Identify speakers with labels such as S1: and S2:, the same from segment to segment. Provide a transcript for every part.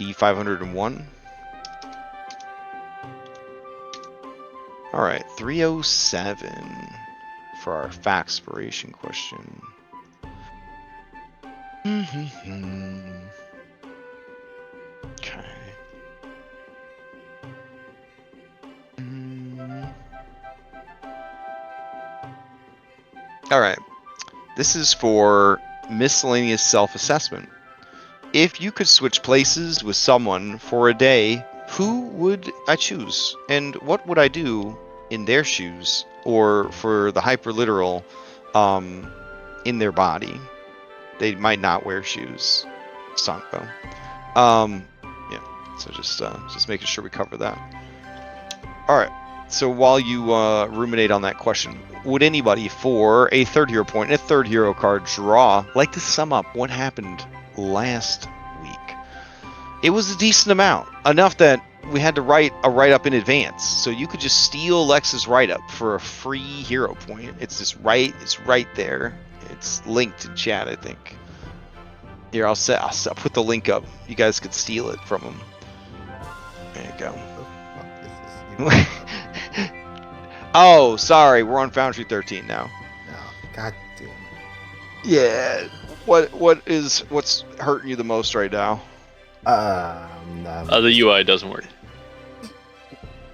S1: D501. All right, 307 for our factspiration question. Okay. All right. This is for miscellaneous self-assessment. If you could switch places with someone for a day, who would I choose? And what would I do in their shoes? Or for the hyperliteral, in their body? They might not wear shoes. Sanko. Yeah. So just making sure we cover that. All right. So while you ruminate on that question, would anybody for a third hero point and a third hero card draw like to sum up what happened last week? It was a decent amount, enough that we had to write a write-up in advance, so you could just steal Lex's write-up for a free hero point. It's right there. It's linked in chat, I think. Here, I'll put the link up. You guys could steal it from him. There you go. Oh, sorry, we're on Foundry 13 now.
S2: No, god damn.
S1: Yeah. What's hurting you the most right now?
S3: The UI doesn't work.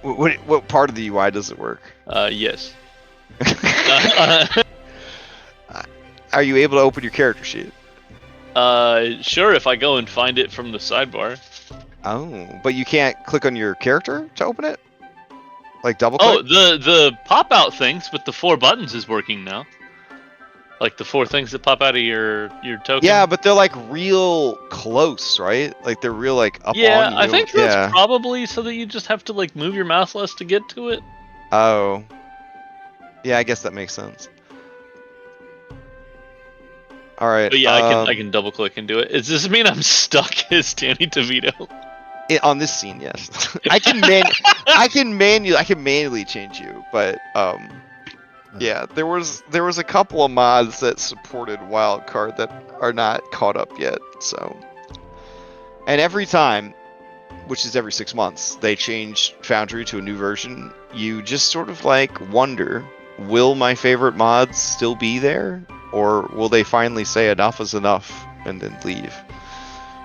S1: What part of the UI doesn't work?
S3: Yes.
S1: Are you able to open your character sheet?
S3: Sure, if I go and find it from the sidebar.
S1: Oh, but you can't click on your character to open it? Like double click?
S3: Oh, the pop-out things with the 4 buttons is working now. Like the 4 things that pop out of your token.
S1: Yeah, but they're like real close, right? Like they're real like up on you.
S3: Yeah, I think that's probably so that you just have to like move your mouse less to get to it.
S1: Oh. Yeah, I guess that makes sense. All right.
S3: But yeah, I can double click and do it. Does this mean I'm stuck as Danny DeVito?
S1: On this scene, yes. I can manually change you, but yeah, there was a couple of mods that supported wildcard that are not caught up yet. So, and every time, which is every 6 months, they change Foundry to a new version. You just sort of like wonder, will my favorite mods still be there, or will they finally say enough is enough and then leave?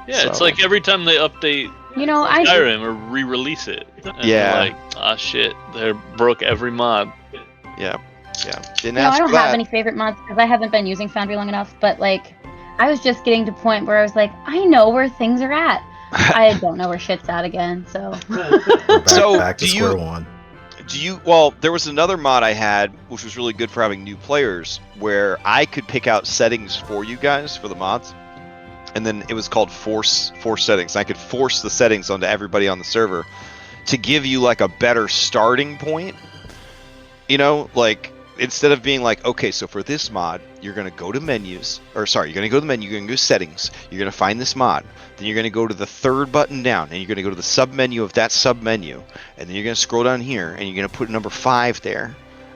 S3: Yeah, so. It's like every time they update Skyrim or re-release it. And
S1: yeah.
S3: Like, ah, shit, they broke every mod.
S1: Yeah. Yeah.
S4: I don't have any favorite mods because I haven't been using Foundry long enough. But like, I was just getting to a point where I was like, I know where things are at. I don't know where shit's at again. So.
S2: back to square one.
S1: Well, there was another mod I had, which was really good for having new players, where I could pick out settings for you guys for the mods. And then it was called force settings. I could force the settings onto everybody on the server to give you like a better starting point. You know, like instead of being like, okay, so for this mod, you're going to go to menus, or sorry, you're going to go to the menu, you're going to go to settings, you're going to find this mod, then you're going to go to the 3rd button down, and you're going to go to the sub-menu of that sub-menu, and then you're going to scroll down here, and you're going to put number 5 there.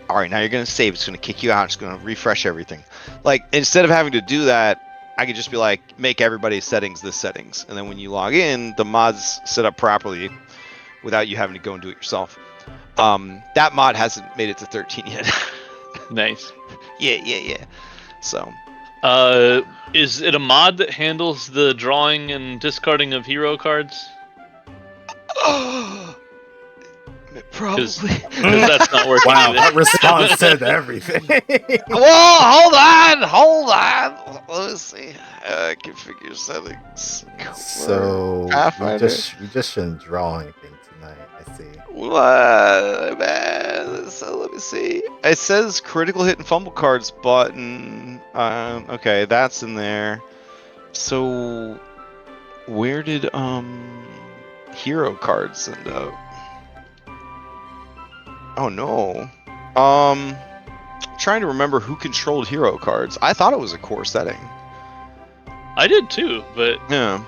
S1: All right, now you're going to save, it's going to kick you out, it's going to refresh everything. Like, instead of having to do that, I could just be like, make everybody's settings this settings, and then when you log in, the mod's set up properly without you having to go and do it yourself. That mod hasn't made it to 13 yet.
S3: Nice.
S1: Yeah. So.
S3: Is it a mod that handles the drawing and discarding of hero cards?
S1: Probably.
S3: Because that's not working.
S2: Wow,
S3: either.
S2: that response said everything.
S1: Whoa, hold on. Let's see. Configure settings.
S2: So
S1: Pathfinder.
S2: we just shouldn't draw anything tonight. I see.
S1: What, man? So let me see. It says critical hit and fumble cards button. Okay, that's in there. So where did hero cards end up? Oh no. Trying to remember who controlled hero cards. I thought it was a core setting.
S3: I did too, but
S1: yeah.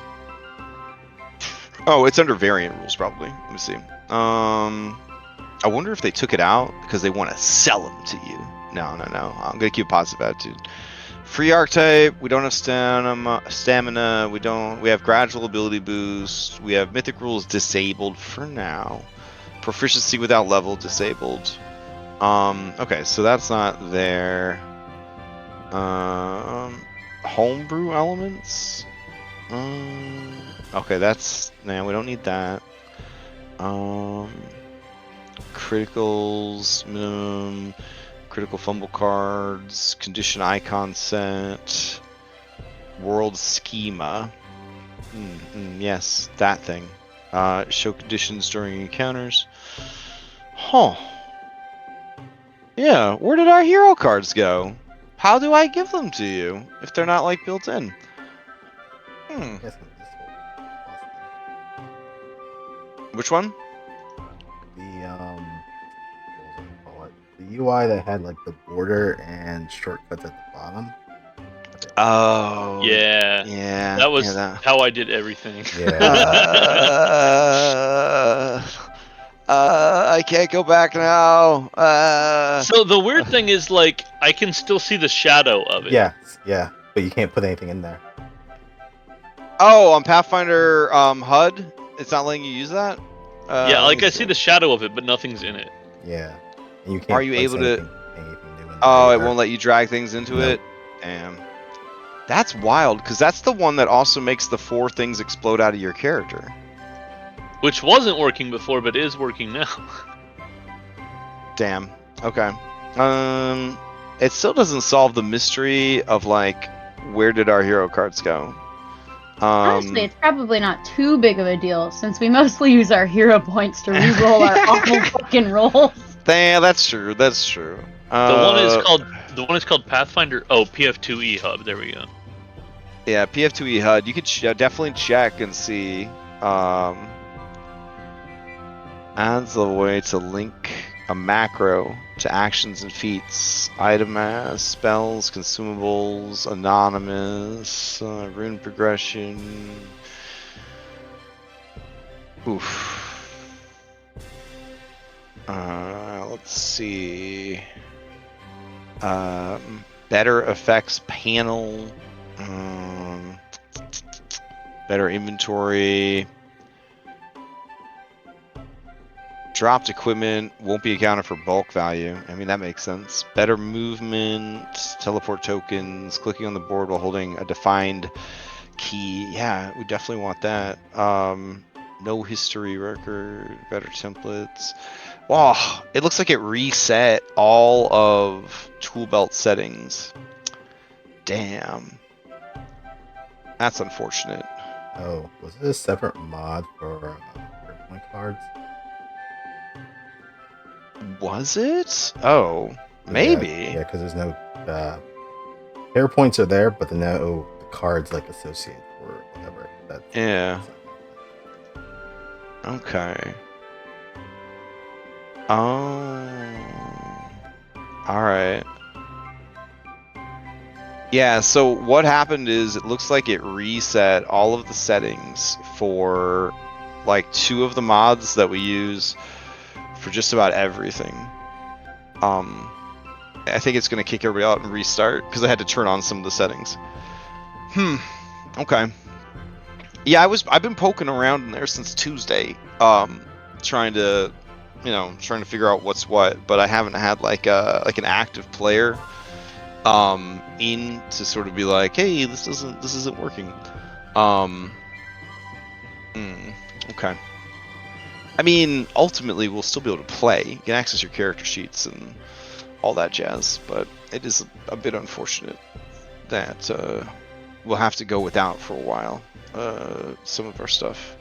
S1: Oh, it's under variant rules probably. Let me see. I wonder if they took it out because they want to sell them to you. No. I'm gonna keep a positive attitude. Free archetype. We don't have stamina. We have gradual ability boost. We have mythic rules disabled for now. Proficiency without level disabled. Okay, so that's not there. Homebrew elements. Okay, that's we don't need that. Criticals minimum. Critical fumble cards. Condition icon set. World schema. Yes, that thing. Show conditions during encounters. Huh. Yeah, where did our hero cards go? How do I give them to you if they're not like built in?
S2: Yes,
S1: Which one?
S2: the what was it called? The UI that had like the border and shortcuts at the bottom.
S1: Oh.
S3: Yeah.
S1: Yeah.
S3: That was
S1: that.
S3: how I did everything.
S2: Yeah.
S1: I can't go back now.
S3: So the weird thing is, like, I can still see the shadow of it.
S2: Yeah, but you can't put anything in there.
S1: Oh, on Pathfinder HUD, it's not letting you use that.
S3: Yeah, like I see the shadow of it, but nothing's in it.
S2: Yeah, and you can't.
S1: Are you
S2: place
S1: able to?
S2: anything new in there
S1: Oh, it
S2: either.
S1: won't let you drag things into
S2: No.
S1: it. Damn. That's wild, because that's the one that also makes the 4 things explode out of your character.
S3: Which wasn't working before, but is working now.
S1: Damn. Okay. It still doesn't solve the mystery of like where did our hero cards go.
S4: Honestly, it's probably not too big of a deal since we mostly use our hero points to re-roll our awful fucking rolls.
S1: Yeah, that's true. That's true.
S3: The one is called Pathfinder. Oh, PF2E hub. There we go.
S1: Yeah, PF2E HUD. You could definitely check and see. Adds a way to link a macro to actions and feats, item as, spells, consumables, anonymous, rune progression. Oof. Let's see. Better effects panel. Better inventory. Dropped equipment won't be accounted for bulk value. I mean, that makes sense. Better movement, teleport tokens, clicking on the board while holding a defined key. Yeah, we definitely want that. No history record, better templates. Wow, it looks like it reset all of tool belt settings. Damn. That's unfortunate.
S2: Oh, was it a separate mod for point cards?
S1: Was it? Oh, maybe.
S2: Yeah, because there's no hair points are there, but there's no cards like associated or whatever.
S1: Yeah. Okay. Oh. All right. Yeah, so what happened is it looks like it reset all of the settings for like 2 of the mods that we use for just about everything. I think it's going to kick everybody out and restart because I had to turn on some of the settings. Okay. Yeah, I've been poking around in there since Tuesday, trying to figure out what's what, but I haven't had like an active player in to sort of be like, hey, this isn't working. Okay. I mean, ultimately, we'll still be able to play. You can access your character sheets and all that jazz, but it is a bit unfortunate that we'll have to go without for a while some of our stuff.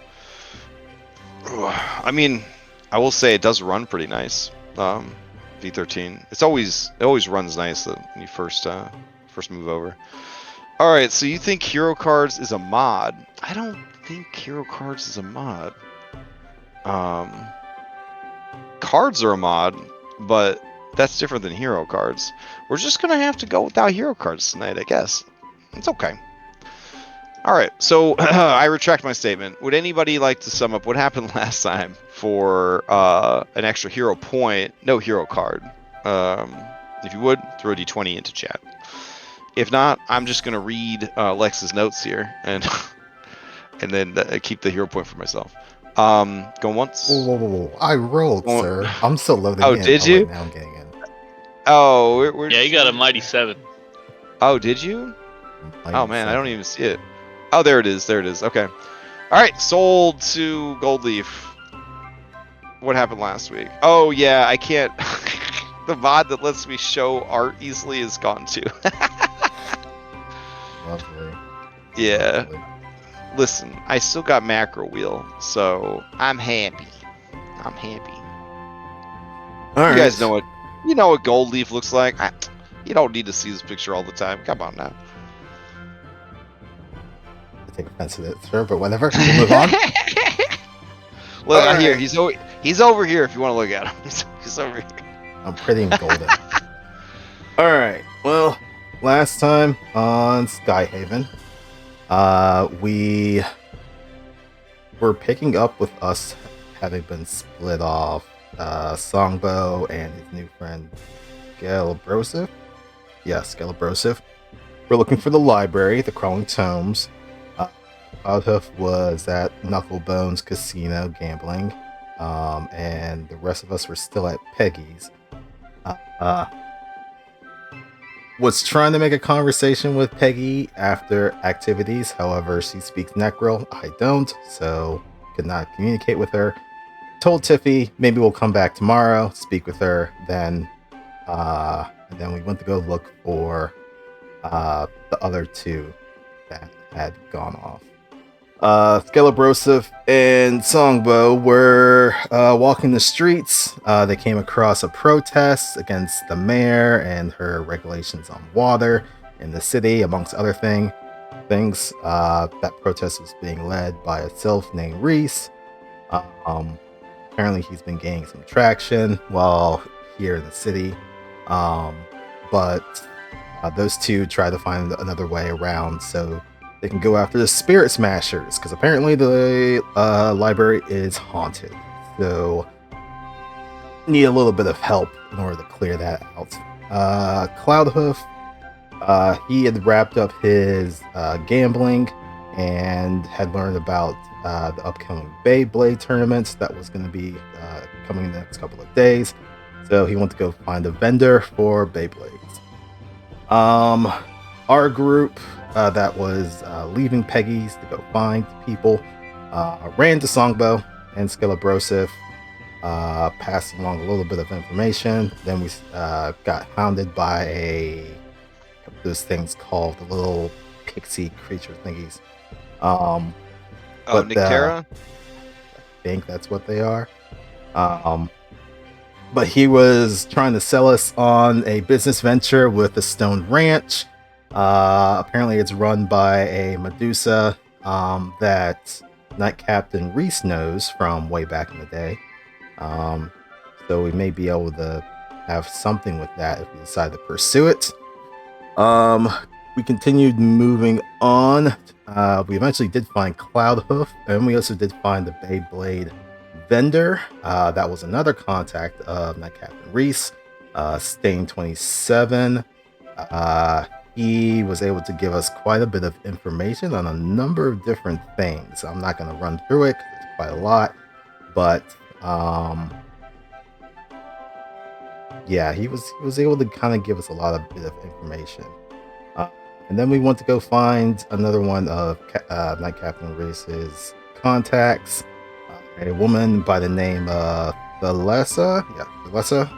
S1: I mean, I will say it does run pretty nice. V13. It always runs nice when you first move over. All right, so you think Hero Cards is a mod? I don't think Hero Cards is a mod. Cards are a mod, but that's different than Hero Cards. We're just gonna have to go without Hero Cards tonight, I guess. It's okay. All right, so I retract my statement. Would anybody like to sum up what happened last time for an extra hero point, no hero card? If you would, throw a d20 into chat. If not, I'm just gonna read Lex's notes here and and then keep the hero point for myself. Going once.
S2: Whoa. I rolled,
S1: Going-
S2: sir. I'm still loading
S1: Oh,
S2: in.
S1: did you?
S2: Wait, now I'm getting in.
S1: Oh, where
S3: Yeah, you got a mighty 7.
S1: Oh, did you? Oh man, I don't even see it. Oh, there it is. There it is. Okay. All right, sold to Goldleaf. What happened last week? Oh yeah, I can't. The mod that lets me show art easily is gone too.
S2: Lovely.
S1: Yeah.
S2: Lovely.
S1: Listen, I still got macro wheel, so I'm happy. I'm happy.
S2: All
S1: You
S2: right.
S1: guys know what gold leaf looks like. You don't need to see this picture all the time. Come on now.
S2: I take offense to it, sir, but whatever. We'll move on.
S1: Look
S2: All
S1: here.
S2: right.
S1: He's over here. If you want to look at him, he's over here.
S2: I'm pretty golden. All right. Well, last time on Skyhaven, we were picking up with us having been split off. Songbow and his new friend Skelebrosif. Yeah, Skelebrosif. We're looking for the library, the Crawling Tomes. Cloudhoof was at Knucklebone's casino gambling, and the rest of us were still at Peggy's. Was trying to make a conversation with Peggy after activities. However, she speaks Necril. I don't, so could not communicate with her. Told Tiffy maybe we'll come back tomorrow, speak with her. Then we went to go look for the other two that had gone off. Skelebrosif and Songbow were walking the streets. They came across a protest against the mayor and her regulations on water in the city, amongst other things. That protest was being led by a sylph named Reese. Apparently he's been gaining some traction while here in the city. But those two try to find another way around so they can go after the Spirit Smashers, because apparently the library is haunted. So need a little bit of help in order to clear that out. Cloudhoof, he had wrapped up his gambling and had learned about the upcoming BeyBlade tournament that was going to be coming in the next couple of days. So he went to go find a vendor for BeyBlades. Our group that was leaving Peggy's to go find people ran to Songbow and Skelebrosif, passed along a little bit of information. Then we got hounded by those things called the little pixie creature thingies.
S1: Nictera?
S2: I think that's what they are. But he was trying to sell us on a business venture with the Stone Ranch. Apparently it's run by a Medusa that Knight Captain Reese knows from way back in the day. So we may be able to have something with that if we decide to pursue it. We continued moving on. We eventually did find Cloudhoof, and we also did find the BeyBlade vendor. That was another contact of Knight Captain Reese, Stain 27. He was able to give us quite a bit of information on a number of different things. I'm not going to run through it because it's quite a lot, but yeah, he was able to kind of give us a bit of information. And then we went to go find another one of Knight Captain Reese's contacts, a woman by the name of Thalessa. Yeah, Thalessa.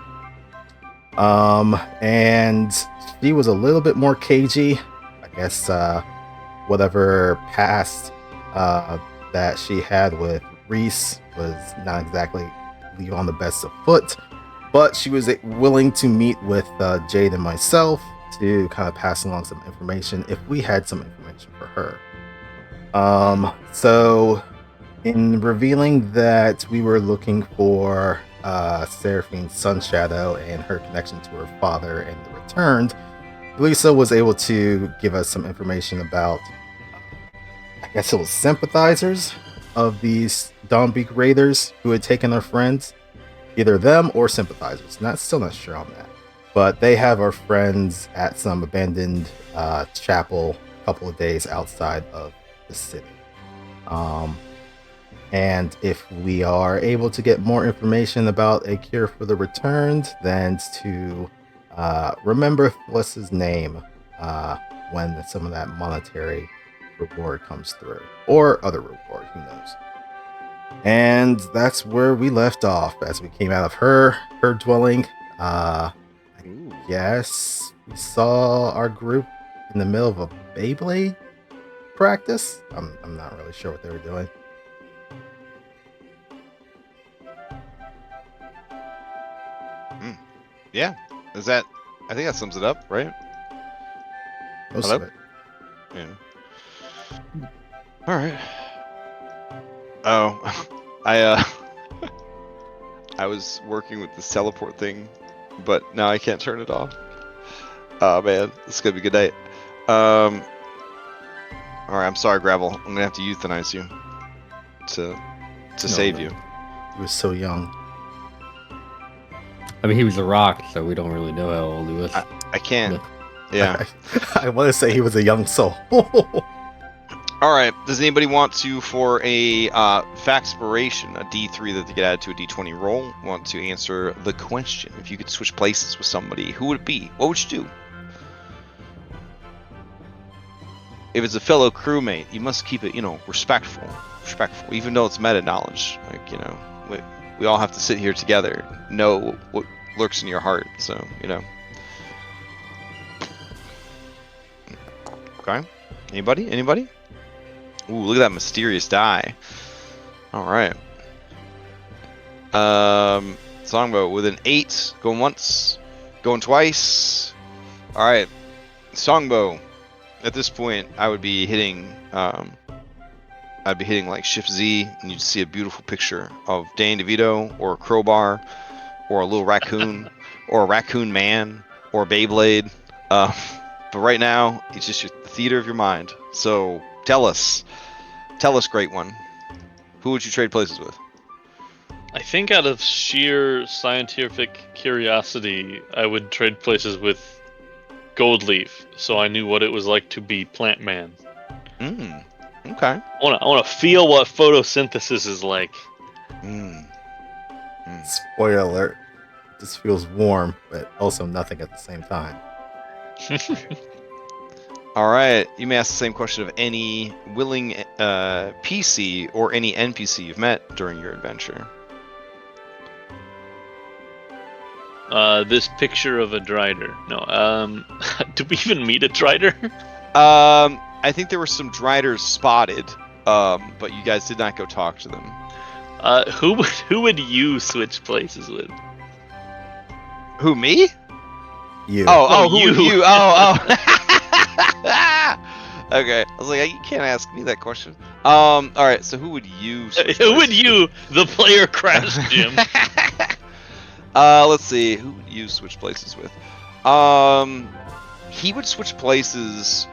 S2: And she was a little bit more cagey. I guess whatever past that she had with Reese was not exactly leave on the best of foot, but she was willing to meet with Jade and myself to kind of pass along some information if we had some information for her. So in revealing that we were looking for Seraphine Sunshadow and her connection to her father and the Returned, Lisa was able to give us some information about, I guess it was sympathizers of these Dawnbeak Raiders who had taken our friends. Either them or sympathizers. Still not sure on that. but they have our friends at some abandoned chapel a couple of days outside of the city. And if we are able to get more information about a cure for the returned, then to remember Phyllis's name when some of that monetary reward comes through, or other reward, who knows. And that's where we left off as we came out of her dwelling. Yes, we saw our group in the middle of a BeyBlade practice. I'm not really sure what they were doing.
S1: Yeah. Is that? I think that sums it up, right?
S2: Most
S1: Hello?
S2: of it.
S1: Yeah. All right. Oh, I was working with this teleport thing, but now I can't turn it off. Oh man, this is gonna be a good night. All right, I'm sorry, Gravel. I'm gonna have to euthanize you to save you.
S2: He was so young.
S5: I mean, he was a rock, so we don't really know how old he was.
S1: I can't. Yeah.
S2: I want to say he was a young soul.
S1: All right. Does anybody want to, for a factspiration, a D3 that they get added to a D20 roll, want to answer the question? If you could switch places with somebody, who would it be? What would you do? If it's a fellow crewmate, you must keep it, respectful, even though it's meta knowledge. Like, we all have to sit here together, know what lurks in your heart. So, Okay. Anybody? Ooh, look at that mysterious die. All right. Songbow with an 8, going once, going twice. All right. Songbow. At this point, I would be hitting. I'd be hitting like Shift Z, and you'd see a beautiful picture of Danny DeVito, or a crowbar, or a little raccoon, or a raccoon man, or a Beyblade. But right now, it's just the theater of your mind. So tell us, great one. Who would you trade places with?
S3: I think out of sheer scientific curiosity, I would trade places with Goldleaf, so I knew what it was like to be Plant Man.
S1: Okay.
S3: I want to feel what photosynthesis is like.
S2: Spoiler alert. This feels warm, but also nothing at the same time.
S1: All right. You may ask the same question of any willing PC or any NPC you've met during your adventure.
S3: This picture of a Drider. No. Do we even meet a Drider?
S1: I think there were some Driders spotted, but you guys did not go talk to them.
S3: Who would you switch places with?
S1: Who, me?
S2: You.
S1: Who
S3: you.
S1: would you? Oh. Okay. I was like, you can't ask me that question. All right. So who would you?
S3: Who would you, the player, crash, Jim?
S1: Let's see. Who would you switch places with? He would switch places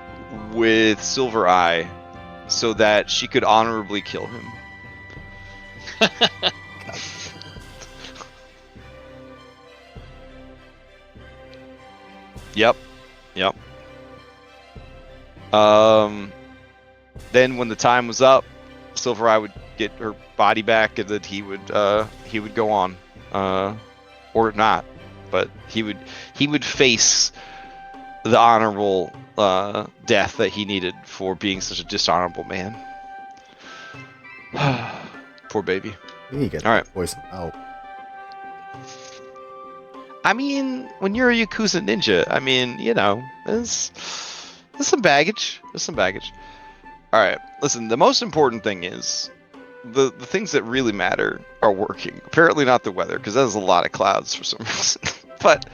S1: with Silver Eye, so that she could honorably kill him. Yep. Then when the time was up, Silver Eye would get her body back, and then he would go on, or not, but he would face the honorable death that he needed for being such a dishonorable man. Poor baby.
S2: You need to get
S1: All right.
S2: poison out.
S1: I mean, when you're a Yakuza ninja, I mean, there's some baggage. All right, listen, the most important thing is the things that really matter are working. Apparently not the weather, because there's a lot of clouds for some reason. But,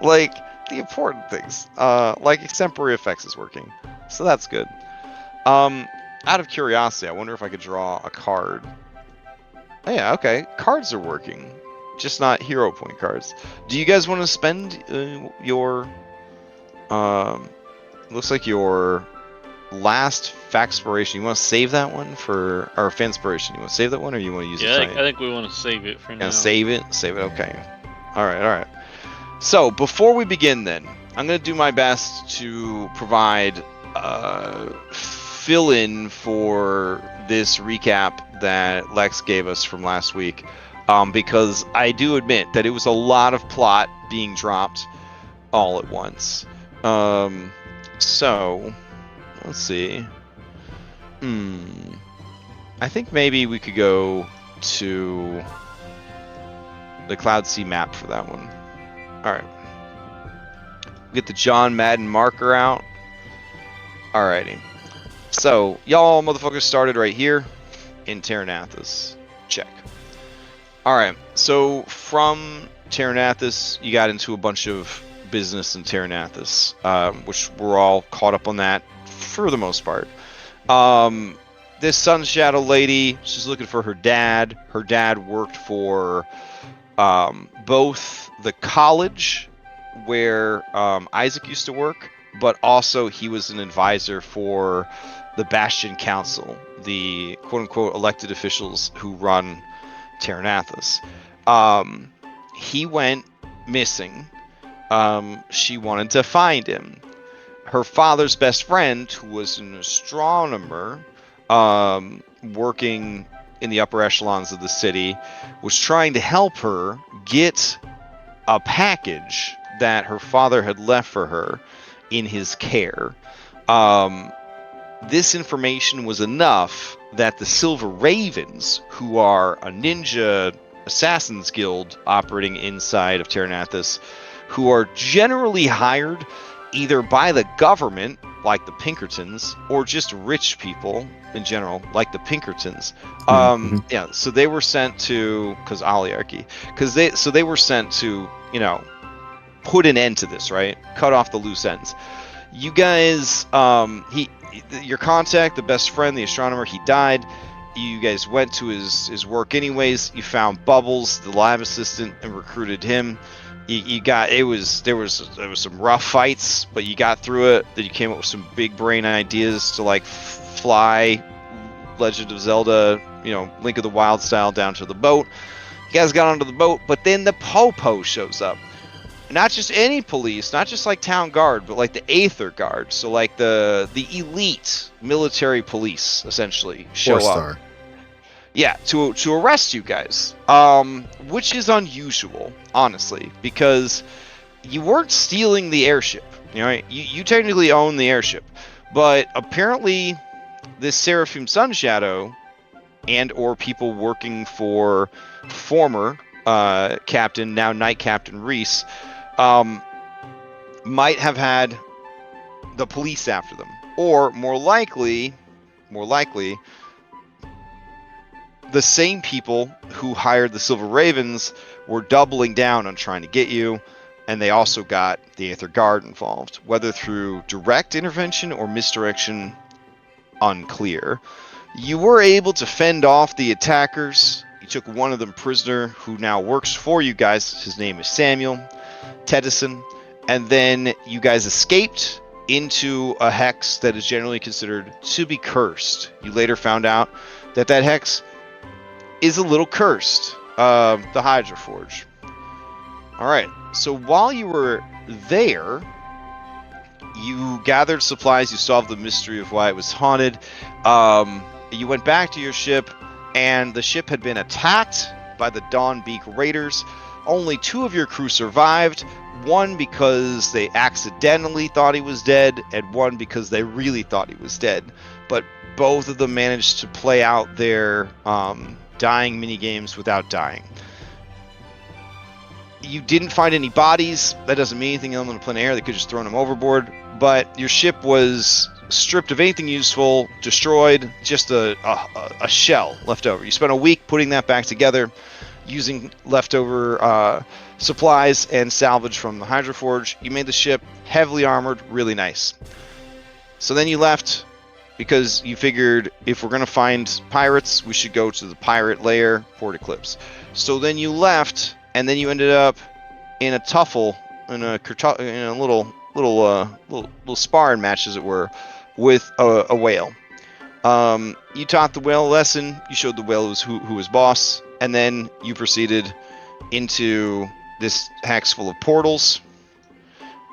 S1: like the important things, like extemporary effects is working. So that's good. Out of curiosity, I wonder if I could draw a card. Oh, yeah, okay. Cards are working. Just not hero point cards. Do you guys want to spend your looks like your last factspiration? You want to save that one for, or fanspiration? You want to save that one, or you want to use it?
S3: I think we want to save it for now.
S1: Save it. Okay. All right. So, before we begin then, I'm going to do my best to provide fill-in for this recap that Lex gave us from last week, because I do admit that it was a lot of plot being dropped all at once. So, let's see. I think maybe we could go to the Cloud Sea map for that one. Alright. Get the John Madden marker out. Alrighty. So, y'all motherfuckers started right here in Terranathus. Check. Alright, so from Terranathus, you got into a bunch of business in Terranathus, which we're all caught up on that for the most part. This Sun Shadow lady, she's looking for her dad. Her dad worked for both the college where Isaac used to work, but also he was an advisor for the Bastion Council, the quote-unquote elected officials who run Terranathus. He went missing. She wanted to find him. Her father's best friend, who was an astronomer working in the upper echelons of the city, was trying to help her get a package that her father had left for her in his care. This information was enough that the Silver Ravens, who are a ninja assassins guild operating inside of Terranathus, who are generally hired either by the government, like the Pinkertons, or just rich people in general, like the Pinkertons. Yeah, so they were sent to, because oligarchy, they were sent to, put an end to this, right? Cut off the loose ends. You guys, your contact, the best friend, the astronomer, he died. You guys went to his work anyways. You found Bubbles, the lab assistant, and recruited him. There was some rough fights, but you got through it. Then you came up with some big brain ideas to like fly Legend of Zelda, Link of the Wild style down to the boat. You guys got onto the boat, but then the Popo shows up. Not just any police, not just like town guard, but like the Aether Guard. So like the elite military police essentially show up. Yeah, to arrest you guys, which is unusual, honestly, because you weren't stealing the airship. You technically own the airship, but apparently this Seraphim Sun Shadow and or people working for former captain, now Knight Captain Reese, might have had the police after them, or more likely, the same people who hired the Silver Ravens were doubling down on trying to get you, and they also got the Aether Guard involved. Whether through direct intervention or misdirection, unclear. You were able to fend off the attackers. You took one of them prisoner, who now works for you guys. His name is Samuel Tedison. And then you guys escaped into a hex that is generally considered to be cursed. You later found out that hex is a little cursed. The Hydra Forge. Alright, so while you were there, you gathered supplies, you solved the mystery of why it was haunted. You went back to your ship, and the ship had been attacked by the Dawnbeak Raiders. Only 2 of your crew survived. 1 because they accidentally thought he was dead, and 1 because they really thought he was dead. But both of them managed to play out their dying minigames without dying. You didn't find any bodies. That doesn't mean anything on the planet air. They could just thrown them overboard. But your ship was stripped of anything useful, destroyed, just a shell left over. You spent a week putting that back together, using leftover supplies and salvage from the Hydra Forge. You made the ship heavily armored, really nice. So then you left, because you figured if we're going to find pirates, we should go to the pirate lair, Port Eclipse. So then you left, and then you ended up in a tuffle, in a little sparring match, as it were, with a whale. You taught the whale a lesson. You showed the whale who was boss, and then you proceeded into this hex full of portals.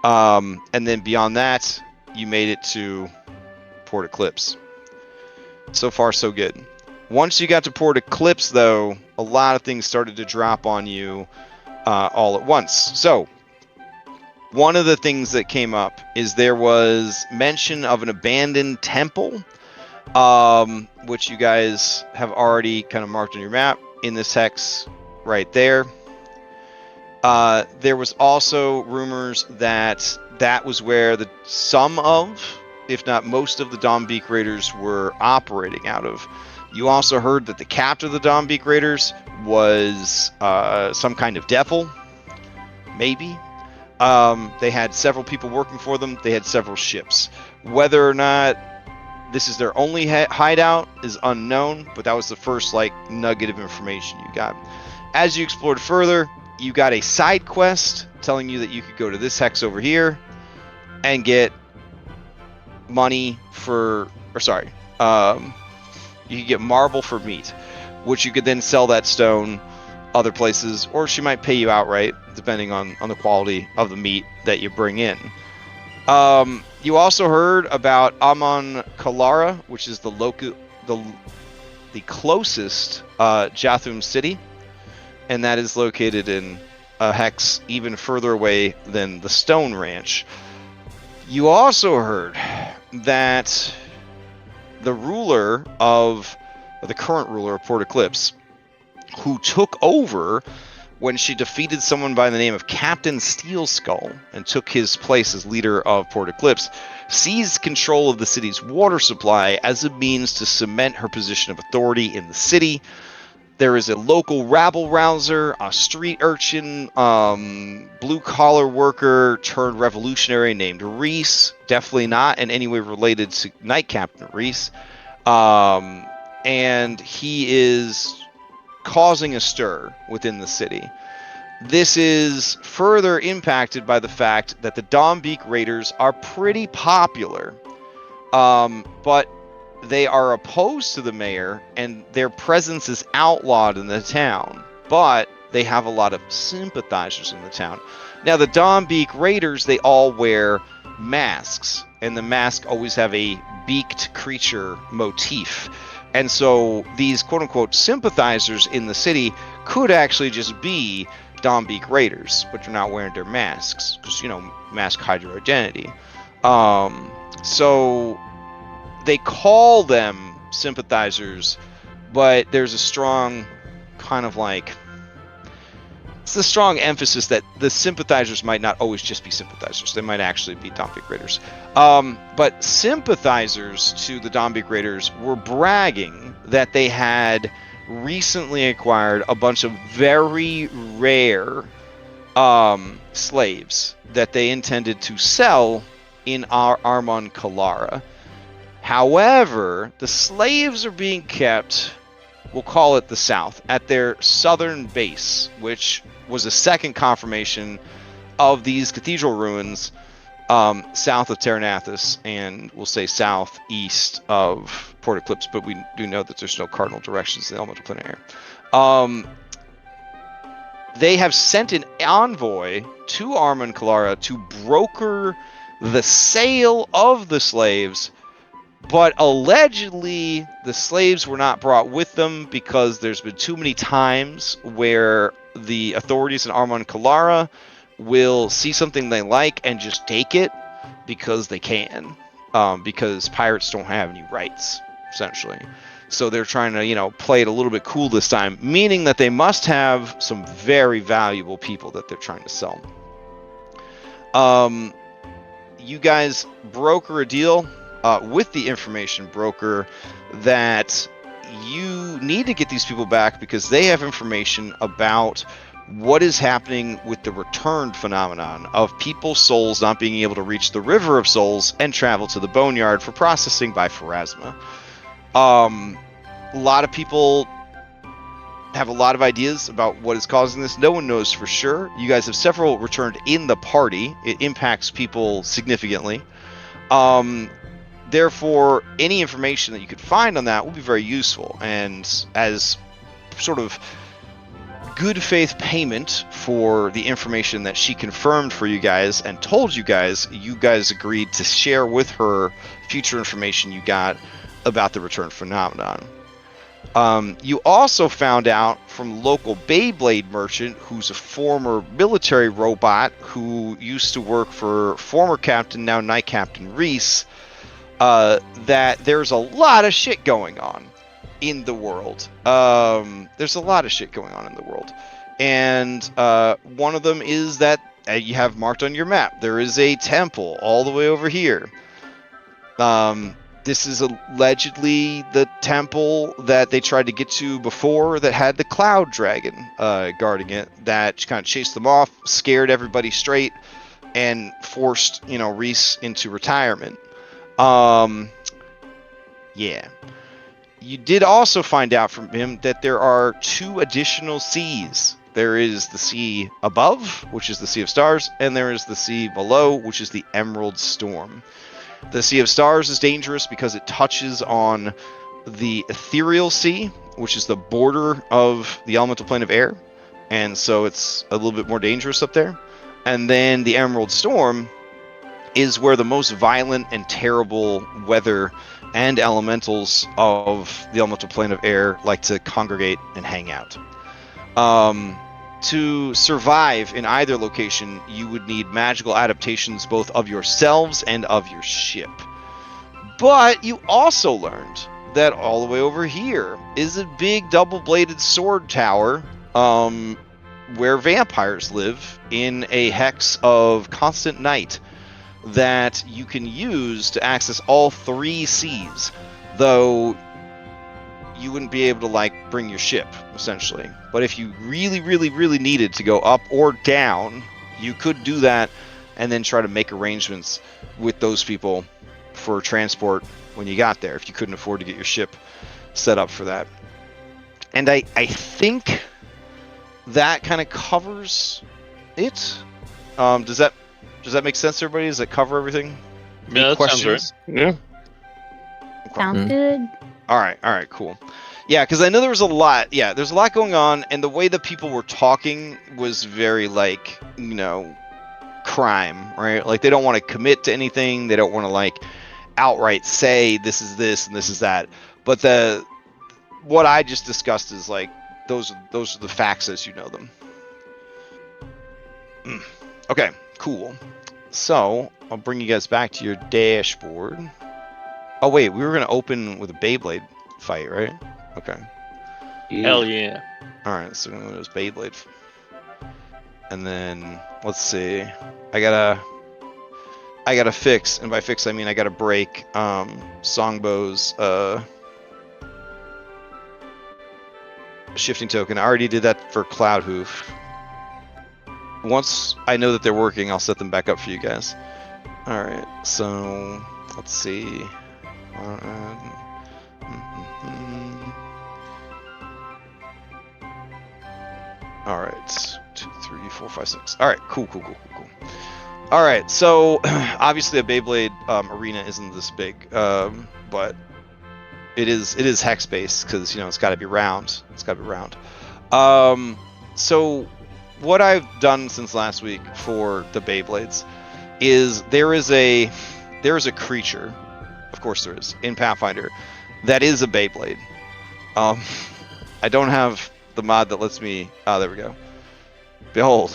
S1: And then beyond that, you made it to Port Eclipse. So far, so good. Once you got to Port Eclipse, though, a lot of things started to drop on you all at once. So, one of the things that came up is there was mention of an abandoned temple, which you guys have already kind of marked on your map in this hex right there. There was also rumors that that was where some of, if not most of, the Dawnbeak Raiders were operating out of. You also heard that the captain of the Dawnbeak Raiders was some kind of devil, maybe. They had several people working for them. They had several ships. Whether or not this is their only hideout is unknown, but that was the first nugget of information you got. As you explored further, you got a side quest telling you that you could go to this hex over here and get money for, you could get marble for meat, which you could then sell that stone other places, or she might pay you outright, depending on the quality of the meat that you bring in. You also heard about Amon Kalara, which is the closest Jathum city, and that is located in a hex even further away than the Stone Ranch. You also heard that the current ruler of Port Eclipse, who took over when she defeated someone by the name of Captain Steelskull and took his place as leader of Port Eclipse, seized control of the city's water supply as a means to cement her position of authority in the city. There is a local rabble-rouser, a street urchin, blue-collar worker turned revolutionary named Reese. Definitely not in any way related to Knight Captain Reese. And he is causing a stir within the city. This is further impacted by the fact that the Dawnbeak Raiders are pretty popular, but they are opposed to the mayor, and their presence is outlawed in the town, but they have a lot of sympathizers in the town. Now, the Dawnbeak Raiders, they all wear masks, and the masks always have a beaked creature motif. And so these quote-unquote sympathizers in the city could actually just be Dawnbeak Raiders, but they're not wearing their masks, because, masks hide your identity. So they call them sympathizers, but there's a strong it's a strong emphasis that the sympathizers might not always just be sympathizers. They might actually be Dawnbeak Raiders. But sympathizers to the Dawnbeak Raiders were bragging that they had recently acquired a bunch of very rare slaves that they intended to sell in Armon Kalara. However, the slaves are being kept, we'll call it the south, at their southern base, which was a second confirmation of these cathedral ruins south of Terranathus, and we'll say southeast of Port Eclipse, but we do know that there's no cardinal directions in the elemental plane air. They have sent an envoy to Armon Kalara to broker the sale of the slaves, but allegedly the slaves were not brought with them because there's been too many times where the authorities in Armon Kalara will see something they like and just take it because they can, because pirates don't have any rights, essentially. So they're trying to, play it a little bit cool this time, meaning that they must have some very valuable people that they're trying to sell. You guys broker a deal with the information broker that you need to get these people back because they have information about what is happening with the returned phenomenon of people's souls not being able to reach the River of Souls and travel to the Boneyard for processing by Pharasma. A lot of people have a lot of ideas about what is causing this. No one knows for sure. You guys have several returned in the party. It impacts people significantly. Therefore, any information that you could find on that will be very useful. And as sort of good faith payment for the information that she confirmed for you guys and told you guys agreed to share with her future information you got about the return phenomenon. You also found out from local Beyblade merchant, who's a former military robot who used to work for former captain, now Knight Captain Reese, that there's a lot of shit going on in the world. There's a lot of shit going on in the world. And one of them is that you have marked on your map. There is a temple all the way over here. This is allegedly the temple that they tried to get to before that had the cloud dragon guarding it, that kind of chased them off, scared everybody straight, and forced, Reese into retirement. Yeah. You did also find out from him that there are 2 additional seas. There is the sea above, which is the Sea of Stars, and there is the sea below, which is the Emerald Storm. The Sea of Stars is dangerous because it touches on the Ethereal Sea, which is the border of the elemental plane of air, and so it's a little bit more dangerous up there. And then the Emerald Storm is where the most violent and terrible weather and elementals of the elemental plane of air like to congregate and hang out. To survive in either location, you would need magical adaptations both of yourselves and of your ship. But you also learned that all the way over here is a big double-bladed sword tower where vampires live in a hex of constant night that you can use to access all 3 seas, though you wouldn't be able to bring your ship, essentially. But if you really, really, really needed to go up or down, you could do that and then try to make arrangements with those people for transport when you got there, if you couldn't afford to get your ship set up for that. And I think that kind of covers it. Does that make sense to everybody? Does that cover everything?
S3: Yeah, that sounds right. Yeah.
S4: Sounds good.
S1: All right, cool. Yeah, because I know there was a lot. Yeah, there's a lot going on, and the way that people were talking was very crime, right? Like, they don't want to commit to anything. They don't want to outright say this is this and this is that. But what I just discussed is those are the facts as you know them. Okay, cool. So I'll bring you guys back to your dashboard. Oh wait, we were gonna open with a Beyblade fight, right? Okay.
S3: Hell yeah.
S1: Alright, so we're gonna go to this Beyblade. And then let's see. I gotta fix, and by fix I mean I gotta break Songbow's shifting token. I already did that for Cloud Hoof. Once I know that they're working, I'll set them back up for you guys. Alright, so let's see. Alright, 2, 3, 4, 5, 6. Alright, cool. Alright, so obviously a Beyblade arena isn't this big, but it is hex based because it's got to be round. So what I've done since last week for the Beyblades is there is a creature, of course there is, in Pathfinder that is a Beyblade. I don't have the mod that lets me. Oh, there we go. Behold,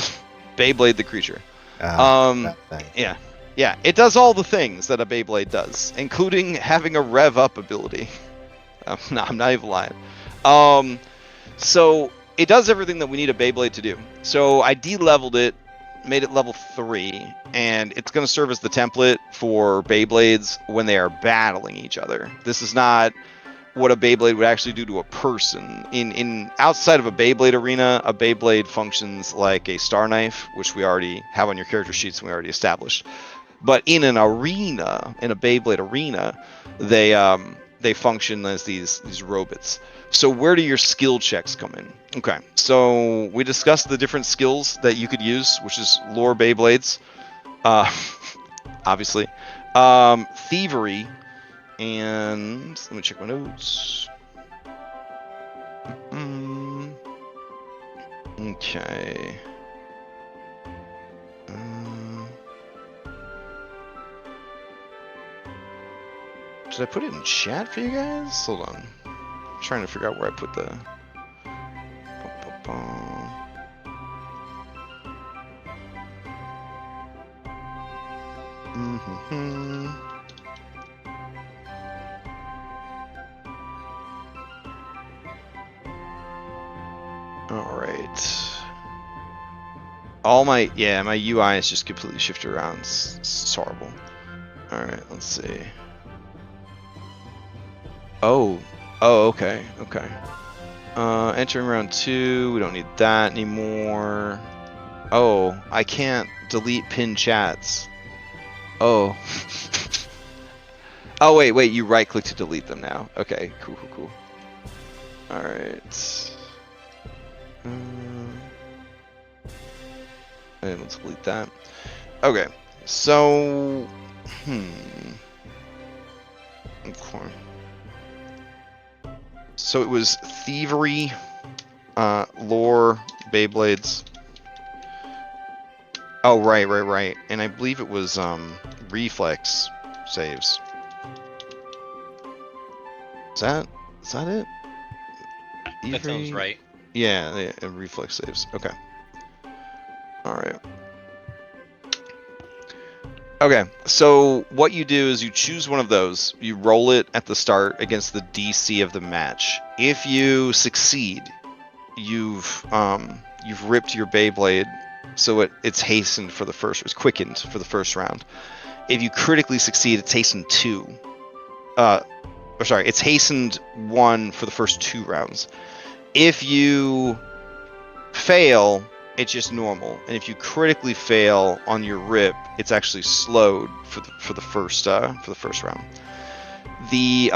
S1: Beyblade the creature. Yeah, it does all the things that a Beyblade does, including having a rev up ability. No, I'm not even lying. So it does everything that we need a Beyblade to do. So I de-leveled it, made it level 3, and it's going to serve as the template for Beyblades when they are battling each other. This is not what a Beyblade would actually do to a person. In outside of a Beyblade arena, a Beyblade functions like a star knife, which we already have on your character sheets and we already established. But in an arena, in a Beyblade arena, they function as these robots. So where do your skill checks come in? Okay, so we discussed the different skills that you could use, which is lore Beyblades, obviously, thievery, and let me check my notes. Okay. Did I put it in chat for you guys? Hold on. I'm trying to figure out where I put the... Alright. All my... Yeah, my UI is just completely shifted around. It's horrible. Alright, let's see. Oh. Oh, okay. Okay. Entering round 2. We don't need that anymore. Oh, I can't delete pinned chats. Oh. Oh, wait. You right-click to delete them now. Okay, cool. Alright. And let's delete that. Okay, so... Okay. So it was thievery, lore, Beyblades. Oh, right. And I believe it was reflex saves. Is that it?
S6: That sounds right.
S1: Yeah, reflex saves. Okay. Alright. Okay, so what you do is you choose one of those. You roll it at the start against the DC of the match. If you succeed, you've ripped your Beyblade, so it's hastened for the first. It's quickened for the first round. If you critically succeed, it's hastened 2. It's hastened 1 for the first 2 rounds. If you fail, it's just normal, and if you critically fail on your rip, it's actually slowed for the first round. The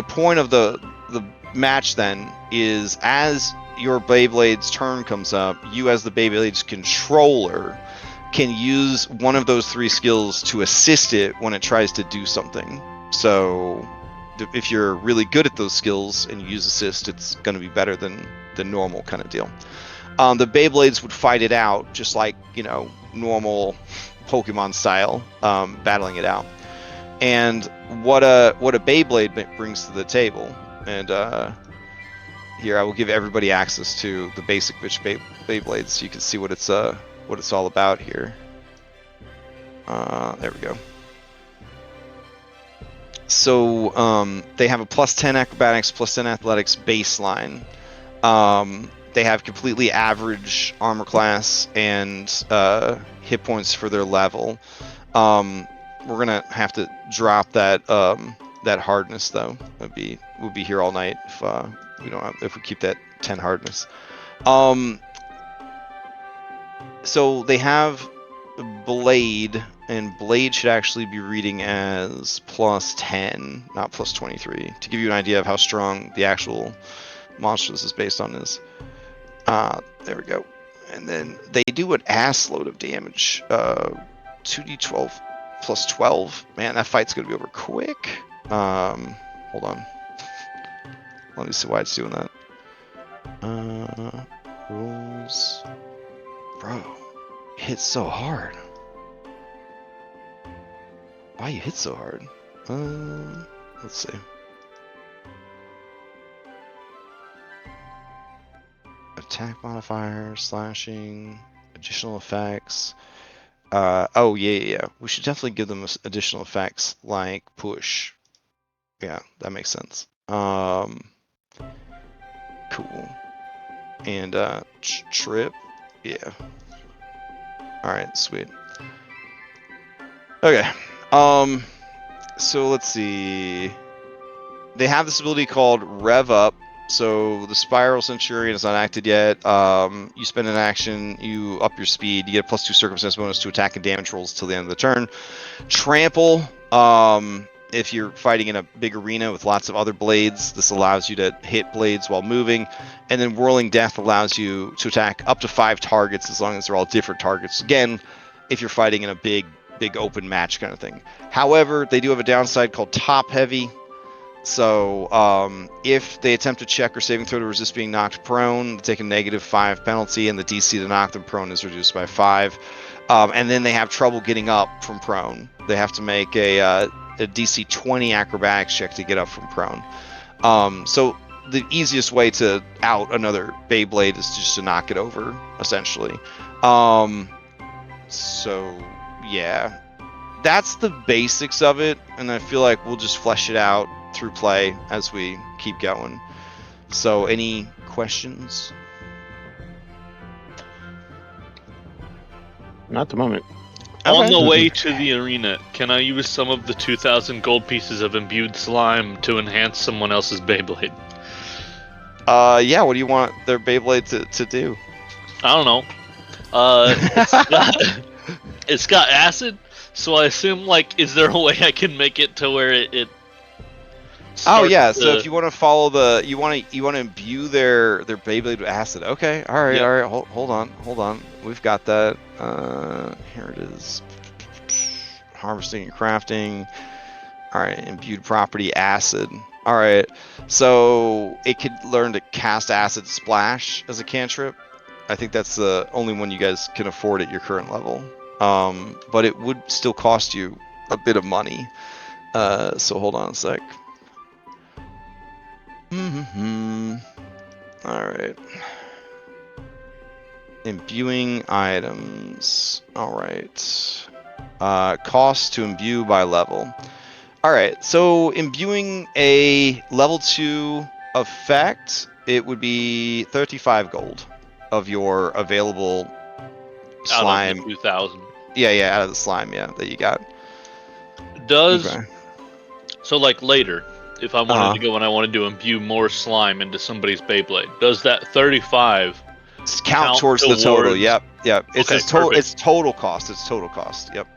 S1: point of the match then is, as your Beyblade's turn comes up, you as the Beyblade's controller can use one of those 3 skills to assist it when it tries to do something. So if you're really good at those skills and you use assist, it's going to be better than the normal kind of deal. The Beyblades would fight it out, just like, normal Pokemon style, battling it out. And what a Beyblade brings to the table, and here I will give everybody access to the basic bitch Beyblades, so you can see what it's all about here. There we go. So they have a +10 acrobatics, +10 athletics baseline. They have completely average armor class and hit points for their level. We're gonna have to drop that hardness though. We'll be here all night if we keep that 10 hardness. So they have Blade, and Blade should actually be reading as +10, not +23, to give you an idea of how strong the actual monster this is based on is. There we go. And then they do an ass load of damage. 2d12 +12. Man, that fight's gonna be over quick. Hold on. Let me see why it's doing that. Rules. Bro, hit so hard. Why you hit so hard? Let's see. Attack modifier, slashing, additional effects. Oh yeah. We should definitely give them additional effects like push. Yeah, that makes sense. Cool. And trip. Yeah. All right, sweet. Okay. So let's see. They have this ability called Rev Up. So the Spiral Centurion is not acted yet. You spend an action, you up your speed, you get a +2 circumstance bonus to attack and damage rolls till the end of the turn. Trample. If you're fighting in a big arena with lots of other blades, this allows you to hit blades while moving. And then Whirling Death allows you to attack up to 5 targets as long as they're all different targets. Again, if you're fighting in a big open match kind of thing. However, they do have a downside called Top Heavy. So if they attempt a check or saving throw to resist being knocked prone, they take a -5 penalty, and the DC to knock them prone is reduced by 5. And then they have trouble getting up from prone. They have to make a DC 20 acrobatics check to get up from prone. So the easiest way to out another Beyblade is just to knock it over, essentially. So yeah, that's the basics of it, and I feel like we'll just flesh it out through play as we keep going. So any questions?
S7: Not at the moment.
S3: On
S1: Okay.
S3: the way to the arena, can I use some of the 2,000 gold pieces of imbued slime to enhance someone else's Beyblade?
S1: Yeah, what do you want their Beyblade to do?
S3: I don't know. It's got acid, so I assume, like, is there a way I can make it to where it
S1: Oh
S3: starts
S1: yeah,
S3: to...
S1: so if you want to follow you want to imbue their Beyblade with acid. Okay, all right,
S3: Yep.
S1: all right. Hold on. We've got that. Here it is. Harvesting and crafting. All right, imbued property acid. All right, so it could learn to cast acid splash as a cantrip. I think that's the only one you guys can afford at your current level. But it would still cost you a bit of money. So hold on a sec. All right. Imbuing items. All right. Cost to imbue by level. All right. So imbuing a level 2 effect, it would be 35 gold of your available slime.
S3: Out of the 2,000.
S1: Yeah, out of the slime, yeah, that you got.
S3: Does...
S1: Okay.
S3: So, like, later, if I wanted to go and I wanted to imbue more slime into somebody's Beyblade, does that 35
S1: Count towards the total? Yep. It's
S3: Okay,
S1: total.
S3: perfect.
S1: It's total cost. It's total cost. Yep.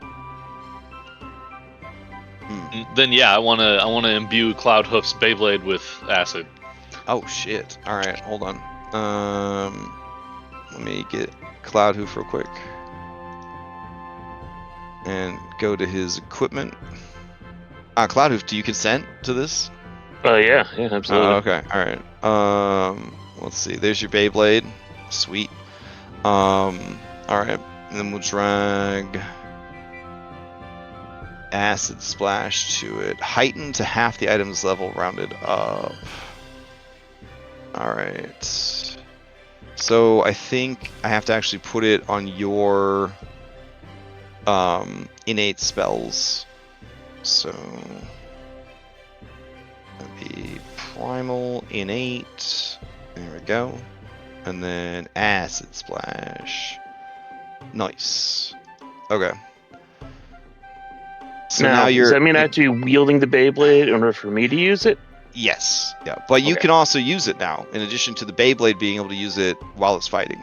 S3: Then yeah, I wanna imbue Cloudhoof's Beyblade with acid.
S1: Oh shit! All right, hold on. Let me get Cloudhoof real quick, and go to his equipment. Cloudhoof, do you consent to this?
S7: Yeah, absolutely.
S1: Okay, all right. Let's see. There's your Beyblade. Sweet. All right, and then we'll drag acid splash to it. Heighten to half the item's level, rounded up. All right. So I think I have to actually put it on your innate spells. So that'd be primal innate. There we go. And then acid splash. Nice. Okay. So now you're.
S7: Does that mean I have to be wielding the Beyblade in order for me to use it?
S1: Yes. Yeah. But you
S7: Okay.
S1: can also use it now, in addition to the Beyblade being able to use it while it's fighting.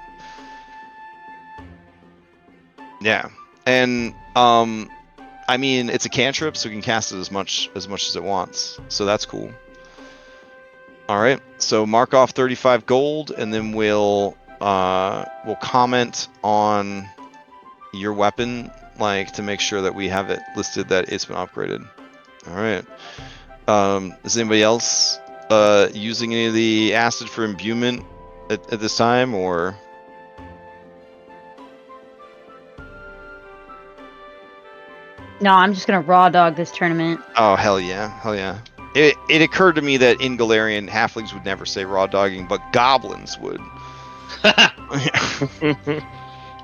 S1: Yeah. And I mean, it's a cantrip, so you can cast it as much as it wants. So that's cool. All right. So mark off 35 gold, and then we'll comment on your weapon, like, to make sure that we have it listed that it's been upgraded. All right. Is anybody else using any of the acid for imbuement at this time, or?
S4: No, I'm just gonna raw dog this tournament.
S1: Oh, hell yeah. It occurred to me that in Galarian, halflings would never say raw dogging, but goblins would.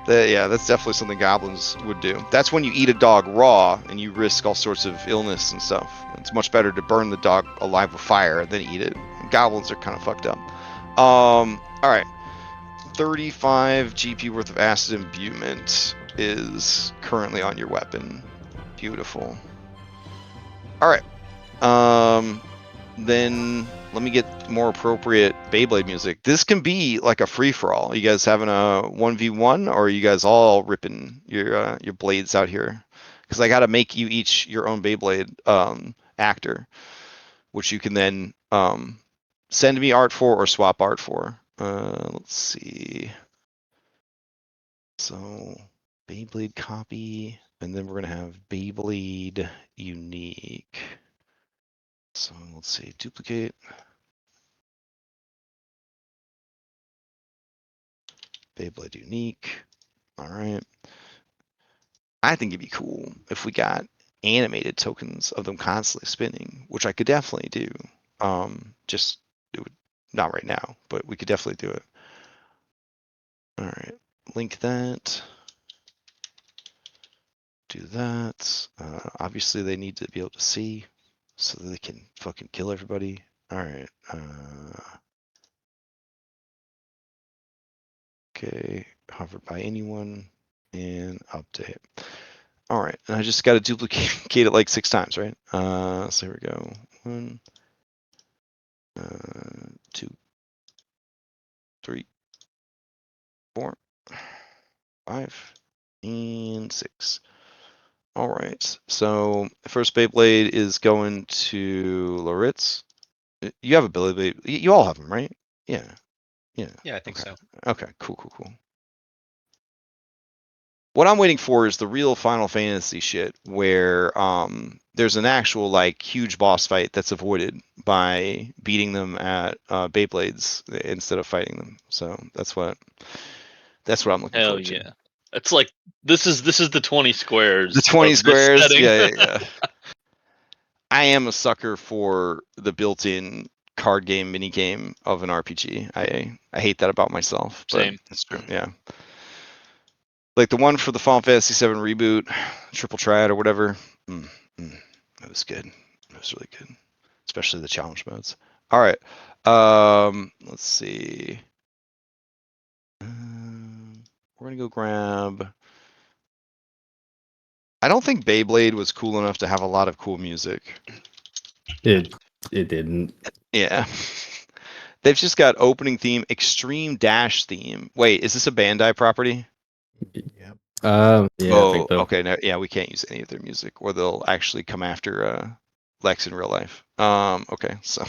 S1: Yeah, that's definitely something goblins would do. That's when you eat a dog raw and you risk all sorts of illness and stuff. It's much better to burn the dog alive with fire than eat it. Goblins are kind of fucked up. All right. 35 GP worth of acid imbuement is currently on your weapon. Beautiful. All right. Then let me get more appropriate Beyblade music. This can be like a free-for-all. You guys having a 1v1, or are you guys all ripping your blades out here? Because I got to make you each your own Beyblade actor, which you can then send me art for or swap art for. Let's see. So Beyblade copy, and then we're gonna have Beyblade unique. So let's see, duplicate. Beyblade unique. All right. I think it'd be cool if we got animated tokens of them constantly spinning, which I could definitely do. Just it would not right now, but we could definitely do it. All right, link that. Do that. Obviously, they need to be able to see so that they can fucking kill everybody. All right. Okay, hovered by anyone and update. All right, and I just got to duplicate it like 6 times, right? So here we go. 1, 2, 3, 4, 5, and 6. All right, so first Beyblade is going to Loritz. You have a Beyblade. You all have them, right? Yeah. Yeah.
S6: Yeah, I think so.
S1: Okay, cool. What I'm waiting for is the real Final Fantasy shit where there's an actual like huge boss fight that's avoided by beating them at Beyblades instead of fighting them. So that's what I'm looking
S3: Hell
S1: forward to.
S3: yeah. It's like this is the 20 squares.
S1: The 20
S3: of this
S1: squares.
S3: setting.
S1: Yeah. I am a sucker for the built-in card game mini game of an RPG. I hate that about myself, but
S3: Same.
S1: it's true. Yeah. Like the one for the Final Fantasy VII reboot, Triple Triad or whatever. It was good. It was really good, especially the challenge modes. All right. Let's see. We're gonna go grab. I don't think Beyblade was cool enough to have a lot of cool music.
S5: It didn't.
S1: Yeah. They've just got opening theme, extreme dash theme. Wait, is this a Bandai property?
S2: Yep.
S5: Yeah, I think so.
S1: Okay. No, yeah, we can't use any of their music, or they'll actually come after Lex in real life. Okay, so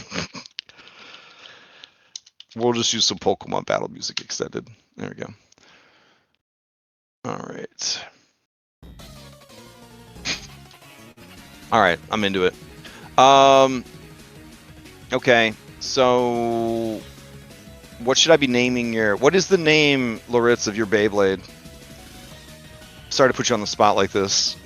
S1: we'll just use some Pokemon battle music extended. There we go. All right. All right, I'm into it. Okay, so what should I be naming what is the name, Loritz, of your Beyblade? Sorry to put you on the spot like this.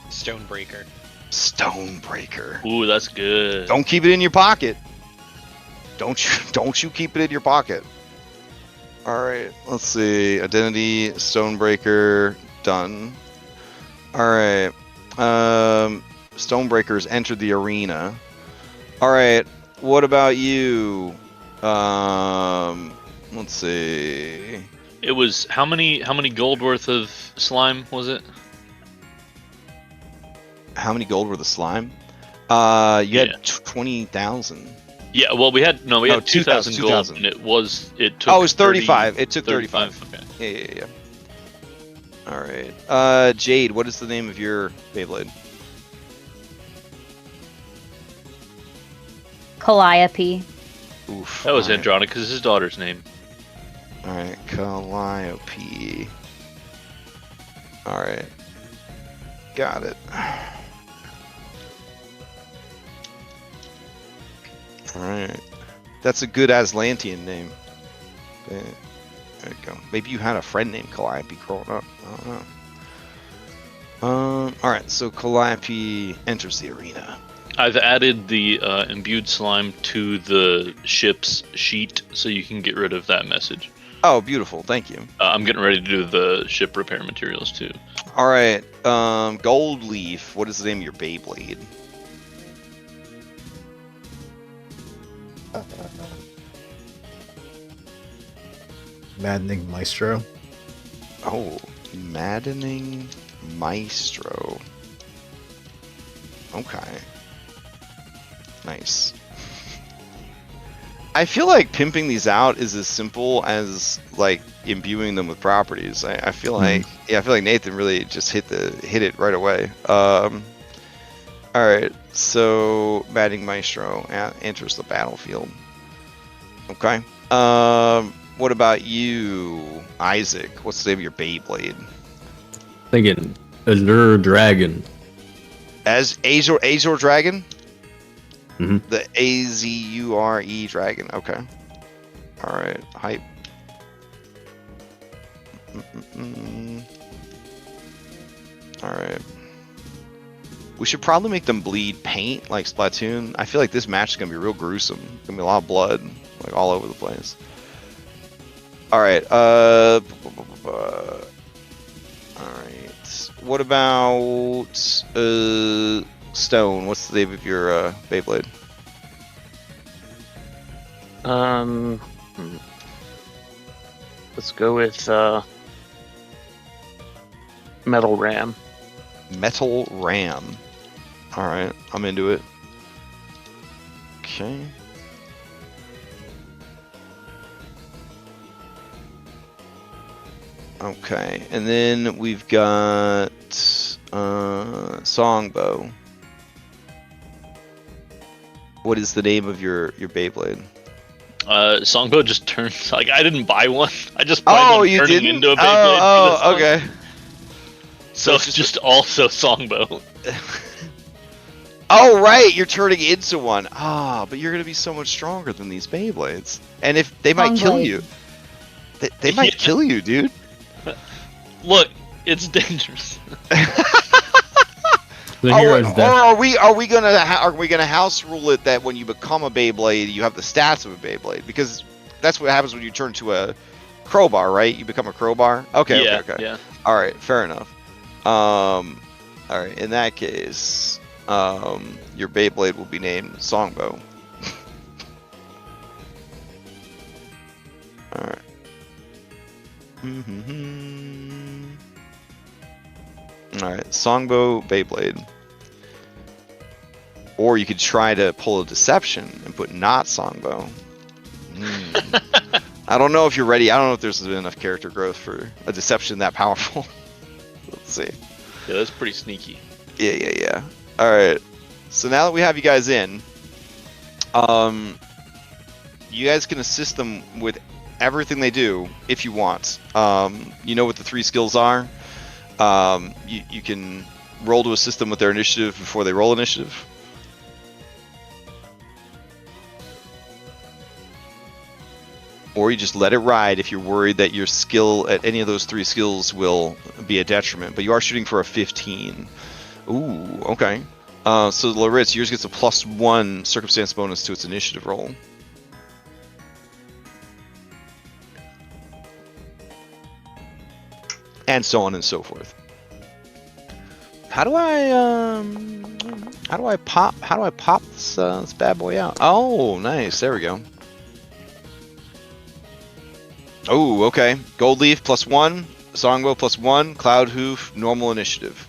S6: Stonebreaker.
S1: Stonebreaker.
S3: Ooh, that's good.
S1: Don't keep it in your pocket. Don't you keep it in your pocket. All right, let's see. Identity, Stonebreaker, done. All right. Stonebreakers entered the arena. All right. What about you? Let's see.
S3: It was how many gold worth of slime was it?
S1: How many gold were the slime? You had 20,000.
S3: Yeah, well we had 2,000 gold,
S1: 2,000.
S3: and it took.
S1: Oh, it was 35. It took 35.
S3: Okay.
S1: Yeah. All right. Jade, what is the name of your Beyblade?
S4: Calliope.
S1: Oof.
S3: That was
S1: all right.
S3: Andronicus, his daughter's name.
S1: All right, Calliope. All right, got it. All right, that's a good Aslantean name. Okay. There you go. Maybe you had a friend named Calliope growing up. I don't know. All right, so Calliope enters the arena.
S3: I've added the imbued slime to the ship's sheet, so you can get rid of that message.
S1: Oh, beautiful. Thank you.
S3: I'm getting ready to do the ship repair materials too.
S1: All right, Gold Leaf. What is the name of your Beyblade?
S2: Maddening Maestro.
S1: Oh, Maddening Maestro. Okay. Nice. I feel like pimping these out is as simple as like imbuing them with properties. I feel like I feel like Nathan really just hit it right away. All right, so Maddening Maestro enters the battlefield. Okay. What about you, Isaac? What's the name of your Beyblade?
S5: Thinking Azure Dragon.
S1: As Azure Dragon?
S5: Mhm.
S1: The Azure Dragon. Okay. Alright. Hype. Alright. We should probably make them bleed paint like Splatoon. I feel like this match is going to be real gruesome. Gonna be a lot of blood, like all over the place. Alright, alright. What about Stone? What's the name of your Beyblade?
S7: Let's go with Metal Ram.
S1: Metal Ram. Alright, I'm into it. Okay. Okay, and then we've got Songbow. What is the name of your Beyblade?
S3: Songbow just turned like I didn't buy one. I just planned on
S1: you
S3: turning
S1: didn't?
S3: into a Beyblade for this one.
S1: Okay.
S3: So it's just also Songbow.
S1: Oh right, you're turning into one. But you're gonna be so much stronger than these Beyblades, and if they might kill
S4: Songblade.
S1: you, they might kill you, dude.
S3: Look, it's dangerous.
S5: The hero's
S1: Or
S5: death.
S1: are we gonna house rule it that when you become a Beyblade, you have the stats of a Beyblade? Because that's what happens when you turn to a crowbar, right? You become a crowbar. Okay,
S3: yeah,
S1: okay.
S3: yeah.
S1: All right, fair enough. All right. In that case, your Beyblade will be named Songbow. All right. All right, Songbow Beyblade. Or you could try to pull a deception and put not Songbow. I don't know if you're ready. I don't know if there's been enough character growth for a deception that powerful. Let's see.
S3: Yeah, that's pretty sneaky.
S1: Yeah. All right. So now that we have you guys in, you guys can assist them with everything they do if you want. You know what the 3 skills are. You can roll to assist them with their initiative before they roll initiative. Or you just let it ride if you're worried that your skill at any of those 3 skills will be a detriment. But you are shooting for a 15. Ooh, okay. So Laritz, yours gets a +1 circumstance bonus to its initiative roll. And so on and so forth. How do I pop this bad boy out? Oh, nice. There we go. Oh, okay. Gold Leaf +1, Songbow +1, Cloud Hoof, normal initiative.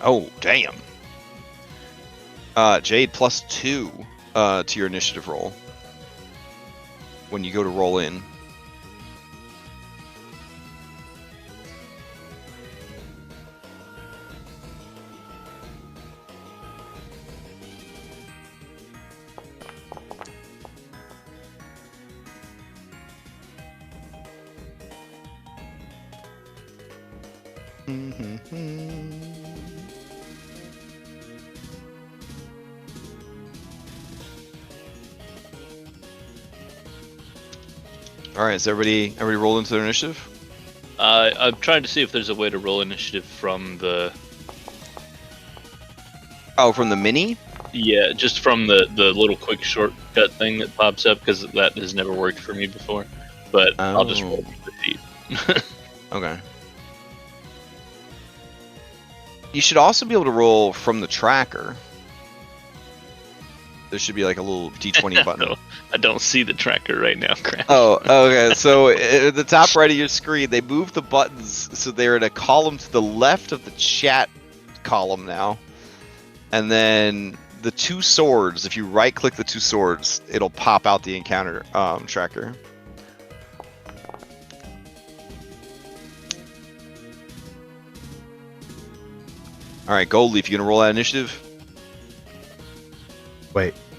S1: Oh, damn. Jade +2 to your initiative roll when you go to roll in. All right, is everybody roll into their initiative?
S3: I'm trying to see if there's a way to roll initiative from the.
S1: Oh, from the mini?
S3: Yeah, just from the little quick shortcut thing that pops up, because that has never worked for me before. But I'll just roll the sheet.
S1: Okay. You should also be able to roll from the tracker. There should be like a little D20 button.
S3: No, I don't see the tracker right now, Crash.
S1: Oh, okay. So at the top right of your screen, they moved the buttons so they're in a column to the left of the chat column now. And then the 2 swords, if you right-click the 2 swords, it'll pop out the encounter tracker. All right, Gold Leaf, you gonna roll that initiative?
S2: Wait,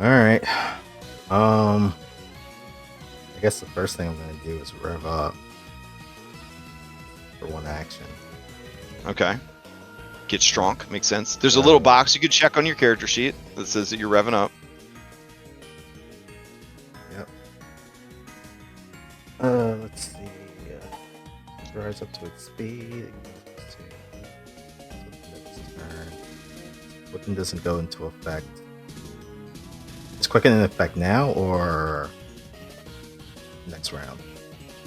S2: Alright. I guess the first thing I'm gonna do is rev up for one action.
S1: Okay. Get strong. Makes sense. There's a little box you could check on your character sheet that says that you're revving up.
S2: Yep. Let's see. Rise up to its speed. It goes to next turn. Quicken doesn't go into effect. Is Quicken in effect now or next round?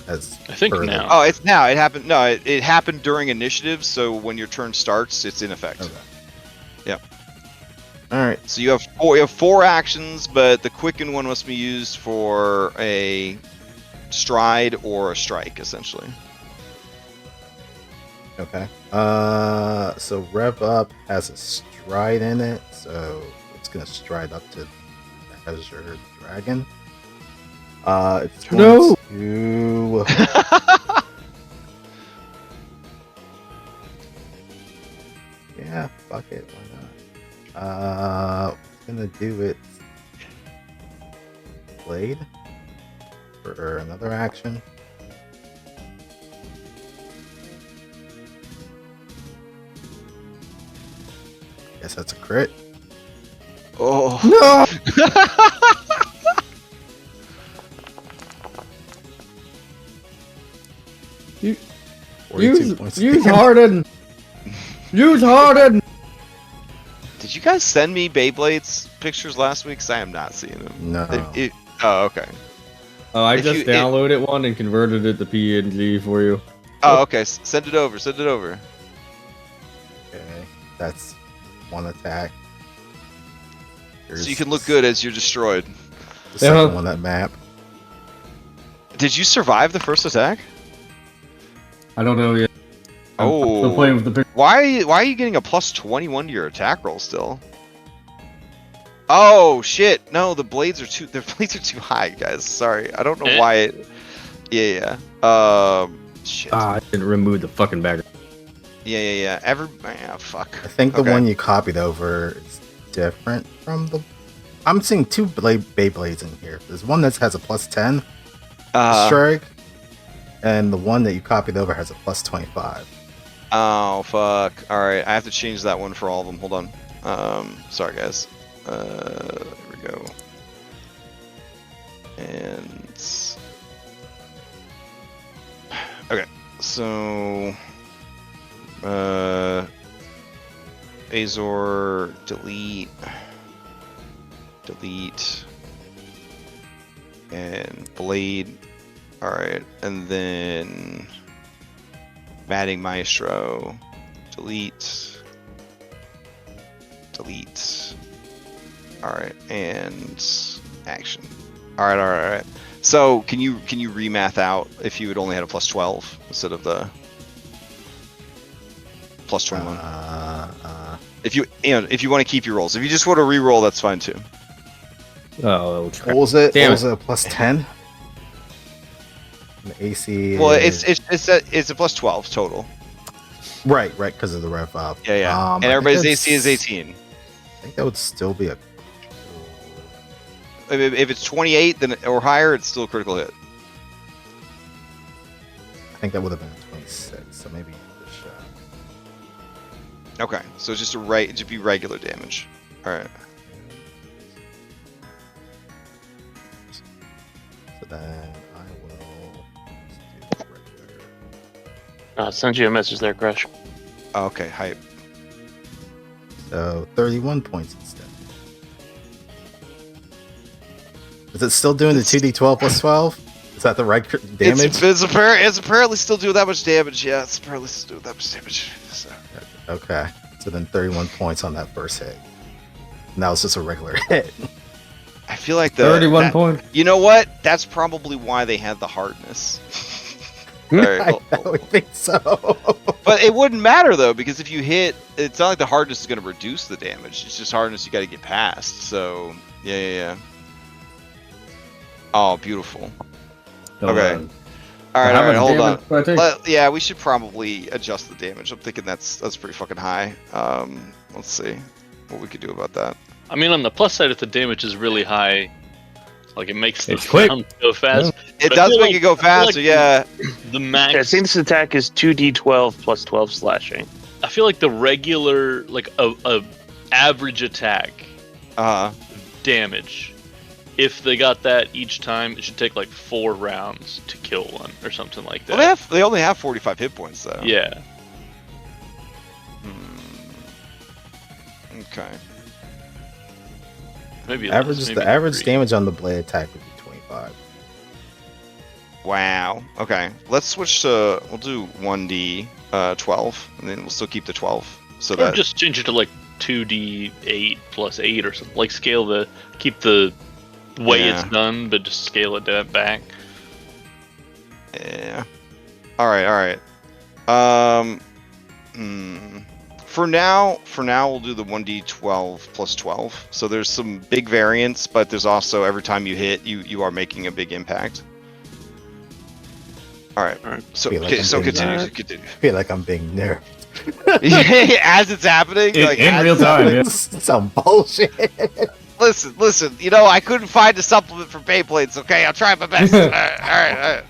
S2: As
S3: I think
S2: further-
S3: now.
S1: Oh, it's now. It happened. No, it happened during initiative. So when your turn starts, it's in effect.
S2: Okay.
S1: Yep.
S2: All right.
S1: So you have four actions, but the quicken one must be used for a stride or a strike, essentially.
S2: Okay. So rev up has a stride in it, so it's gonna stride up to the Azure Dragon. It's going
S5: No!
S2: to yeah, fuck it, why not? It's gonna do its blade for another action. Guess that's a crit.
S1: Oh.
S5: No! You,
S2: 42 points.
S5: use Harden! Use Harden!
S1: Did you guys send me Beyblades pictures last week? 'Cause I am not seeing them.
S2: No.
S1: Oh, okay.
S5: Oh, I
S1: If
S5: just
S1: you-
S5: downloaded one and converted it to PNG for you.
S1: Oh, okay. Send it over. Send it over.
S2: Okay, that's one attack.
S1: So you can look good as you're destroyed.
S2: The second
S5: Uh-huh.
S2: one on that map.
S1: Did you survive the first attack?
S5: I don't know yet. I'm still playing with the picture.
S1: Why are you getting a plus 21 to your attack roll still? Oh shit! No, the blades are too high, guys. Sorry, I don't know why. Yeah. Shit.
S5: I didn't remove the fucking background.
S1: Yeah. Fuck.
S2: I think the
S1: Okay.
S2: one you copied over is different from the. I'm seeing two Beyblades in here. There's one that has a plus 10 strike, and the one that you copied over has a plus 25.
S1: Oh fuck! All right, I have to change that one for all of them. Hold on. Sorry guys. There we go. And okay, so Azor delete, and blade. All right, and then Batting Maestro, delete. All right, and action. All right. So can you remath out if you had only had a plus 12 instead of the plus 21? If you want to keep your rolls, if you just want to re-roll, that's fine too.
S5: Oh,
S2: What was it?
S5: Damn
S2: What was it? A plus 10? The AC.
S1: Well,
S2: is-
S1: it's a plus 12 total.
S2: right, because of the rev up.
S1: Yeah.
S2: I
S1: And
S2: think
S1: everybody's
S2: that's-
S1: AC is 18.
S2: I think that would still be a.
S1: If it's 28 then or higher, it's still a critical hit.
S2: I think that would have been a 26. So maybe this shot.
S1: Okay, so it's just just be regular damage. All right.
S2: So then I will just do regular.
S7: I'll send you a message there, Crush.
S1: Okay, hype.
S2: So 31 points instead. Is it still doing the 2d12 plus 12? Is that the right damage?
S1: It's apparently still doing that much damage. Yeah, it's apparently still doing that much damage. So.
S2: Okay. So then 31 points on that first hit. And that was just a regular hit.
S1: I feel like
S5: 31 points.
S1: You know what? That's probably why they had the hardness. All right,
S2: I would think so.
S1: but it wouldn't matter though, because if you hit, it's not like the hardness is going to reduce the damage. It's just hardness you got to get past. So yeah. Oh, beautiful. Okay. All right, hold on. Yeah, we should probably adjust the damage. I'm thinking that's pretty fucking high. Let's see what we could do about that.
S3: I mean, on the plus side, if the damage is really high, like it makes the
S5: It's quick.
S3: round go fast.
S1: It
S3: But I
S1: does
S3: feel
S1: make
S3: like-
S1: it go
S3: I feel like
S1: faster, yeah.
S3: The max.
S7: Yeah, Saint's attack is 2d12 plus 12 slashing.
S3: I feel like the regular, like a average attack damage, if they got that each time, it should take like 4 rounds to kill one or something like that.
S1: Well, they only have 45 hit points though.
S3: Yeah.
S1: Okay.
S3: Maybe
S2: Average
S3: less,
S2: the
S3: maybe
S2: average
S3: 3.
S2: damage on the blade attack would be 25.
S1: Wow. Okay. Let's switch to. We'll do 1d 12, and then we'll still keep the 12. So
S3: Or
S1: that.
S3: just change it to like 2d8 plus 8 or something. Like keep the way
S1: Yeah.
S3: it's done, but just scale it back.
S1: Yeah. All right. For now, we'll do the 1d12 plus 12. So there's some big variance, but there's also every time you hit, you are making a big impact. All right. So
S2: Feel like I'm
S1: continue.
S2: I feel like I'm being nerfed.
S1: As it's happening, like
S5: in
S1: as
S5: real
S1: it's
S5: time,
S1: happening.
S5: yeah.
S2: Some bullshit.
S1: Listen. You know, I couldn't find a supplement for Beyblades. Okay, I'll try my best. All right.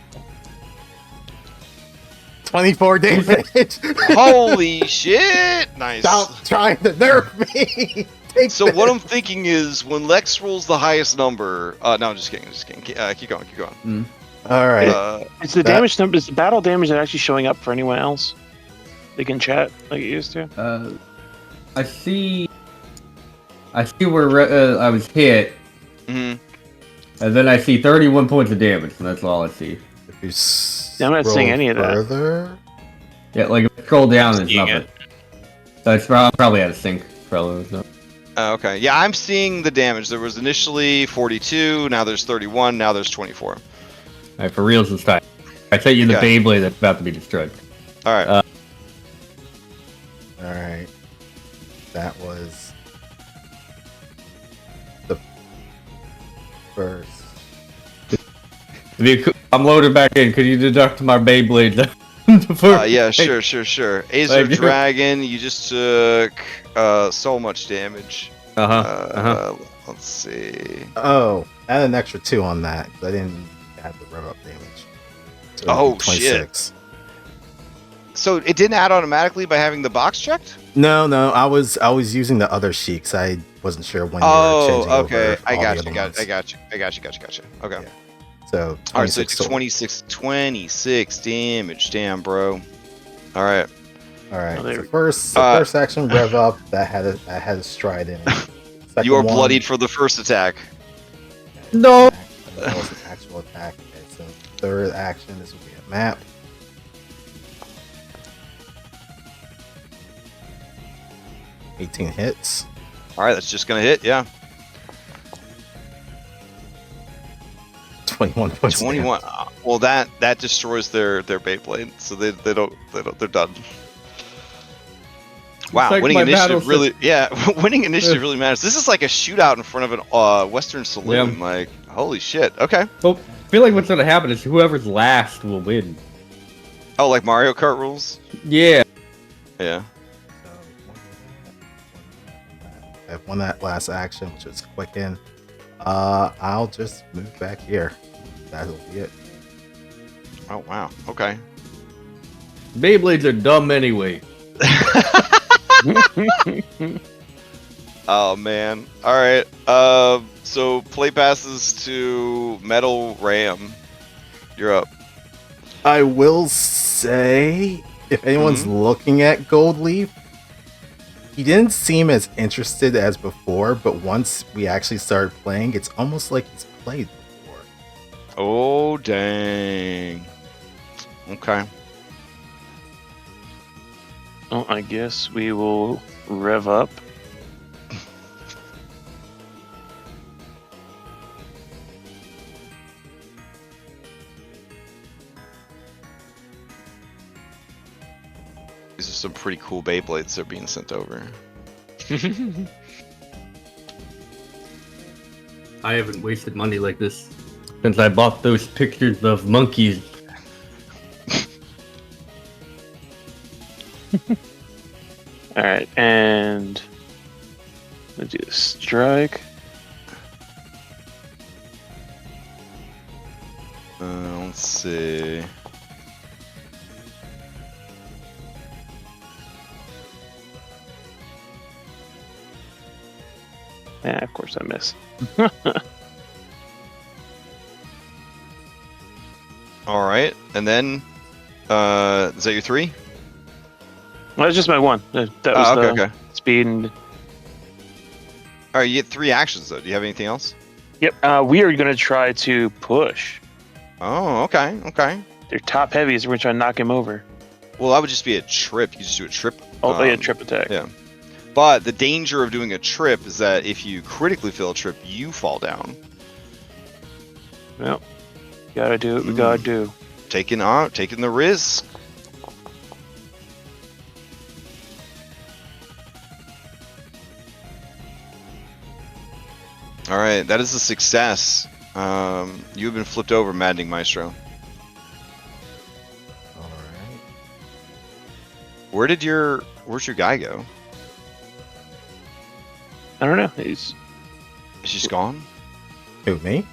S2: 24 damage.
S1: Holy shit! Nice.
S2: Stop trying to nerf me. Take
S1: So
S2: this.
S1: what I'm thinking is when Lex rolls the highest number. No, I'm just kidding. Keep going.
S2: All right.
S7: Is the
S2: That-
S7: damage number, is the battle damage actually showing up for anyone else? They can chat like it used to?
S5: I see where I was hit,
S1: Mhm.
S5: and then I see 31 points of damage, and that's all I see.
S2: If you
S7: Yeah, I'm not seeing
S2: scroll
S7: any of that.
S2: further,
S5: Yeah, like if I scroll down, there's
S6: Seeing
S5: nothing.
S6: it.
S5: That's probably out of sync. Probably. So.
S1: Okay. Yeah, I'm seeing the damage. There was initially 42. Now there's 31. Now there's 24.
S5: Alright, for reals this time. I sent you the
S1: Okay.
S5: Beyblade that's about to be destroyed.
S1: All right.
S2: all right. That was the first.
S5: I'm loaded back in. Could you deduct my Beyblade?
S1: Yeah, sure. Azer
S5: Thank you.
S1: Dragon, you just took so much damage. Let's see.
S2: Oh, add an extra 2 on that because I didn't add the rev up damage. So it would
S1: Oh,
S2: be 26.
S1: So it didn't add automatically by having the box checked?
S2: No, I was using the other sheet because I wasn't sure when you were
S1: Oh,
S2: changing
S1: okay.
S2: over
S1: I
S2: all
S1: got
S2: the
S1: you.
S2: other ones.
S1: I got you. Okay.
S2: Yeah. So
S1: All right, so
S2: 26
S1: it's
S2: total.
S1: 26 damage. Damn, bro. All right.
S2: All right.
S7: Oh, there
S2: So
S7: we-
S2: first action rev up that had a stride in it. Second
S1: You are
S2: one,
S1: bloodied for the first attack.
S5: No.
S2: That was an actual attack. Okay, so third action, this will be a map. $18 hits.
S1: All right, that's just gonna hit. Yeah,
S2: 21 points. of
S1: 21. Well, that destroys their Beyblade, so they're done. Wow,
S5: like
S1: winning
S5: my
S1: initiative
S5: battle
S1: really, winning initiative really matters. This is like a shootout in front of an Western saloon.
S5: Yeah.
S1: Like, holy shit. Okay.
S5: Well, I feel like what's gonna happen is whoever's last will win.
S1: Oh, like Mario Kart rules.
S5: Yeah.
S1: Yeah.
S2: I have one that last action, which is quicken. I'll just move back here. That'll be it.
S1: Oh wow. Okay.
S5: Beyblades are dumb anyway.
S1: Oh man. All right. So play passes to Metal Ram. You're up.
S2: I will say, if anyone's looking at Gold Leaf, he didn't seem as interested as before, but once we actually started playing, it's almost like he's played before.
S1: Oh dang. Okay.
S7: Well, I guess we will rev up.
S1: These are some pretty cool Beyblades that are being sent over.
S5: I haven't wasted money like this since I bought those pictures of monkeys.
S7: Alright, and Let's do a strike.
S1: Let's see.
S7: Yeah, of course I miss.
S1: All right, and then is that your 3?
S7: Well, that's just my 1. That was
S1: okay.
S7: speed and.
S1: All right, you get 3 actions though. Do you have anything else?
S7: Yep. We are gonna try to push.
S1: Oh, okay.
S7: They're top heavies. We're gonna try to knock him over.
S1: Well, that would just be a trip. You just do a trip.
S7: Oh, yeah, trip attack.
S1: Yeah. But the danger of doing a trip is that if you critically fail a trip, you fall down.
S7: Yep. Gotta do what we gotta do.
S1: Taking the risk. All right, that is a success. You have been flipped over, Maddening Maestro.
S2: All right.
S1: Where's your guy go?
S7: I don't know. He's.
S1: Is she gone?
S2: Who, me?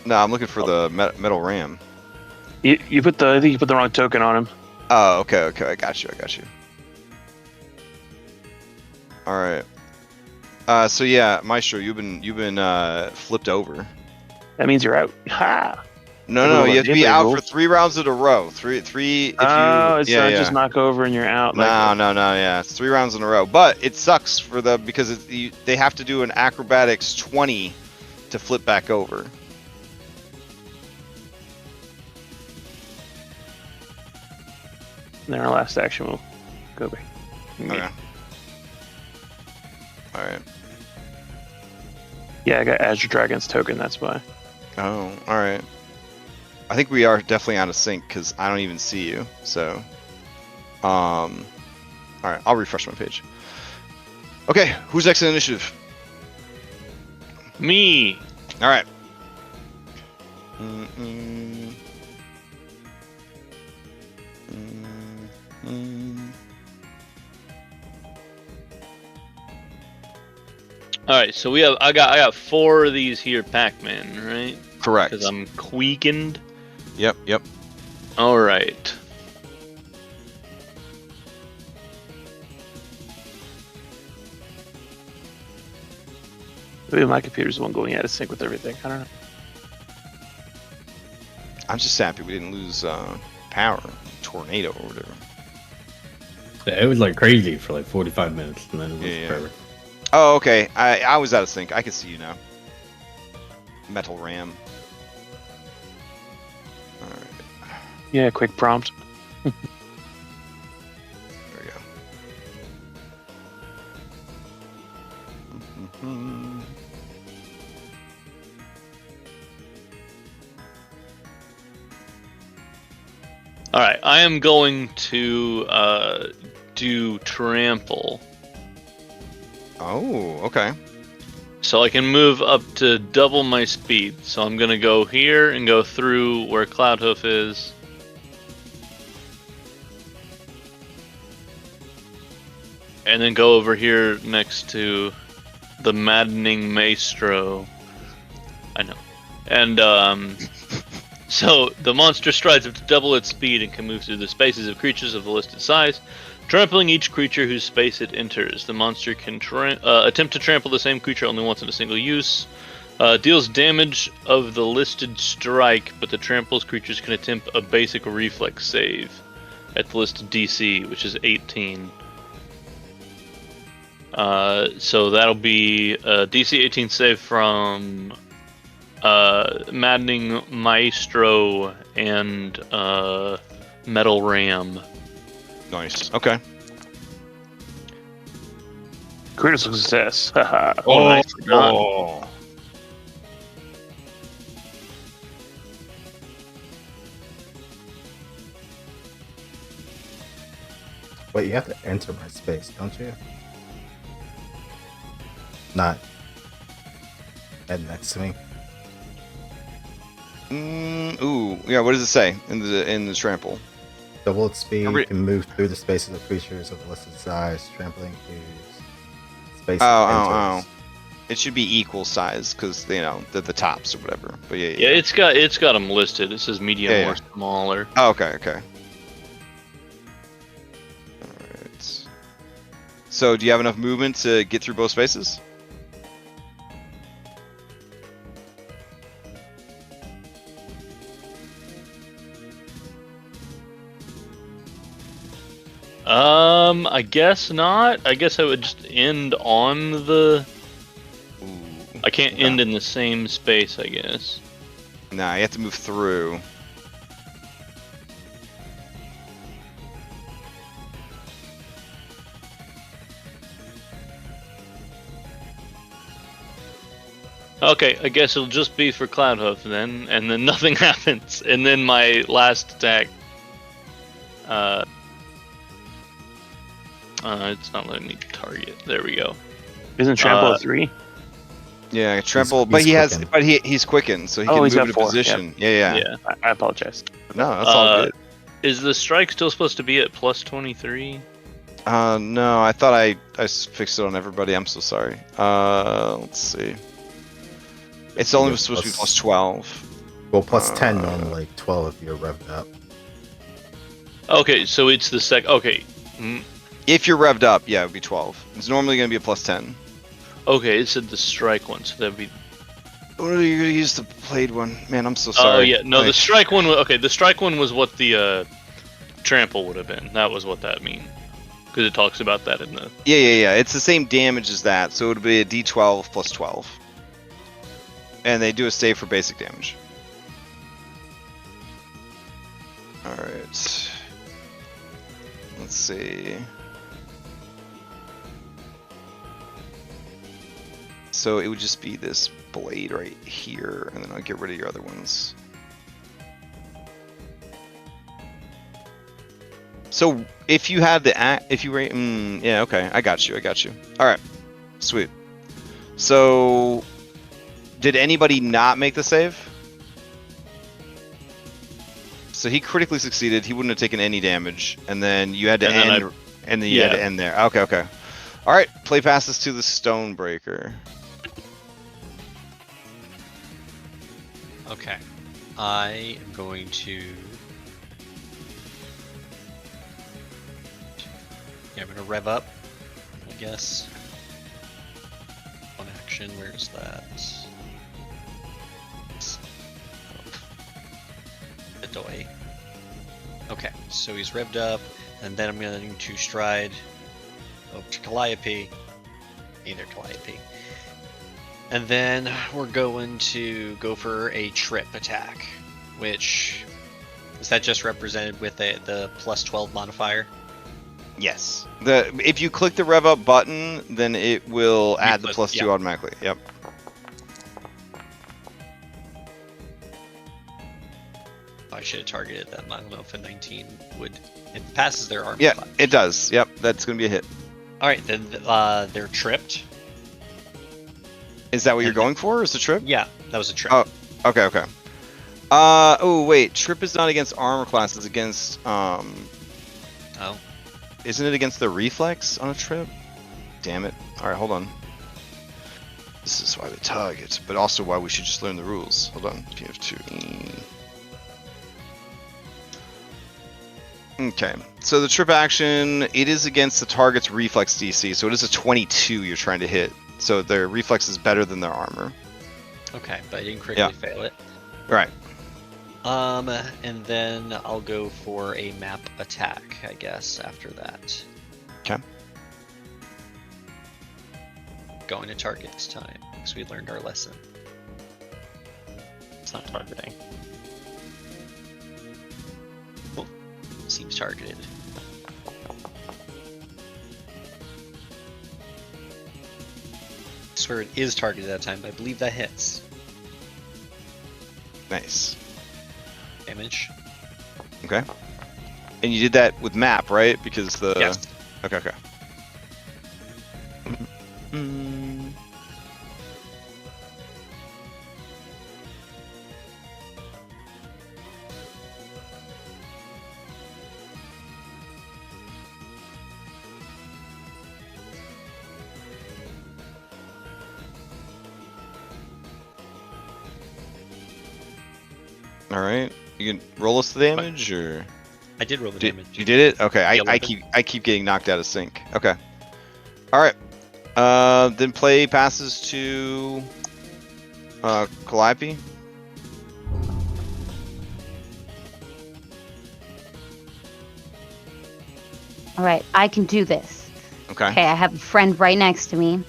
S1: No, I'm looking for the metal ram.
S7: I think you put the wrong token on him.
S1: Oh, okay. I got you. All right. So yeah, Maestro, you've been flipped over.
S7: That means you're out. Ha!
S1: No, you have to be out for 3 rounds in a row. Three. If
S7: It's not just knock over and you're out.
S1: No, yeah, it's 3 rounds in a row. But it sucks for them because they have to do an acrobatics 20 to flip back over.
S7: And then our last action will go back.
S1: Okay. All right.
S7: Yeah, I got Azure Dragon's token. That's why.
S1: Oh, all right. I think we are definitely out of sync because I don't even see you. So, all right, I'll refresh my page. Okay, who's next in initiative?
S3: Me.
S1: All right.
S3: All right, so I got 4 of these here Pac-Man, right?
S1: Correct.
S3: Because I'm queakened.
S1: Yep.
S3: All right.
S7: Maybe my computer's the one going out of sync with everything. I don't know.
S1: I'm just happy we didn't lose power, tornado or whatever.
S5: Yeah, it was like crazy for like 45 minutes, and then it was forever.
S1: Oh, okay. I was out of sync. I can see you now. Metal ram. All right.
S7: Yeah, quick prompt.
S1: There we go.
S3: All right, I am going to do trample.
S1: Oh, okay.
S3: So I can move up to double my speed. So I'm gonna go here and go through where Cloudhoof is. And then go over here next to the Maddening Maestro. I know. And so the monster strides up to double its speed and can move through the spaces of creatures of the listed size, trampling each creature whose space it enters. The monster can attempt to trample the same creature only once in a single use. Deals damage of the listed strike, but the tramples creatures can attempt a basic reflex save at the listed DC, which is 18. So that'll be a DC 18 save from Maddening Maestro and Metal Ram.
S1: Nice. Okay.
S7: Critical success. Haha.
S3: Nice.
S1: Oh.
S2: Wait, you have to enter my space, don't you? Not head next to me.
S1: Ooh, yeah. What does it say in the trample?
S2: Double its speed,
S1: Every-
S2: can move through the spaces of creatures of listed size, trampling through basic hand tools.
S1: It should be equal size because they're the tops or whatever. But
S3: Yeah, it's got them listed. It says medium
S1: Yeah,
S3: or smaller.
S1: Oh, okay. All right. So, do you have enough movement to get through both spaces?
S3: I guess not. I guess I would just end on the.
S1: Ooh,
S3: I can't end in the same space, I guess.
S1: Nah, you have to move through.
S3: Okay, I guess it'll just be for Cloudhoof then, and then nothing happens. And then my last attack. It's not letting me target. There we go.
S7: Isn't trample a 3?
S1: Yeah, trample,
S2: he's
S1: but he's quickened, so he can
S7: he's
S1: move
S7: got
S1: into
S7: 4,
S1: position. Yeah.
S3: Yeah.
S7: I apologize.
S1: No, that's all good.
S3: Is the strike still supposed to be at plus 23?
S1: No, I thought I fixed it on everybody. I'm so sorry. Let's see. It's only supposed to be plus 12.
S2: Well, plus 10 normally, 12 if you're revved up.
S3: Okay, so it's the sec. Okay.
S1: If you're revved up, yeah, it would be 12. It's normally going to be a plus 10.
S3: Okay, it said the strike one, so that'd be.
S1: What are you going to use the played one? Man, I'm so sorry.
S3: Oh yeah, no, the strike one. Okay, the strike one was what the trample would have been. That was what that mean, because it talks about that in the.
S1: Yeah. It's the same damage as that, so it would be a D12 plus 12. And they do a save for basic damage. Alright. Let's see. So it would just be this blade right here, and then I'll get rid of your other ones. So if you had yeah, okay, I got you. All right, sweet. So did anybody not make the save? So he critically succeeded. He wouldn't have taken any damage, and then you had to end, and then you had to end there. Okay. All right, play passes to the Stonebreaker.
S6: Okay, I am going to. Yeah, I'm gonna rev up, I guess. One action. Where's that? Away. Okay, so he's revved up, and then I'm going to stride over to Calliope, either Calliope, and then we're going to go for a trip attack, which is that just represented with the plus 12 modifier?
S1: Yes. If you click the rev up button, then it will add the plus 2 automatically. Yep.
S6: I should have targeted them. I don't know if a 19 would. It passes their armor.
S1: Yeah,
S6: class.
S1: it does. Yep, that's going to be a hit.
S6: Alright, then they're tripped.
S1: Is that what you're going for? Is the trip?
S6: Yeah, that was a trip.
S1: Oh, okay. Oh, wait. Trip is not against armor class. It's against,
S6: Oh.
S1: Isn't it against the reflex on a trip? Damn it. Alright, hold on. This is why they target, but also why we should just learn the rules. Hold on. PF2. Okay, so the trip action, it is against the target's reflex DC, so it is a 22 you're trying to hit. So their reflex is better than their armor.
S6: Okay, but I didn't critically fail it.
S1: Right.
S6: And then I'll go for a map attack, I guess, after that.
S1: Okay.
S6: Going to target this time, because we learned our lesson. It's not targeting. Oh, seems targeted. I swear it is targeted that time, but I believe that hits.
S1: Nice.
S6: Damage.
S1: Okay. And you did that with map, right? Because the...
S6: Yes.
S1: Okay. All right. You can roll us the damage, or
S6: I did roll the
S1: did,
S6: damage.
S1: you did it? Okay.
S6: Yeah,
S1: I keep getting knocked out of sync. Okay. All right. Then play passes to Calliope.
S4: All right, I can do this.
S1: Okay.
S4: Okay, I have a friend right next to me.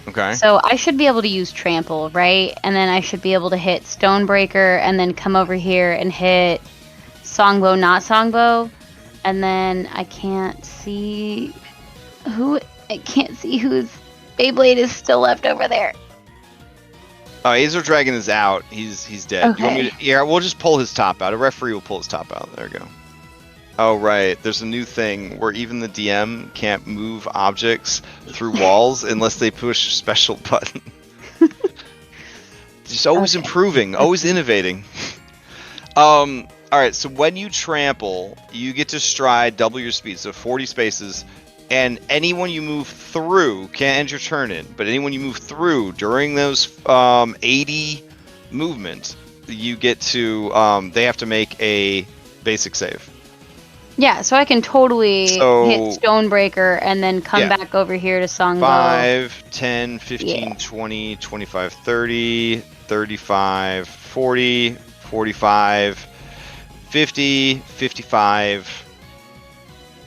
S1: Okay.
S4: So I should be able to use trample, right? And then I should be able to hit Stonebreaker and then come over here and hit Songbow, not Songbow. And then I can't see whose Beyblade is still left over there.
S1: Oh, Azer Dragon is out. He's dead. You want me to, yeah, we'll just pull his top out. A referee will pull his top out. There we go. Oh, right. There's a new thing where even the DM can't move objects through walls unless they push a special button. Just always improving, always innovating. All right, so when you trample, you get to stride double your speed, so 40 spaces, and anyone you move through can't end your turn in, but anyone you move through during those 80 movement, you get to, they have to make a basic save.
S4: Yeah, so I can totally hit Stonebreaker and then come back over here to Songbow.
S1: 5, 10, 15,
S4: Yeah.
S1: 20, 25, 30, 35, 40, 45, 50, 55,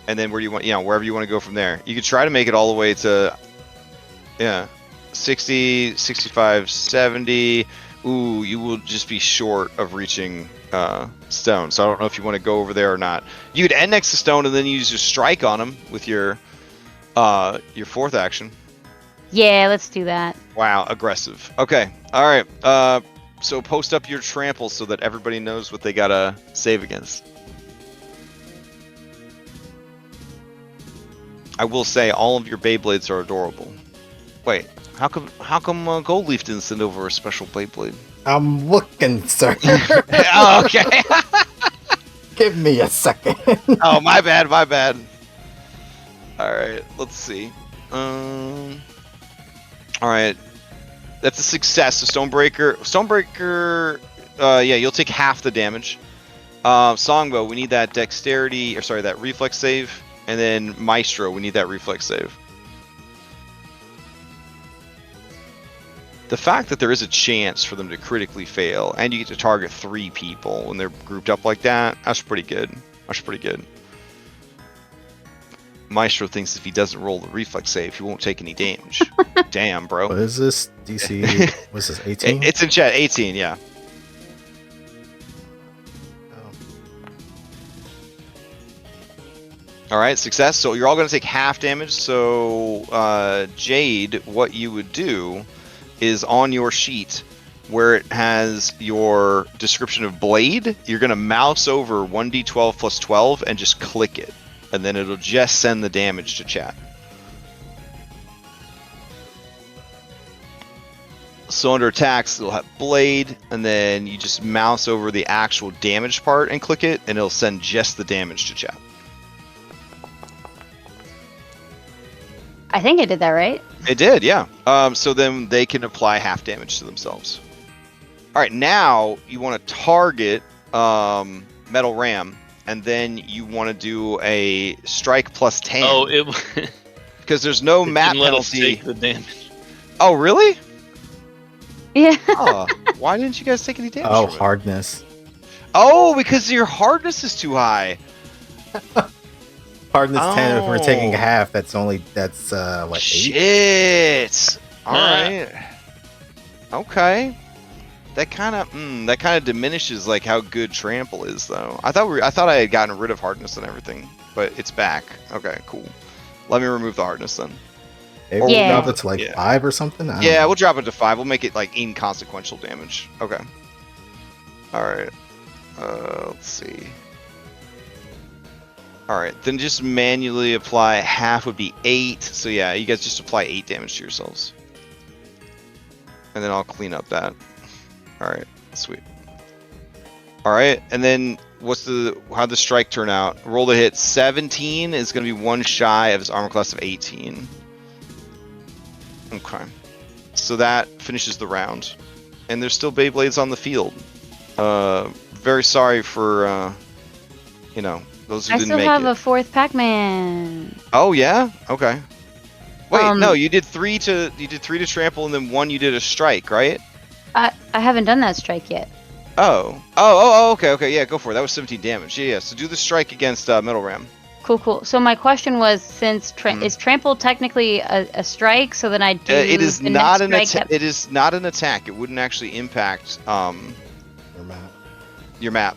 S1: and then where you want, wherever you want to go from there. You could try to make it all the way to, 60, 65, 70. Ooh, you will just be short of reaching Stone. So I don't know if you want to go over there or not. You could end next to Stone and then use your strike on him with your fourth action.
S4: Yeah, let's do that.
S1: Wow, aggressive. Okay, all right. So post up your trample so that everybody knows what they gotta save against. I will say all of your Beyblades are adorable. Wait, how come Goldleaf didn't send over a special Beyblade?
S2: I'm looking, sir.
S1: Oh, okay.
S2: Give me a second.
S1: Oh, my bad. All right, let's see. All right, that's a success. So Stonebreaker. Yeah, you'll take half the damage. Songbow, we need that dexterity, that reflex save, and then Maestro, we need that reflex save. The fact that there is a chance for them to critically fail, and you get to target 3 people when they're grouped up like that, that's pretty good. Maestro thinks if he doesn't roll the reflex save, he won't take any damage. Damn, bro.
S2: What is this? DC? What's this, 18?
S1: It's in chat, 18, yeah. All right, success. So you're all going to take half damage. So Jade, what you would do is on your sheet where it has your description of blade, you're going to mouse over 1d12 plus 12 and just click it. And then it'll just send the damage to chat. So under attacks, it'll have blade, and then you just mouse over the actual damage part and click it, and it'll send just the damage to chat.
S4: I think I did that right.
S1: It did, yeah. So then they can apply half damage to themselves. All right, now you want to target Metal Ram, and then you want to do a strike plus 10.
S3: Oh, it
S1: because there's no map
S3: let us
S1: penalty.
S3: take the damage.
S1: Oh, really?
S4: Yeah.
S1: Oh, why didn't you guys take any damage?
S2: Oh,
S1: from it?
S2: hardness.
S1: Oh, because your hardness is too high.
S2: Hardness 10. If we're taking half, that's what, 8?
S1: Shit. All right. Okay. That kind of diminishes like how good trample is, though. I thought I had gotten rid of hardness and everything, but it's back. Okay, cool. Let me remove the hardness then.
S2: Maybe
S4: Yeah.
S2: we'll drop it to like 5 or something. I don't know.
S1: We'll drop it to 5. We'll make it like inconsequential damage. Okay. All right. Let's see. All right, then just manually apply. Half would be 8. So yeah, you guys just apply 8 damage to yourselves, and then I'll clean up that. All right, sweet. All right, and then how'd the strike turn out? Roll to hit. 17 is going to be 1 shy of his armor class of 18. Okay, so that finishes the round, and there's still Beyblades on the field. very sorry for you know, those who
S4: I
S1: didn't
S4: still
S1: make
S4: have
S1: it.
S4: a fourth Pac-Man.
S1: Oh yeah, okay. Wait, no,
S4: Um,
S1: you did three to trample, and then one you did a strike, right?
S4: I haven't done that strike yet.
S1: Okay, yeah, go for it. That was 17 damage. Yeah. So do the strike against Metal Ram.
S4: Cool. So my question was, since is trample technically a strike, so then I do
S1: It is
S4: the
S1: not
S4: next strike.
S1: It is not an attack. It wouldn't actually impact
S2: Your map.
S1: your map.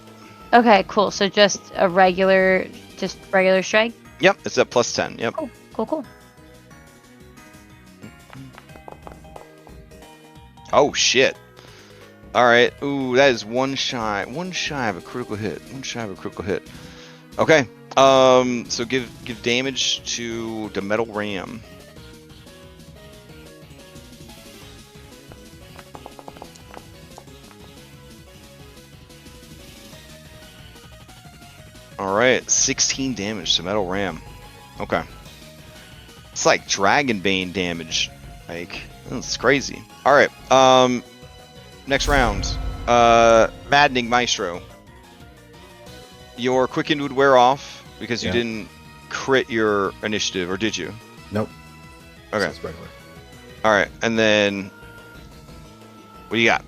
S4: Okay, cool. So just regular strike.
S1: Yep, it's at +10. Yep.
S4: Cool.
S1: Oh shit. All right. Ooh, that is one shy of a critical hit. Okay. So give damage to the Metal Ram. All right, 16 damage to Metal Ram. Okay. It's like Dragonbane damage. Like, that's crazy. All right. Next round. Maddening Maestro. Your Quicken would wear off because you didn't crit your initiative, or did you?
S2: Nope.
S1: Okay.
S2: This is regular.
S1: All right, and then what do you got?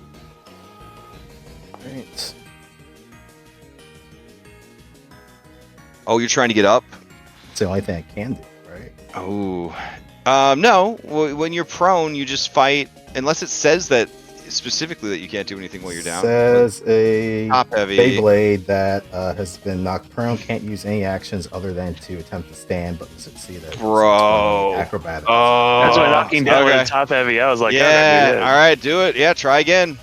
S2: Right.
S1: Oh, you're trying to get up?
S2: It's the only thing I can do, right?
S1: Oh. No. When you're prone, you just fight, unless it says that specifically that you can't do anything while you're down.
S2: Says a
S1: Top heavy.
S2: Beyblade that has been knocked prone can't use any actions other than to attempt to stand, but will succeed at
S1: Bro.
S2: acrobatics.
S1: Oh.
S7: That's why knocking down
S1: okay.
S7: with top heavy. I was like,
S1: yeah. All right, do it. Yeah, try again.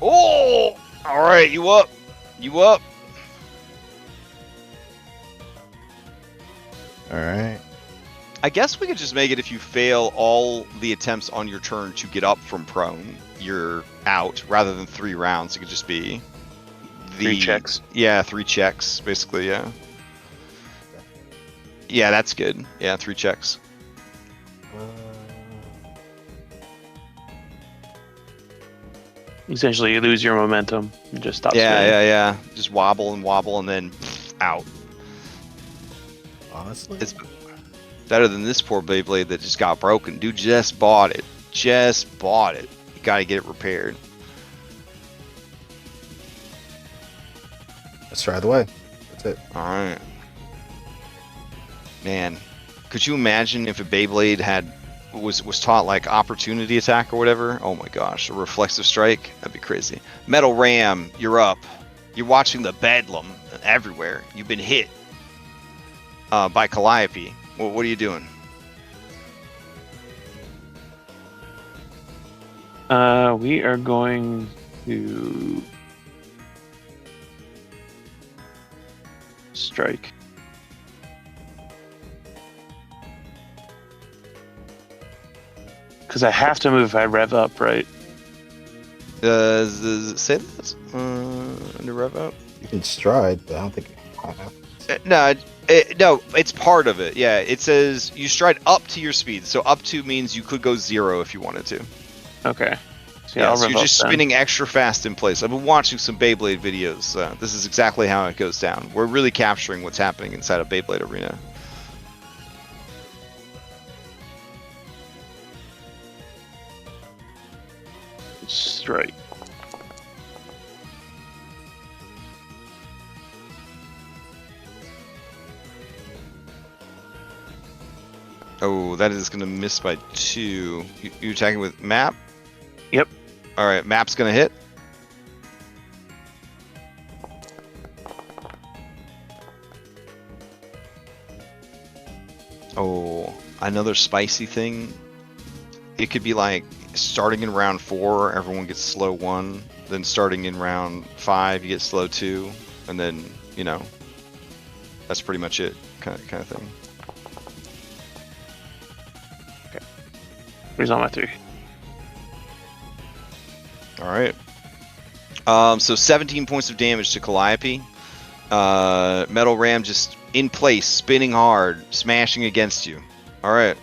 S1: Oh. All right, you up.
S2: All right.
S1: I guess we could just make it if you fail all the attempts on your turn to get up from prone, you're out, rather than 3 rounds. It could just be
S7: 3 checks.
S1: Yeah, 3 checks, basically, yeah. Yeah, that's good. Yeah, 3 checks.
S7: Essentially, you lose your momentum and just stop spinning.
S1: Yeah. Just wobble and then out.
S2: Honestly,
S1: It's better than this poor Beyblade that just got broken. Dude just bought it. You gotta get it repaired.
S2: let's try the way. That's it.
S1: Alright. Man, could you imagine if a Beyblade was taught like opportunity attack or whatever? Oh my gosh, a reflexive strike? That'd be crazy. Metal Ram, you're up. You're watching the bedlam everywhere. You've been hit by Calliope. What are you doing?
S7: We are going to strike. Because I have to move if I rev up, right?
S1: Does it say that? Under rev up?
S2: You can stride, but I don't think I have.
S1: No, it's part of it. Yeah, it says you stride up to your speed. So up to means you could go 0 if you wanted to.
S7: Okay. So
S1: Yeah,
S7: I'll
S1: so
S7: rev
S1: you're
S7: up
S1: just
S7: then.
S1: spinning extra fast in place. I've been watching some Beyblade videos. This is exactly how it goes down. We're really capturing what's happening inside a Beyblade arena.
S7: Strike.
S1: Oh, that is going to miss by 2. You attacking with map?
S7: Yep.
S1: All right, map's going to hit. Oh, another spicy thing. It could be like starting in round 4, everyone gets slow 1. Then starting in round 5, you get slow 2. And then, you know, that's pretty much it, kind of thing.
S7: Where's all my 3?
S1: All right. So 17 points of damage to Calliope. Metal Ram just in place, spinning hard, smashing against you. All right.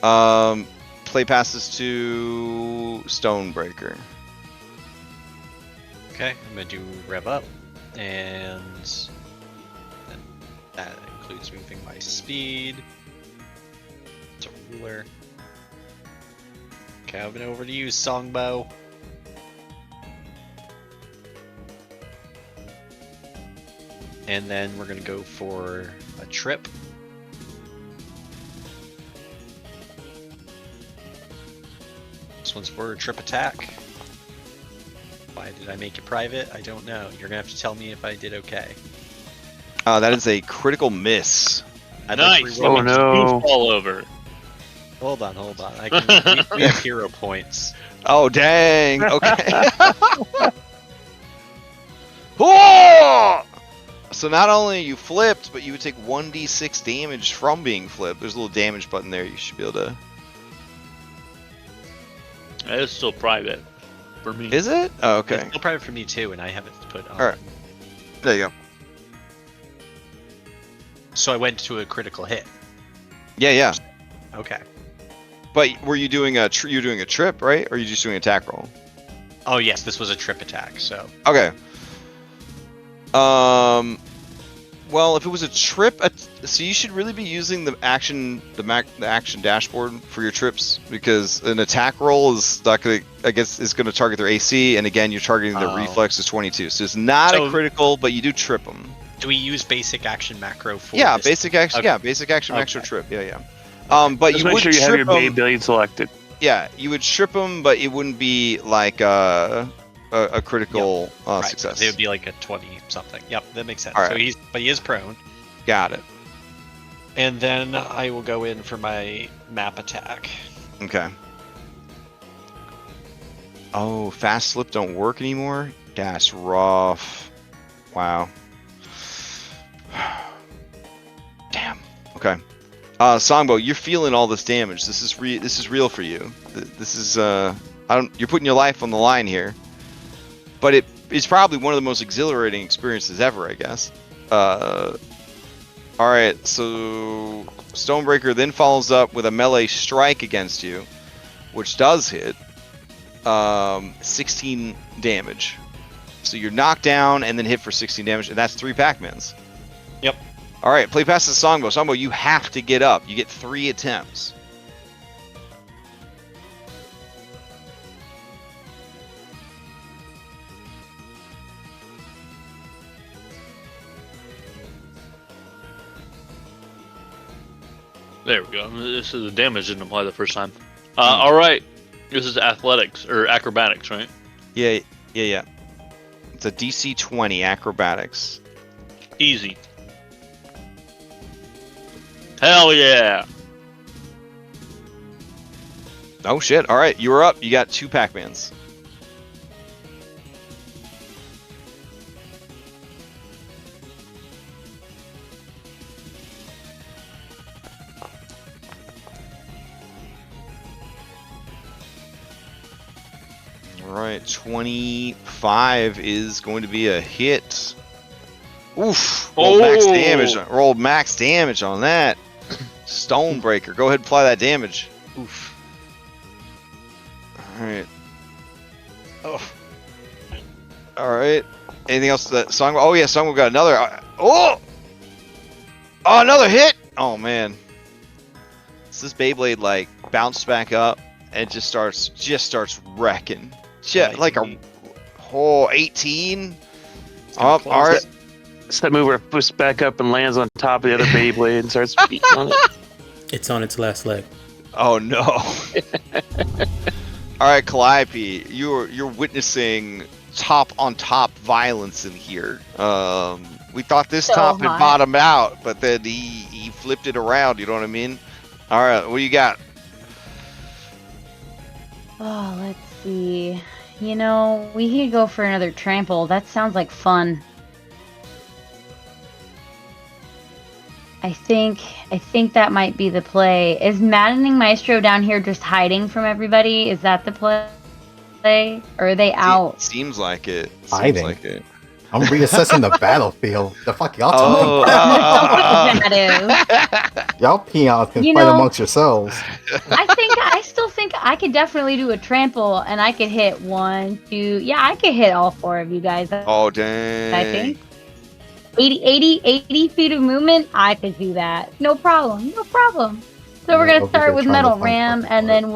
S1: Play passes to Stonebreaker.
S6: Okay, I'm gonna do rev up, and then that includes moving my speed. It's a ruler. Okay, I'm over to you, Songbow. And then we're gonna go for a trip. This one's for a trip attack. Why did I make it private? I don't know. You're gonna have to tell me if I did okay.
S1: That is a critical miss.
S6: I'd like
S3: Nice.
S6: to reroll-
S7: Oh, no.
S3: Goof all over.
S6: Hold on. I can. we have hero points.
S1: Oh, dang. Okay. Whoa! So not only you flipped, but you would take 1d6 damage from being flipped. There's a little damage button there. You should be able to.
S3: It's still private for me.
S1: Is it? Oh, okay.
S6: It's still private for me too, and I have it put on.
S1: All right. There you go.
S6: So I went to a critical hit.
S1: Yeah.
S6: Okay.
S1: But were you doing a you're doing a trip, right? Or are you just doing an attack roll?
S6: Oh yes, this was a trip attack. So
S1: Okay. Well, if it was a trip, so you should really be using the action dashboard for your trips, because an attack roll is not gonna, I guess, is gonna target their AC, and again, you're targeting their reflex is 22, so it's not a critical, but you do trip them.
S6: do we use basic action macro for?
S1: Yeah,
S6: this?
S1: basic action.
S6: Okay.
S1: Yeah, basic action
S6: Okay.
S1: macro trip. Yeah. But
S7: Just
S1: you
S7: make
S1: would
S7: sure you have your
S1: trip them.
S7: Beyblade selected.
S1: Yeah, you would trip them, but it wouldn't be like a critical
S6: Right,
S1: success.
S6: It would be like a 20 something. Yep, that makes sense.
S1: All
S6: So
S1: right.
S6: he is prone.
S1: Got it.
S6: And then I will go in for my map attack.
S1: Okay. Oh, fast slip don't work anymore? That's rough. Wow. Damn. Okay. Songbow, you're feeling all this damage. This is real for you. This is you're putting your life on the line here. But it's probably one of the most exhilarating experiences ever, I guess. Alright, so Stonebreaker then follows up with a melee strike against you, which does hit 16 damage. So you're knocked down and then hit for 16 damage, and that's 3 Pac-Mans.
S6: Yep.
S1: Alright, play past the Songbow. Songbow, you have to get up. You get 3 attempts.
S3: There we go. This is the damage didn't apply the first time. All right. This is athletics or acrobatics, right?
S1: Yeah. It's a DC 20 acrobatics.
S3: Easy. Hell yeah!
S1: Oh shit, alright, you were up. You got 2 Pac-Mans. Alright, 25 is going to be a hit. Oof! Rolled max damage on that. Stonebreaker, go ahead and apply that damage.
S6: Oof.
S1: Alright.
S6: Oh.
S1: Alright. Anything else to that song? Oh yeah, Songbow got another. Oh, another hit! Oh man. So this Beyblade like bounced back up and just starts wrecking. Shit, like a whole 18. Oh, alright.
S7: It's that move where it flips back up and lands on top of the other Beyblade and starts beating on it.
S8: It's on its last leg.
S1: Oh no. Alright, Calliope, you're witnessing top on top violence in here. We thought this
S4: So
S1: top had
S4: hot.
S1: bottomed out, but then he flipped it around, you know what I mean? Alright, what do you got?
S4: Oh, let's see. You know, we could go for another trample. That sounds like fun. I think that might be the play. Is Maddening Maestro down here just hiding from everybody? Is that the play? Or are they out?
S1: Seems like it.
S2: Hiding.
S1: Seems like it.
S2: I'm reassessing the battlefield. The fuck y'all
S1: Oh,
S2: talking about?
S4: That is.
S2: Y'all peons can
S4: You
S2: fight
S4: know-
S2: amongst yourselves.
S4: I still think I could definitely do a trample, and I could hit 1, 2. Yeah, I could hit all 4 of you guys.
S1: oh, dang.
S4: I think 80 feet of movement. I could do that. No problem. No problem. So we're
S2: Yeah,
S4: gonna
S2: over here
S4: start with
S2: trying to
S4: Metal
S2: find
S4: Ram,
S2: fucking
S4: and
S2: part.
S4: then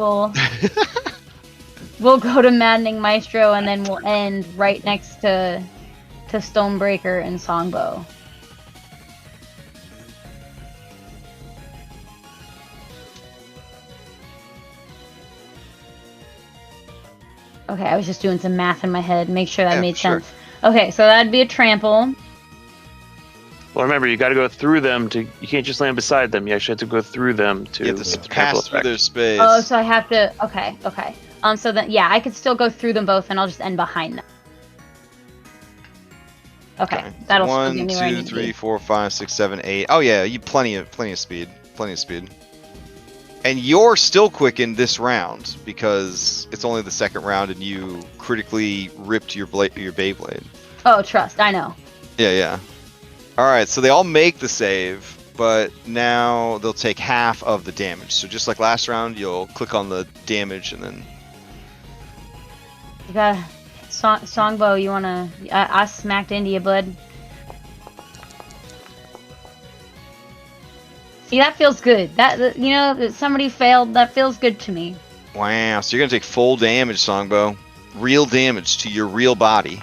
S4: we'll go to Maddening Maestro, and then we'll end right next to Stonebreaker and Songbow. Okay, I was just doing some math in my head, make sure that
S1: Yeah,
S4: made
S1: sure.
S4: sense. Okay, so that'd be a trample.
S7: Well, remember, you got to go through them to. You can't just land beside them. You actually have to go through them to
S1: You have to
S7: get the trample
S1: pass through
S7: effect.
S1: their space.
S4: Oh, so I have to. Okay. So then, yeah, I could still go through them both, and I'll just end behind them. Okay, that'll still get
S1: 1,
S4: me where I
S1: 2,
S4: need to
S1: 3,
S4: be.
S1: 4, 5, 6, 7, 8. Oh yeah, you plenty of speed. And you're still quickened this round because it's only the second round, and you critically ripped your Beyblade.
S4: Oh, trust. I know.
S1: Yeah. All right, so they all make the save, but now they'll take half of the damage. So just like last round, you'll click on the damage and then.
S4: You got Songbow. You wanna? I smacked into you, bud. See, that feels good. That that somebody failed. That feels good to me.
S1: Wow, so you're gonna take full damage, Songbow. Real damage to your real body.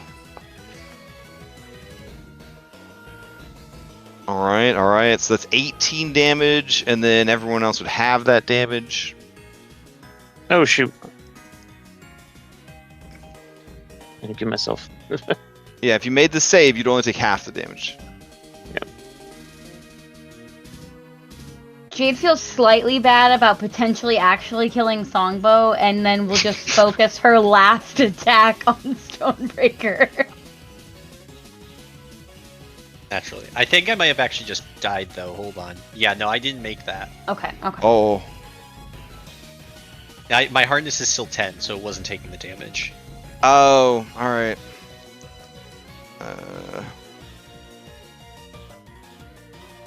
S1: All right. So that's 18 damage, and then everyone else would have that damage.
S7: Oh shoot! I didn't give myself.
S1: Yeah, if you made the save, you'd only take half the damage.
S4: Jade feels slightly bad about potentially actually killing Songbow, and then we'll just focus her last attack on Stonebreaker.
S6: Naturally. I think I might have actually just died though. Hold on. Yeah, no, I didn't make that.
S4: Okay.
S1: Oh,
S6: My hardness is still 10, so it wasn't taking the damage.
S1: all right.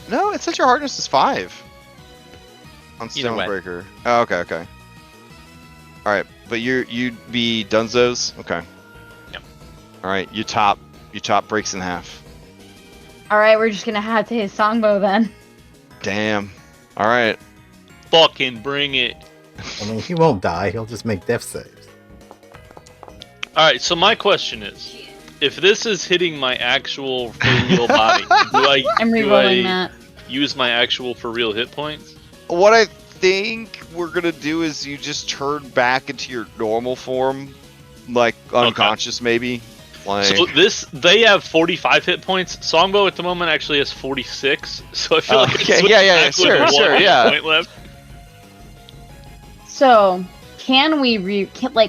S1: No, it says your hardness is 5 on
S6: Either way.
S1: Stonebreaker. Oh, okay. All right, but you'd be Dunzos. Okay.
S6: Yep.
S1: All right, your top breaks in half.
S4: All right, we're just gonna have to hit Songbow then.
S1: Damn. All right.
S3: Fucking bring it.
S2: I mean, he won't die. He'll just make death saves.
S3: Alright, so my question is, if this is hitting my actual for real body,
S4: I'm
S3: do
S4: re-rolling
S3: I
S4: that.
S3: use my actual for real hit points?
S1: What I think we're gonna do is you just turn back into your normal form, like unconscious maybe. Like
S3: So they have 45 hit points. Songbow at the moment actually has 46. So I feel like
S1: Okay,
S3: it's
S1: yeah, sure, yeah.
S3: Point left.
S4: So, can we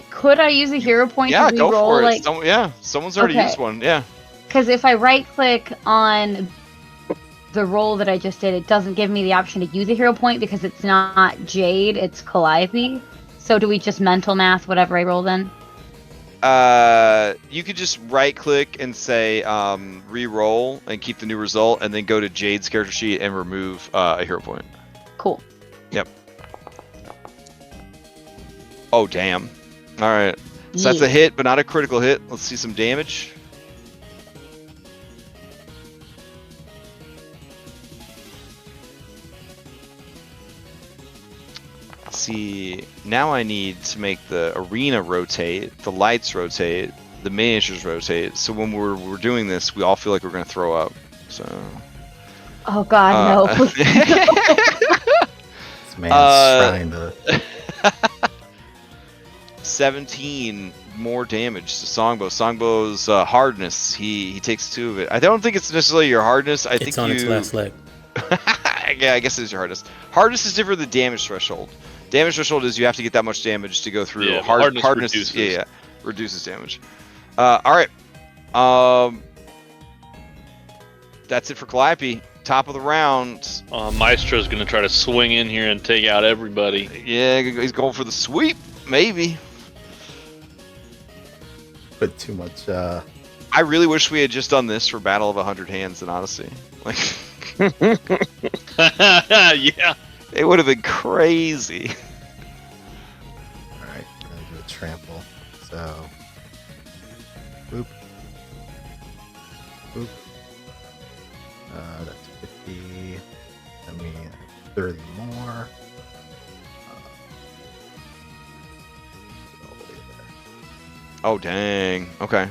S4: could I use a hero point
S1: yeah,
S4: to
S1: go
S4: re-roll?
S1: for it. Someone's already
S4: Okay.
S1: used one. Yeah.
S4: Because if I right-click on the roll that I just did, it doesn't give me the option to use a hero point because it's not Jade, it's Calliope. So do we just mental math whatever I roll then?
S1: You could just right click and say re-roll and keep the new result, and then go to Jade's character sheet and remove a hero point.
S4: Cool.
S1: Yep. Oh damn. All right. So that's a hit, but not a critical hit. Let's see some damage. Let's see. Now I need to make the arena rotate, the lights rotate, the miniatures rotate. So when we're doing this, we all feel like we're gonna throw up. So.
S4: Oh god, no. Please, no.
S2: This man's trying to.
S1: 17 more damage to Songbow. Songbow's hardness, he takes 2 of it. I don't think it's necessarily your hardness. I think
S8: It's on its last leg.
S1: Yeah, I guess it is your hardness. Hardness is different than damage threshold. Damage threshold is you have to get that much damage to go through.
S3: Yeah, but hardness
S1: is,
S3: reduces.
S1: reduces damage. All right. That's it for Calliope. Top of the round.
S3: Maestro's gonna try to swing in here and take out everybody.
S1: Yeah, he's going for the sweep. Maybe.
S2: Put too much
S1: I really wish we had just done this for Battle of 100 Hands in Odyssey. Like,
S3: Yeah.
S1: it would have been crazy.
S2: Alright, we're gonna do a trample. So, boop. Boop. That's 50. I mean, 30 more. All the way there.
S1: Oh, dang. Okay.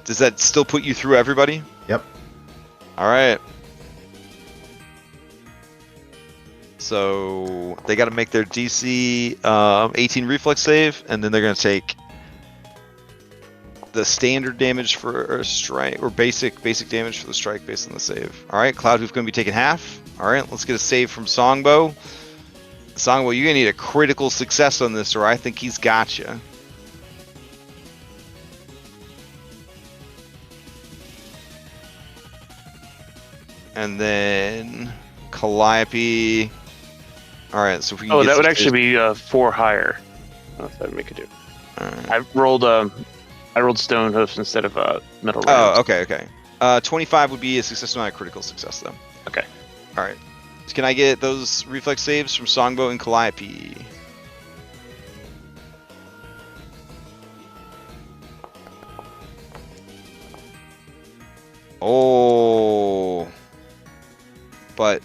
S1: Does that still put you through everybody?
S2: Yep.
S1: All right. So they got to make their DC 18 reflex save, and then they're going to take the standard damage for a strike, or basic damage for the strike based on the save. All right, Cloudhoof's going to be taking half. All right, let's get a save from Songbow. Songbow, you're going to need a critical success on this, or I think he's got you. And then Calliope. All right, so if we can
S7: Oh,
S1: get
S7: that would
S1: some-
S7: actually be 4 higher. I don't know if that would make a difference.
S1: All right.
S7: I rolled stone hoofs instead of metal rams.
S1: Oh, okay. 25 would be a success, not a critical success, though.
S7: Okay.
S1: All right. So can I get those reflex saves from Songbow and Calliope? Oh. But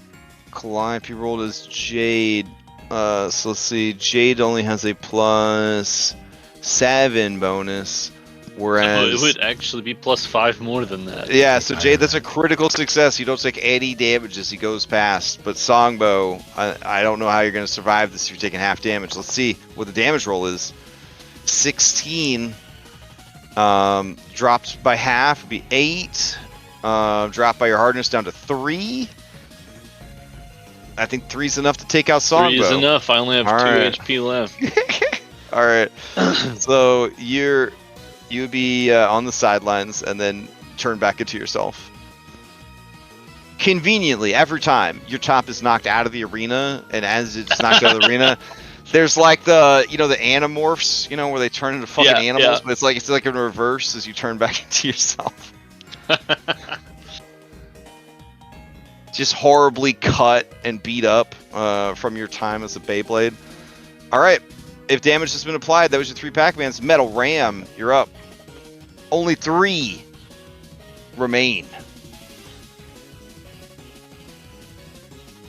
S1: Calliope rolled as Jade. So let's see. Jade only has a +7 bonus. Whereas
S3: So it would actually be +5 more than that.
S1: yeah, so Jade, that's a critical success. You don't take any damage as he goes past. But Songbow, I don't know how you're going to survive this if you're taking half damage. Let's see what the damage roll is. 16. Dropped by half would be 8. Dropped by your hardness down to 3. I think 3's enough to take out Songbow.
S3: 3 is enough. I only have
S1: All
S3: 2
S1: right.
S3: HP left.
S1: All right. So you would be on the sidelines and then turn back into yourself. Conveniently, every time your top is knocked out of the arena, and as it's knocked out of the arena, there's like the animorphs, where they turn into fucking animals, but it's like in reverse as you turn back into yourself. Just horribly cut and beat up from your time as a Beyblade. All right. If damage has been applied, that was your 3 Pac-Mans. Metal Ram, you're up. Only 3 remain.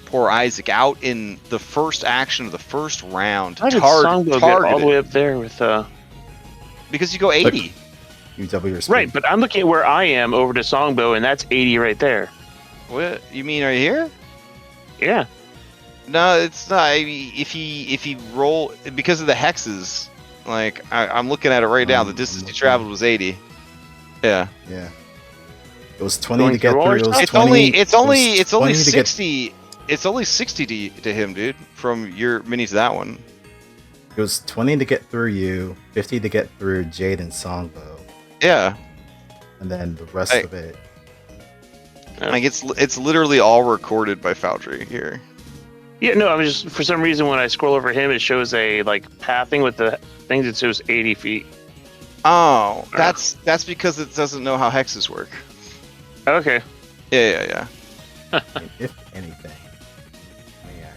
S1: Poor Isaac out in the first action of the first round.
S7: How did Songbow get all the way
S1: Targeted.
S7: up there with
S1: Because you go 80.
S2: You double your speed.
S7: Right, but I'm looking at where I am over to Songbow, and that's 80 right there.
S1: What? You mean right here?
S7: Yeah.
S1: No, it's not. I mean, if he roll because of the hexes, like I'm looking at it right now. The distance he traveled was 80. Yeah.
S2: Yeah. It was 20
S7: Going
S2: to get
S7: through all
S2: through.
S7: your
S2: It was
S1: It's
S2: 20,
S1: only
S2: it was 20 to get-
S1: 60. It's only 60 to him, dude. From your mini to that one.
S2: It was 20 to get through you, 50 to get through Jade and Songbow,
S1: Yeah.
S2: and then the rest
S1: Hey.
S2: of it.
S1: Like it's literally all recorded by Foundry here.
S7: Yeah, no, I was just, for some reason, when I scroll over him, it shows a, pathing with the things that shows 80 feet.
S1: Oh, that's because it doesn't know how hexes work.
S7: Okay.
S1: Yeah.
S2: I mean, if anything. Yeah.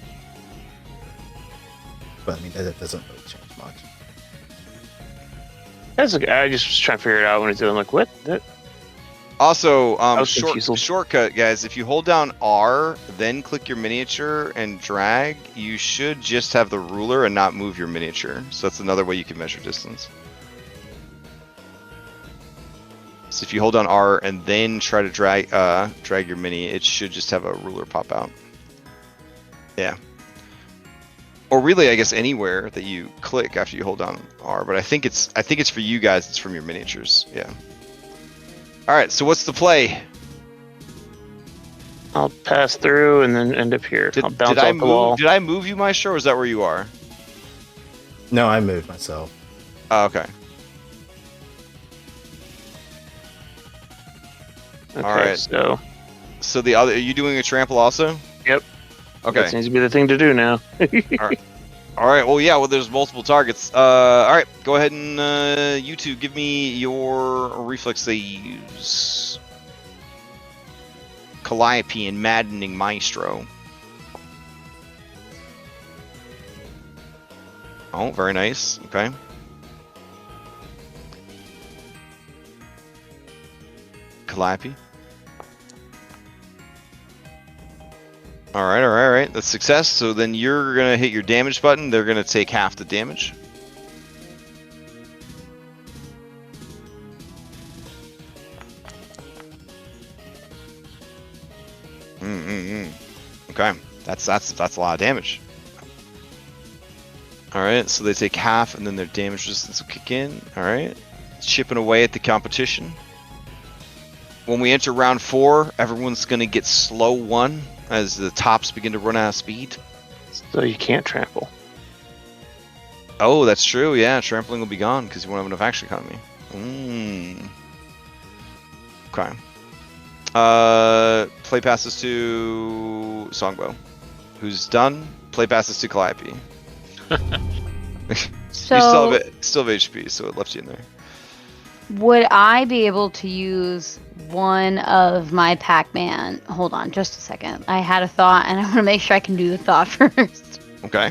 S2: But I mean, that doesn't really change much.
S7: That's okay. I just was trying to figure it out when it's doing, what? That,
S1: Also,
S7: was confused.
S1: shortcut, guys. If you hold down R, then click your miniature and drag, you should just have the ruler and not move your miniature. So that's another way you can measure distance. So if you hold down R and then try to drag your mini, it should just have a ruler pop out. Yeah. Or really, I guess anywhere that you click after you hold down R. But I think it's for you guys. It's from your miniatures. Yeah. All right. So what's the play?
S7: I'll pass through and then end up here. I'll bounce
S1: did I
S7: off the wall.
S1: move? Did I move you, Maestro, or is that where you are?
S2: No, I moved myself.
S1: Oh, okay.
S7: Okay,
S1: all right. So the other, are you doing a trample also?
S7: Yep.
S1: Okay.
S7: That seems to be the thing to do now.
S1: All All right. Well, yeah. Well, there's multiple targets. All right. Go ahead and you two give me your reflex saves. Calliope and Maddening Maestro. Oh, very nice. Okay. Calliope. All right. That's success. So then you're gonna hit your damage button. They're gonna take half the damage. Okay, that's a lot of damage. All right, so they take half, and then their damage resistance will kick in. All right, chipping away at the competition. When we enter round 4, everyone's gonna get slow 1 as the tops begin to run out of speed.
S7: So you can't trample.
S1: Oh, that's true. Yeah, trampling will be gone because you won't have enough action economy. Okay. Play passes to Songbow, who's done. Play passes to Calliope. You still have HP, so it left you in there.
S4: Would I be able to use one of my Pac-Man? Hold on, just a second. I had a thought, and I want to make sure I can do the thought first.
S1: Okay.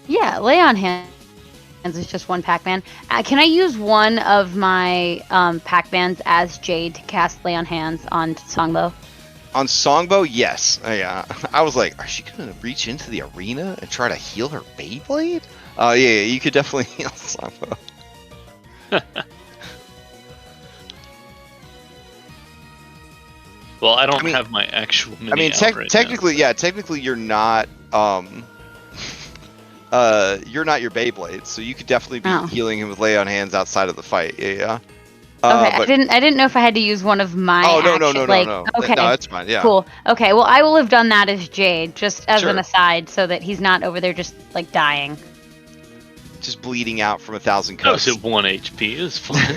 S4: Yeah, Lay on Hands is just one Pac-Man. Can I use one of my Pac-Mans as Jade to cast Lay on Hands on Songbow?
S1: On Songbow, yes. Yeah. I was like, is she gonna reach into the arena and try to heal her Beyblade? Yeah, you could definitely heal Songbow.
S3: Well, I don't have my actual mini out right
S1: technically,
S3: now.
S1: yeah, technically you're not you're not your Beyblade, so you could definitely be healing him with Lay on Hands outside of the fight. Yeah.
S4: Okay,
S1: but,
S4: I didn't know if I had to use one of my.
S1: Oh no.
S4: Okay,
S1: No, that's fine. Yeah.
S4: Cool. Okay, well I will have done that as Jade, just as
S1: Sure.
S4: an aside, so that he's not over there just like dying.
S1: Just bleeding out from 1,000
S3: I was
S1: cuts.
S3: at 1 HP. It's fine.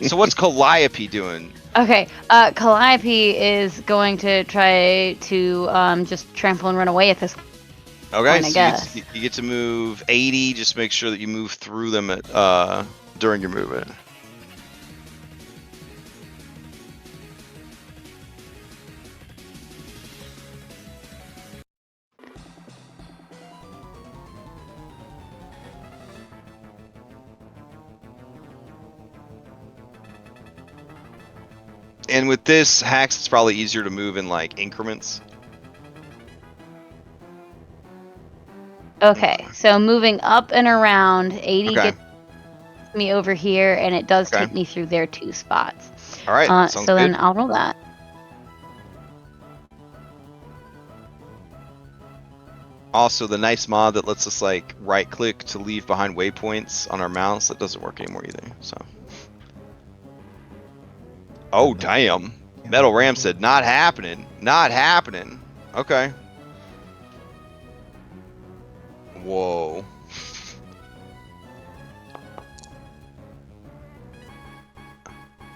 S1: So what's Calliope doing?
S4: Okay, Calliope is going to try to just trample and run away at this
S1: Okay,
S4: point, I
S1: so
S4: guess.
S1: you get to move 80. Just make sure that you move through them at during your movement. And with this hacks, it's probably easier to move in like increments.
S4: Okay, so moving up and around, 80
S1: Okay.
S4: gets me over here, and it does
S1: Okay.
S4: take me through their 2 spots.
S1: All right, sounds
S4: so then
S1: good.
S4: I'll roll that.
S1: Also, the nice mod that lets us like right click to leave behind waypoints on our mouse, that doesn't work anymore either. So. Oh damn! Metal Ram said, "Not happening. Not happening." Okay. Whoa.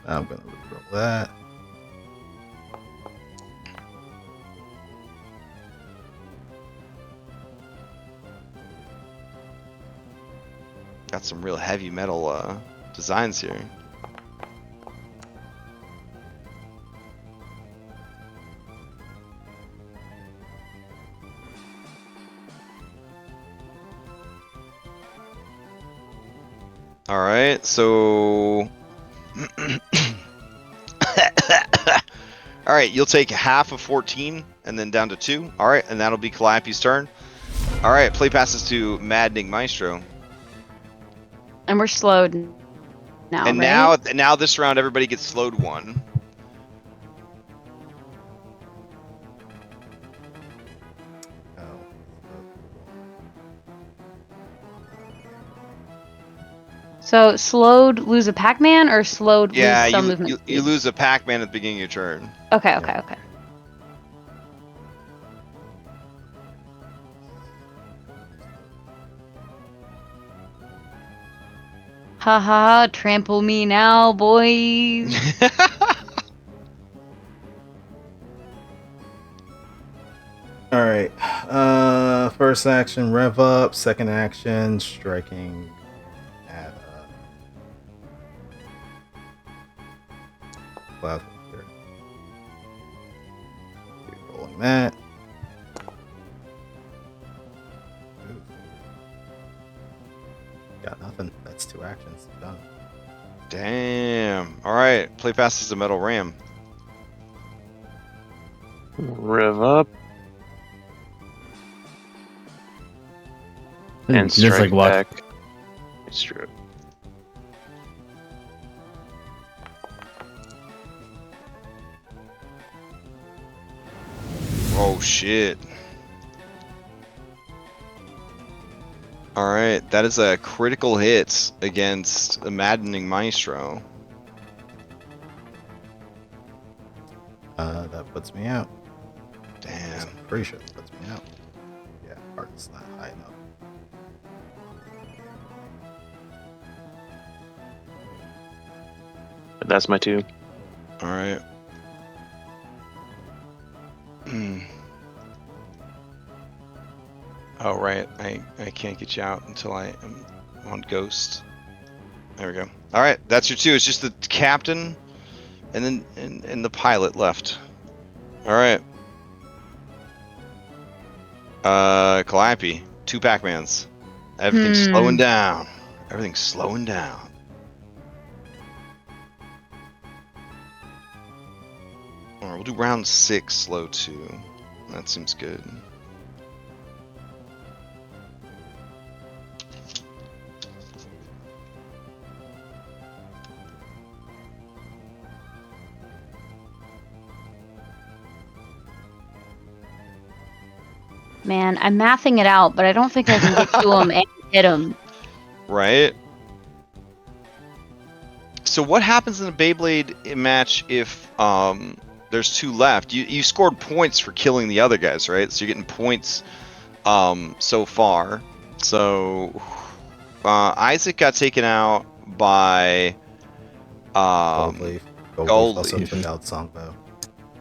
S2: I'm gonna roll that.
S1: Got some real heavy metal designs here. All right, so all right, you'll take half of 14 and then down to 2. All right, and that'll be Calliope's turn. All right, play passes to Maddening Maestro.
S4: And we're slowed now,
S1: And
S4: right?
S1: now this round everybody gets slowed 1.
S4: So slowed lose a Pac-Man or slowed lose some movement?
S1: you lose a Pac-Man at the beginning of your turn.
S4: Okay. Haha, trample me now, boys.
S2: All right. First action, rev up. Second action, striking at cloud here. Rolling that. Ooh. Got nothing. That's 2 actions. Done.
S1: Damn. All right. Play fast as a metal ram.
S7: Rev up and
S5: Just
S7: strike
S5: like what?
S7: back. It's true.
S1: Oh shit. All right. That is a critical hit against a maddening maestro.
S2: That puts me out.
S1: Damn.
S2: I'm pretty sure that puts me out. Yeah, heart's not high enough.
S7: But that's my 2.
S1: All right. Oh right, I can't get you out until I am on Ghost. There we go. All right, that's your 2. It's just the captain, and then and the pilot left. All right. Calliope, 2 Pac-Mans. Everything's slowing down. Everything's slowing down. All right, we'll do round 6, slow 2. That seems good.
S4: Man, I'm mathing it out, but I don't think I can get to him and hit him.
S1: Right? So what happens in a Beyblade match if there's 2 left? You scored points for killing the other guys, right? So you're getting points so far. So Isaac got taken out by
S2: Gold leaf.
S1: Gold
S2: Also
S1: leaf.
S2: took out Songbow.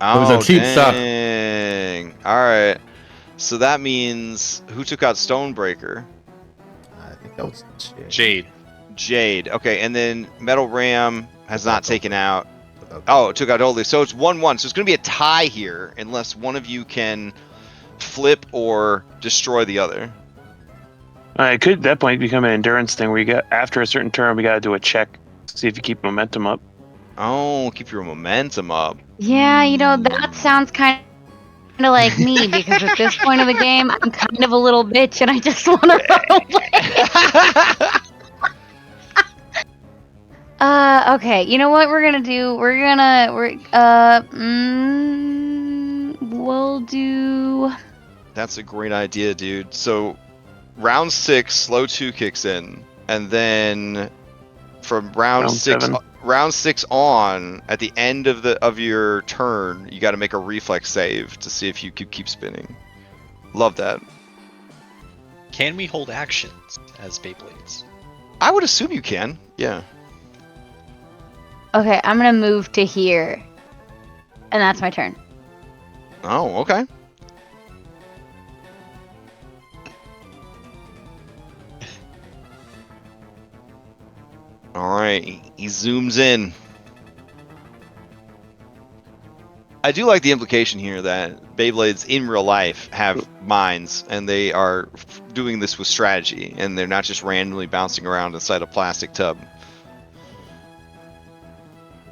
S1: Oh,
S5: was a cheap shot.
S1: dang. All right. So that means who took out Stonebreaker?
S2: I think that was Jade.
S3: Jade.
S1: Jade. Okay, and then Metal Ram has not taken out.
S2: Okay.
S1: Oh, it took out Gold Leaf. So it's 1-1. So it's going to be a tie here unless one of you can flip or destroy the other.
S7: It could at that point become an endurance thing where you got after a certain turn we got to do a check, see if you keep momentum up.
S1: Oh, keep your momentum up.
S4: Yeah, you know, that sounds kind of like me, because at this point of the game, I'm kind of a little bitch and I just want to run away. Okay, you know what we're gonna do? We'll do...
S1: That's a great idea, dude. So round 6, slow 2 kicks in, and then from round 6
S7: 7.
S1: round 6 on, at the end of your turn, you got to make a reflex save to see if you could keep spinning. Love that.
S6: Can we hold actions as Beyblades?
S1: I would assume you can. Yeah.
S4: Okay, I'm gonna move to here. And that's my turn.
S1: Oh, okay. All right, he zooms in. I do like the implication here that Beyblades in real life have minds, and they are doing this with strategy, and they're not just randomly bouncing around inside a plastic tub.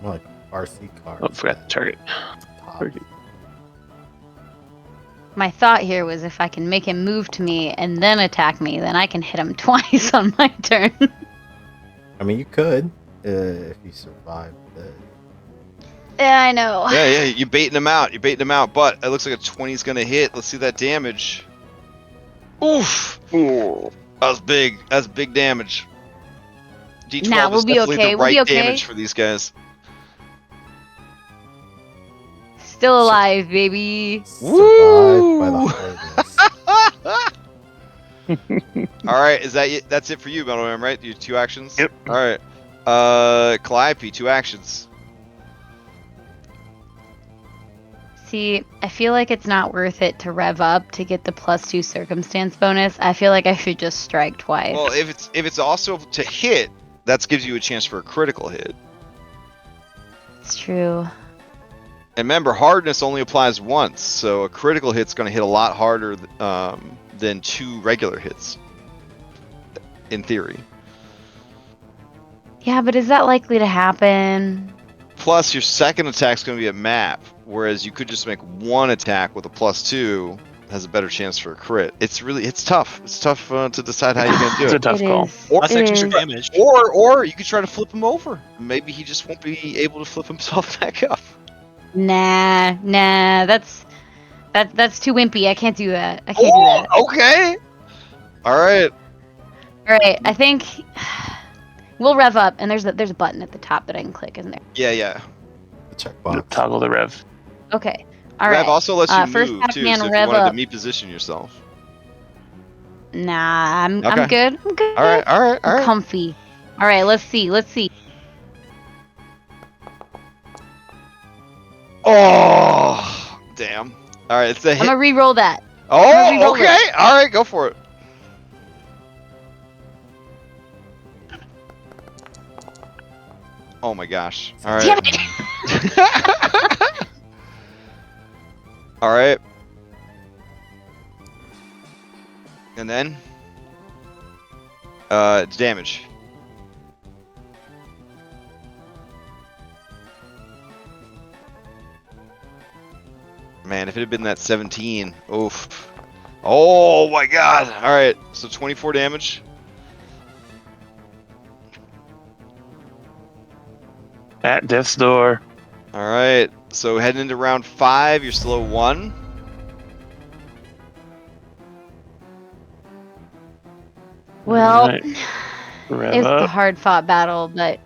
S2: More like RC car.
S7: Oh, forgot the target.
S4: My thought here was if I can make him move to me and then attack me, then I can hit him twice on my turn.
S2: I mean, you could if you survived the.
S4: Yeah, I know.
S1: Yeah, you're baiting him out. You're baiting him out, but it looks like a 20's going to hit. Let's see that damage. Oof.
S7: Ooh.
S1: That was big. That's big damage. D12
S4: Nah, we'll
S1: is
S4: be
S1: definitely
S4: okay.
S1: the
S4: We'll be
S1: right
S4: okay.
S1: damage for these guys.
S4: Still alive, baby.
S2: Survived by the hardness.
S1: All right, is that it? That's it for you, Metalman, right? Your 2 actions.
S7: Yep.
S1: All right. Calliope, 2 actions.
S4: See, I feel like it's not worth it to rev up to get the +2 circumstance bonus. I feel like I should just strike twice.
S1: Well, if it's also to hit, that gives you a chance for a critical hit.
S4: It's true.
S1: And remember, hardness only applies once, so a critical hit's going to hit a lot harder than 2 regular hits. In theory.
S4: Yeah, but is that likely to happen?
S1: Plus, your second attack's going to be a map, whereas you could just make 1 attack with a +2, has a better chance for a crit. It's tough. It's tough to decide how you're going to do
S7: It's
S1: it.
S7: a tough
S4: It
S7: call.
S4: is.
S1: Or
S6: That's
S4: It
S6: extra
S4: is.
S6: damage.
S1: Or you could try to flip him over. Maybe he just won't be able to flip himself back up.
S4: Nah, that's too wimpy. I can't do that. I can't do that.
S1: Okay. All right.
S4: All right, I think we'll rev up, and there's a button at the top that I can click, isn't there?
S1: Yeah.
S2: The checkbox.
S7: Toggle the rev.
S4: Okay. All right.
S1: Rev also lets you
S4: first
S1: move
S4: half
S1: too,
S4: man
S1: so if you
S4: rev
S1: wanted to
S4: up.
S1: meet position yourself.
S4: Nah, I'm
S1: Okay.
S4: good. I'm good.
S1: All right.
S4: I'm comfy. All right, let's see.
S1: Oh, damn. All right, it's a
S4: I'm
S1: hit.
S4: gonna re-roll that.
S1: Oh,
S4: re-roll
S1: okay. All right, go for it. Oh my gosh. All right.
S4: Damn it!
S1: All right. And then damage. Man, if it had been that 17, oof. Oh my god. All right. So 24 damage.
S7: At death's door.
S1: All right. So heading into round 5, you're still at 1.
S4: Well,
S7: Alright. Rev
S4: it's a
S7: up.
S4: hard-fought battle, but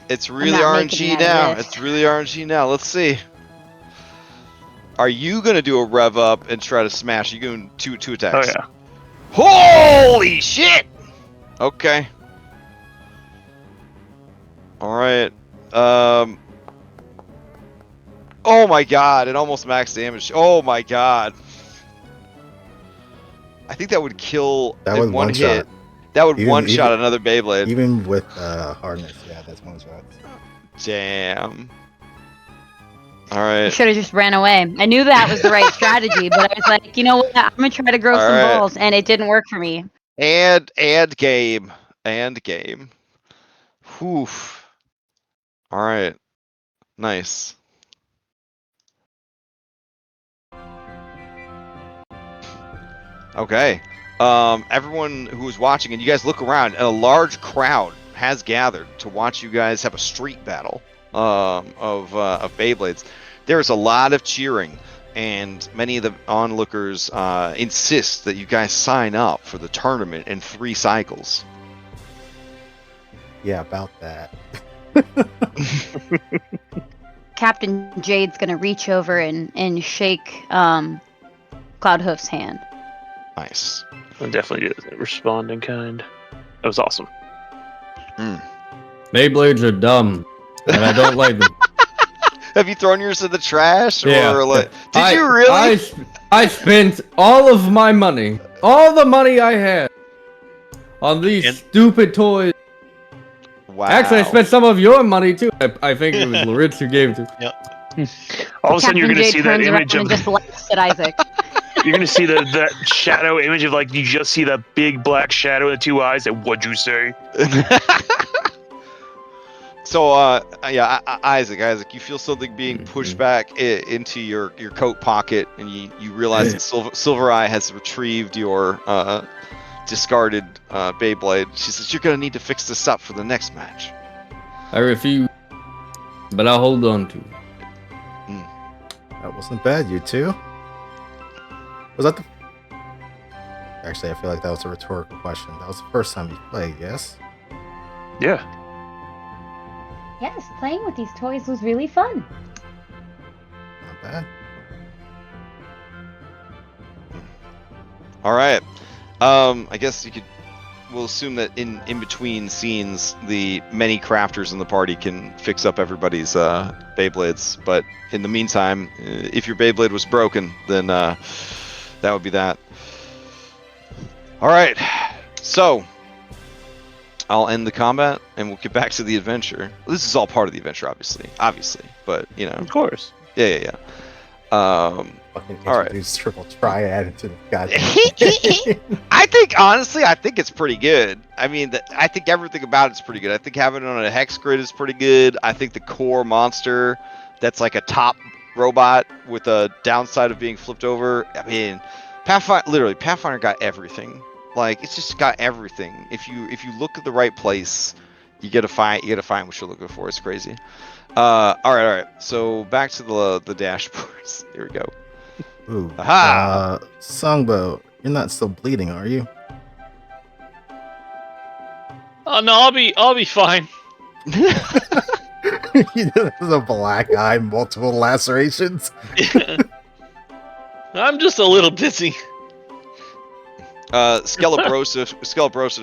S1: It's really
S4: not making
S1: RNG
S4: it out
S1: now.
S4: of this.
S1: It's really RNG now. Let's see. Are you gonna do a rev up and try to smash? You doing two
S7: Oh
S1: attacks?
S7: yeah.
S1: Holy shit! Okay. All right. Oh my god! It almost max damage. Oh my god! I think that would kill
S2: That
S1: in
S2: would
S1: one hit.
S2: one-shot.
S1: That would
S2: Even-
S1: one shot
S2: even-
S1: another Beyblade.
S2: Even with hardness, yeah, that's one shot.
S1: Damn. All
S4: I
S1: right.
S4: should have just ran away. I knew that was the right strategy, but I was like, you know what? I'm gonna try to grow
S1: All
S4: some
S1: right.
S4: balls, and it didn't work for me.
S1: And game. Whew. All right. Nice. Okay. Everyone who is watching, and you guys look around, and a large crowd has gathered to watch you guys have a street battle of Beyblades. There is a lot of cheering, and many of the onlookers insist that you guys sign up for the tournament in 3 cycles.
S2: Yeah, about that.
S4: Captain Jade's gonna reach over and shake Cloudhoof's hand.
S1: Nice.
S7: I definitely did respond in kind. That was awesome.
S5: Beyblades are dumb, and I don't like them.
S1: Have you thrown yours in the trash?
S5: Yeah.
S1: Or like, did you really?
S5: I spent all of my money, all the money I had, on these
S6: And-
S5: stupid toys.
S1: Wow.
S5: Actually, I spent some of your money too. I think it was Loritz who gave it to.
S7: All of a sudden, you're
S4: Captain
S7: gonna
S4: Jade
S7: see that
S4: turns around
S7: image of
S4: and just laughs at Isaac.
S7: you're gonna see that shadow image of like you just see that big black shadow with 2 eyes. And what'd you say?
S1: So, yeah, Isaac, you feel something being pushed back into your coat pocket, and you realize that Silver Eye has retrieved your discarded Beyblade. She says, "You're gonna need to fix this up for the next match."
S5: I refuse, but I'll hold on to it.
S2: That wasn't bad, you two. Was that the... Actually, I feel like that was a rhetorical question. That was the first time you played, yes?
S7: Yeah.
S4: Yes, playing with these toys was really fun.
S2: Not bad.
S1: All right. I guess you could we'll assume that in between scenes, the many crafters in the party can fix up everybody's Beyblades. But in the meantime, if your Beyblade was broken, then that would be that. All right, so I'll end the combat and we'll get back to the adventure. This is all part of the adventure, obviously, but you know,
S7: Of course.
S1: yeah.
S2: Fucking
S1: All right.
S2: introduce triple triad into the goddamn.
S1: I think it's pretty good. I mean, I think everything about it's pretty good. I think having it on a hex grid is pretty good. I think the core monster, that's like a top robot with a downside of being flipped over. I mean, Pathfinder got everything. Like, it's just got everything. If you look at the right place, you gotta find what you're looking for. It's crazy. All right. So back to the dashboards. Here we go.
S2: Ooh.
S1: Aha!
S2: Songbo, you're not still bleeding, are you?
S3: Oh no, I'll be fine.
S2: There's a black eye, multiple lacerations.
S3: I'm just a little dizzy.
S1: Skelebrosive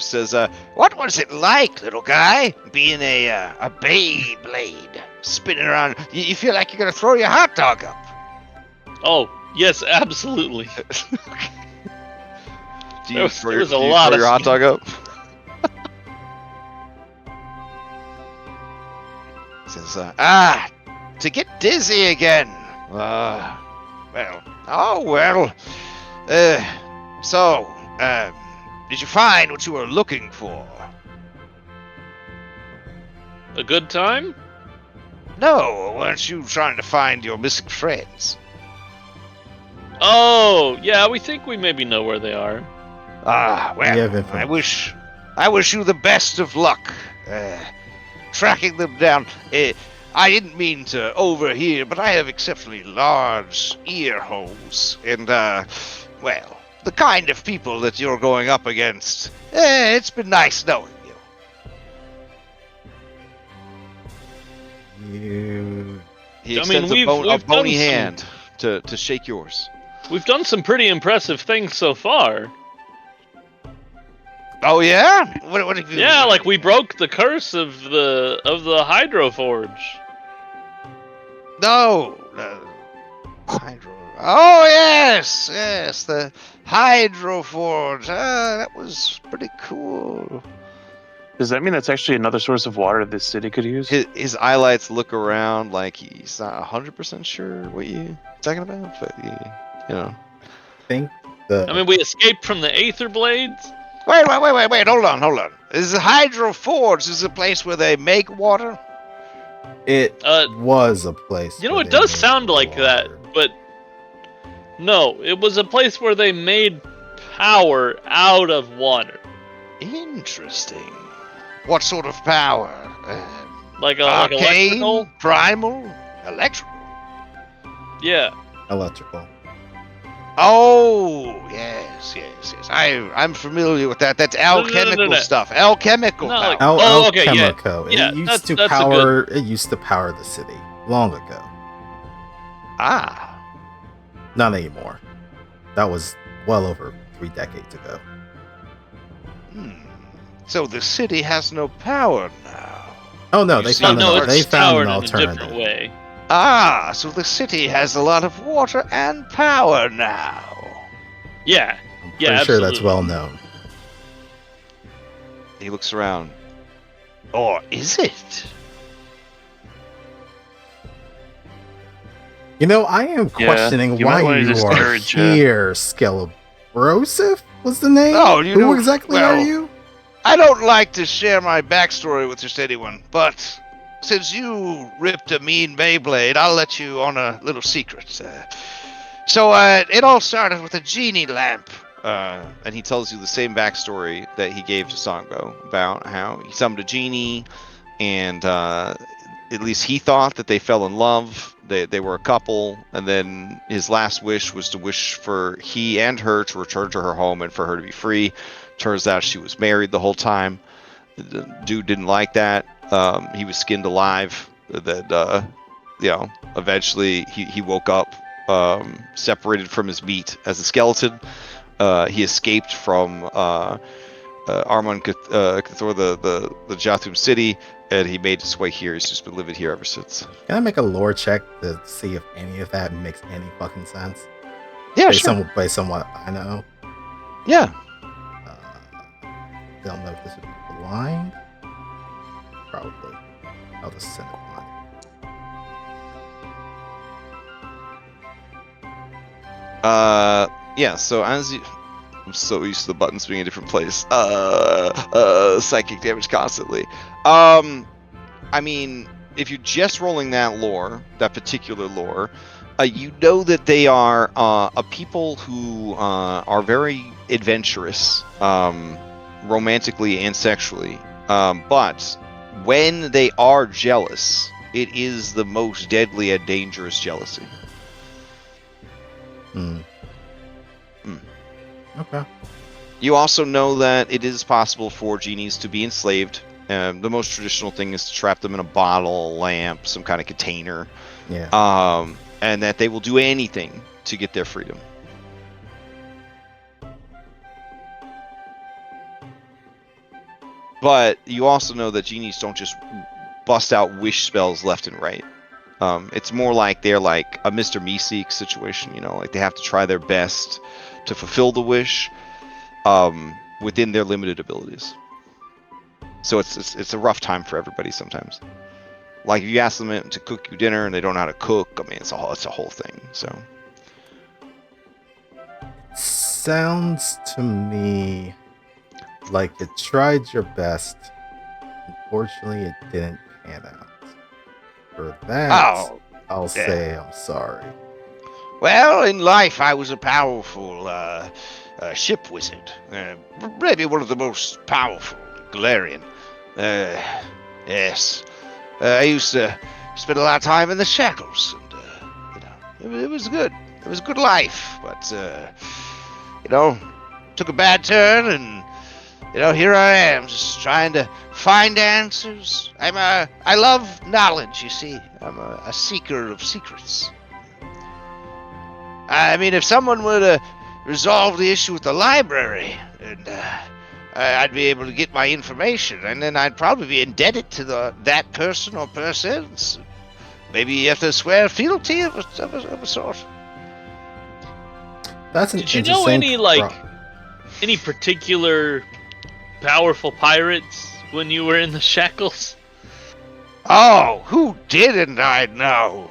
S1: says, "What was it like, little guy, being a Beyblade, spinning around? You feel like you're gonna throw your hot dog up?"
S3: Oh yes, absolutely.
S1: Do
S3: There
S1: you
S3: was-
S1: throw
S3: there was a
S1: do you
S3: lot
S1: throw
S3: of
S1: your hot dog up? Says, to get dizzy again. So, did you find what you were looking for?
S3: A good time?
S1: No, weren't you trying to find your missing friends?
S3: Oh, yeah, we think we maybe know where they are.
S1: Well,
S2: We have information.
S1: I wish you the best of luck, tracking them down. I didn't mean to overhear, but I have exceptionally large ear holes, and, well, the kind of people that you're going up against, it's been nice knowing you.
S2: You.
S1: He
S3: I mean,
S1: extends
S3: we've
S1: a bony
S3: done some-
S1: hand to shake yours.
S3: We've done some pretty impressive things so far.
S1: Oh yeah? What have you?
S3: Yeah, like we broke the curse of the Hydro Forge.
S1: No. Hydro. Oh yes, the Hydro Forge. That was pretty cool.
S7: Does that mean that's actually another source of water this city could use?
S1: His eyelights look around like he's not 100% sure what you're talking about, but you know.
S2: I think the.
S3: I mean, we escaped from the Aether Blades.
S1: Wait, hold on. Is the Hydro Forge a place where they make water?
S2: It was a place.
S3: You know,
S2: where
S3: it
S2: they
S3: does
S2: made
S3: sound like that,
S2: water.
S3: but no, it was a place where they made power out of water.
S1: Interesting. What sort of power?
S3: Like
S1: Arcane,
S3: electrical?
S1: primal, electrical.
S3: Yeah.
S2: Electrical.
S1: Oh, yes. I'm familiar with that. That's alchemical
S3: No.
S1: stuff. Alchemical
S3: No,
S1: power.
S3: like-
S2: Oh,
S3: okay, yeah.
S2: Chemico.
S3: Yeah,
S2: It used
S3: that's
S2: to
S3: a
S2: power. It used to power the city long ago.
S1: Ah.
S2: Not anymore. That was well over 3 decades ago.
S1: So the city has no power now.
S2: Oh no,
S1: You
S2: they
S1: see-
S2: found
S3: No,
S2: an, they
S3: it's
S2: found
S3: powered
S2: an
S3: in a
S2: alternative.
S3: different way.
S1: Ah, so the city has a lot of water and power now.
S3: Yeah.
S2: I'm
S3: Yeah,
S2: pretty sure that's
S3: absolutely.
S2: well known.
S1: He looks around. Or is it?
S2: You know, I am
S7: Yeah,
S2: questioning
S7: you might
S2: why
S7: wanna
S2: you are
S7: discourage,
S2: here. Skelebrosive was the name?
S1: Oh, you
S2: Who
S1: know-
S2: exactly
S1: well,
S2: are you?
S1: I don't like to share my backstory with just anyone, but since you ripped a mean Beyblade, I'll let you on a little secret. It all started with a genie lamp. And he tells you the same backstory that he gave to Songbo about how he summoned a genie, and at least he thought that they fell in love. They were a couple, and then his last wish was to wish for he and her to return to her home and for her to be free. Turns out she was married the whole time. The dude didn't like that. He was skinned alive. That eventually he woke up separated from his meat as a skeleton. He escaped from Armon Cathor, the Jathum city, and he made his way here. He's just been living here ever since.
S2: Can I make a lore check to see if any of that makes any fucking sense?
S1: Yeah,
S2: Based on what I know.
S1: Yeah.
S2: Don't know if this would be blind. Probably. I'll just send it blind.
S1: Yeah. So I'm so used to the buttons being in a different place. Psychic damage constantly. I mean, if you're just rolling that lore, that particular lore, you know that they are a people who are very adventurous, romantically and sexually. But when they are jealous, it is the most deadly and dangerous jealousy.
S2: Okay.
S1: You also know that it is possible for genies to be enslaved. The most traditional thing is to trap them in a bottle, a lamp, some kind of container.
S2: Yeah.
S1: And that they will do anything to get their freedom. But you also know that genies don't just bust out wish spells left and right. It's more like they're like a Mr. Meeseek situation, you know, like they have to try their best to fulfill the wish within their limited abilities. So it's a rough time for everybody sometimes. Like if you ask them to cook you dinner and they don't know how to cook, I mean it's a whole thing. So
S2: sounds to me like you tried your best. Unfortunately, it didn't pan out. For that, I'll say I'm sorry.
S1: Well, in life, I was a powerful ship wizard. Maybe one of the most powerful, Galarian. Yes. I used to spend a lot of time in the shackles, and it was good. It was a good life, but took a bad turn, and here I am, just trying to find answers. I love knowledge. You see, I'm a seeker of secrets. I mean, if someone were to resolve the issue with the library, and I'd be able to get my information, and then I'd probably be indebted to that person or persons. Maybe you have to swear fealty of a sort.
S2: That's an
S3: Did you know any particular powerful pirates when you were in the shackles?
S1: Oh, who didn't I know?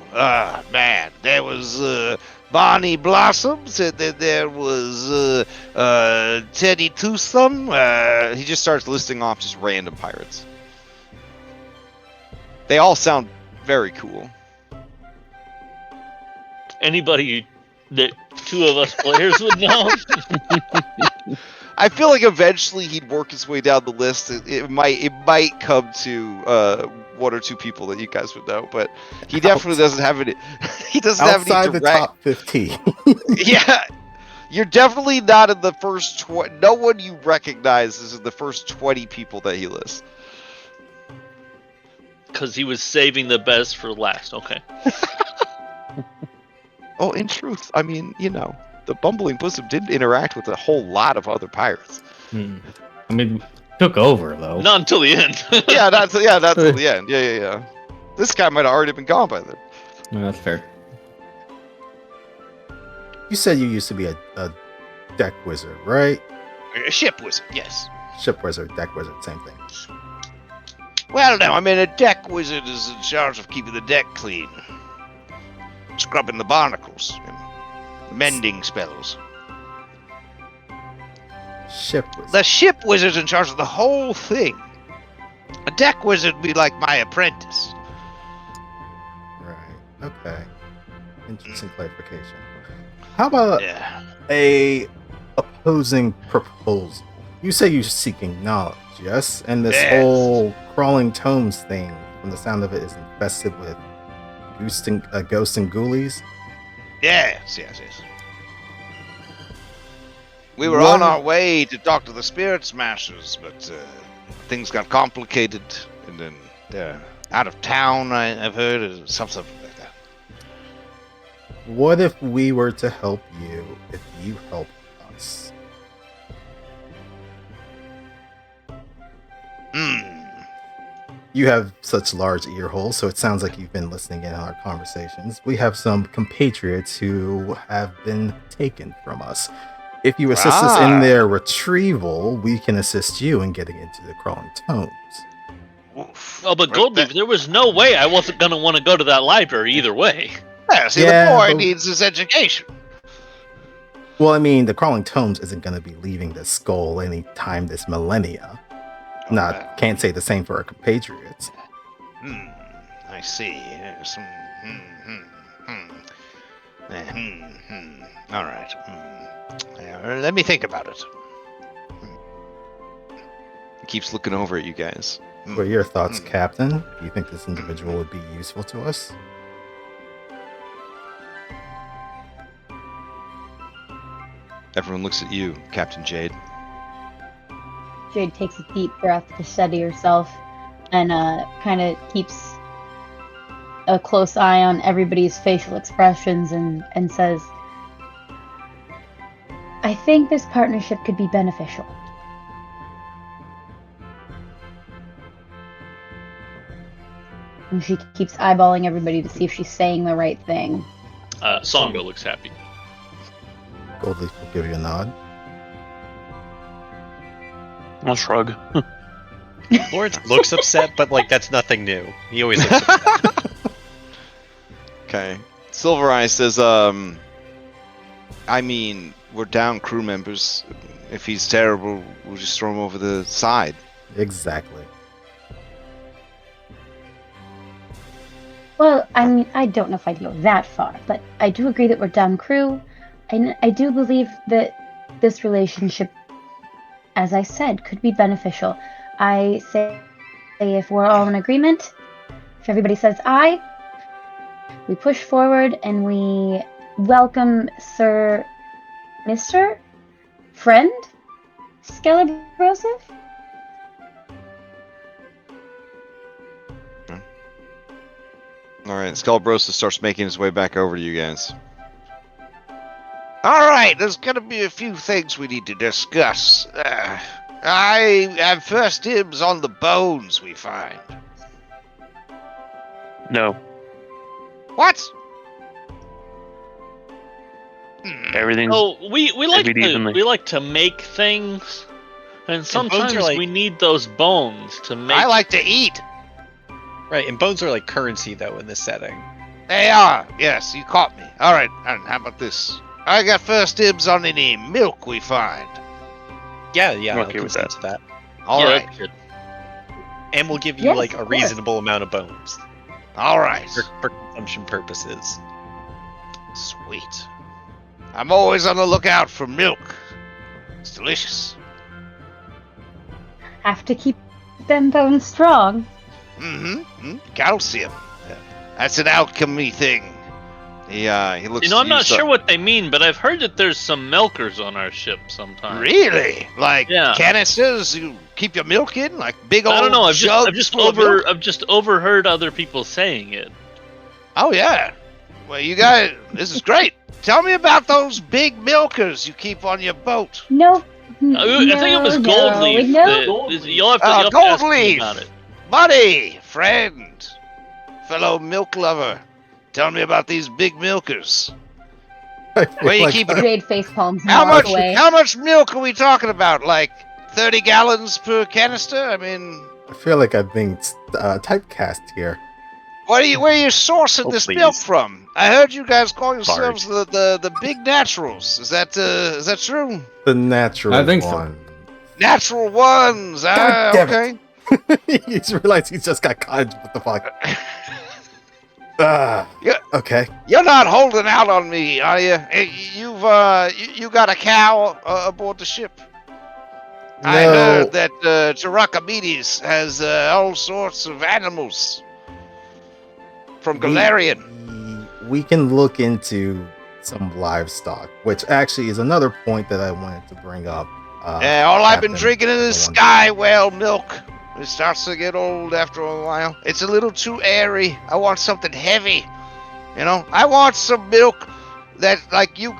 S1: Man, there was Bonnie Blossoms, and then there was Teddy Toothsome. He just starts listing off just random pirates. They all sound very cool.
S3: Anybody that two of us players would know?
S1: I feel like eventually he'd work his way down the list. It might come to one or two people that you guys would know, but he definitely doesn't have any. He doesn't have any
S2: outside the top 15.
S1: Yeah, you're definitely not in the first 20. No one you recognize is in the first 20 people that he lists.
S3: Because he was saving the best for last. Okay.
S1: Oh, in truth, I mean, the Bumbling Bosom didn't interact with a whole lot of other pirates.
S5: I mean, took over though.
S3: Not until the end.
S1: not till the end. Yeah. This guy might have already been gone by then.
S5: Yeah, that's fair.
S2: You said you used to be a deck wizard, right?
S1: A ship wizard, yes.
S2: Ship wizard, deck wizard, same thing.
S1: Well, no, I mean, a deck wizard is in charge of keeping the deck clean. Scrubbing the barnacles. Mending spells.
S2: Ship wizard.
S1: The ship wizard's in charge of the whole thing. A deck wizard would be like my apprentice.
S2: Right. Okay. Interesting clarification. How about a opposing proposal? You say you're seeking knowledge, yes? And this whole crawling tomes thing, from the sound of it, is infested with ghosts and ghoulies?
S1: Yes. We were on our way to talk to the Spirit Smashers, but things got complicated, and then they're out of town, I've heard, or something like that.
S2: What if we were to help you if you help us? You have such large ear holes, so it sounds like you've been listening in on our conversations. We have some compatriots who have been taken from us. If you assist us in their retrieval, we can assist you in getting into the crawling tomes.
S1: Oof.
S3: Oh, but Goldleaf, there was no way I wasn't gonna want to go to that library either way.
S1: Yeah, see,
S2: Yeah,
S1: the boy
S2: but-
S1: needs his education.
S2: Well, I mean, the crawling tomes isn't going to be leaving the skull anytime this millennia. Can't say the same for our compatriots.
S1: I see. Yes. All right. Let me think about it. He keeps looking over at you guys.
S2: What are your thoughts, Captain? Do you think this individual would be useful to us?
S1: Everyone looks at you, Captain Jade.
S4: Jade takes a deep breath to steady herself and kind of keeps a close eye on everybody's facial expressions and says, I think this partnership could be beneficial. And she keeps eyeballing everybody to see if she's saying the right thing.
S3: Songo looks happy.
S2: Goldleaf will give you a nod.
S7: I'll shrug.
S6: Lord looks upset, but like that's nothing new. He always looks upset.
S1: Okay. Silver Eye says, I mean, we're down crew members. If he's terrible, we'll just throw him over the side.
S2: Exactly.
S4: Well, I mean, I don't know if I'd go that far, but I do agree that we're down crew. And I do believe that this relationship, as I said, could be beneficial. I say if we're all in agreement, if everybody says aye, we push forward and we welcome Sir Mr. Friend Skelebrosive?
S1: Alright, Skullbrosa starts making his way back over to you guys. Alright, there's gonna be a few things we need to discuss. I have first dibs on the bones we find.
S7: No.
S1: What?
S7: Everything's
S3: Oh, we like
S7: Maybe evenly.
S3: we like to make things, and sometimes
S6: like-
S3: we need those bones to make.
S1: I like to eat.
S6: Right, and bones are like currency though in this setting.
S1: They are. Yes, you caught me. Alright, and how about this? I got first dibs on any milk we find.
S6: Yeah,
S7: I'm
S6: I'll
S7: okay with
S6: consent to that.
S1: Alright.
S3: that's good.
S6: And we'll give you
S4: Yes,
S6: like a
S4: of course.
S6: reasonable amount of bones
S1: Alright.
S6: for consumption purposes.
S1: Sweet. I'm always on the lookout for milk. It's delicious.
S4: Have to keep them bones strong.
S1: Calcium. That's an alchemy thing. He looks.
S3: You know, I'm not
S1: used up-
S3: sure what they mean, but I've heard that there's some milkers on our ship sometimes.
S1: Really? Like
S3: Yeah.
S1: canisters you keep your milk in? Like big old
S3: I don't know. I've
S1: jugs
S3: just
S1: full of milk?
S3: I've just overheard other people saying it.
S1: Oh yeah. Well, you guys, this is great. Tell me about those big milkers you keep on your boat.
S4: No.
S3: I think it was Goldleaf.
S4: No.
S3: You'll have to ask me
S1: Goldleaf!
S3: about it.
S1: Buddy, friend, fellow milk lover. Tell me about these big milkers.
S2: I feel
S1: Where you
S2: like
S1: keep it?
S4: Jade face palms
S1: How
S4: miles
S1: much?
S4: away.
S1: How much milk are we talking about? Like 30 gallons per canister? I mean,
S2: I feel like I'm being typecast here.
S1: where are you sourcing
S7: Oh,
S1: this
S7: please.
S1: milk from? I heard you guys call yourselves the big naturals. Is that true?
S2: The natural
S5: I think so.
S2: one.
S1: Natural ones.
S2: God damn
S1: Okay.
S2: You just realized he just got caught. What the fuck?
S1: Yeah.
S2: Okay.
S1: You're not holding out on me, are you? You got a cow aboard the ship. I
S2: No.
S1: heard that Tarakamedes has all sorts of animals from Galarian.
S2: We can look into some livestock, which actually is another point that I wanted to bring up.
S1: Yeah, all I've been
S2: Captain.
S1: drinking is
S2: Everyone.
S1: sky whale milk. It starts to get old after a while. It's a little too airy. I want something heavy. You know, I want some milk that, like, you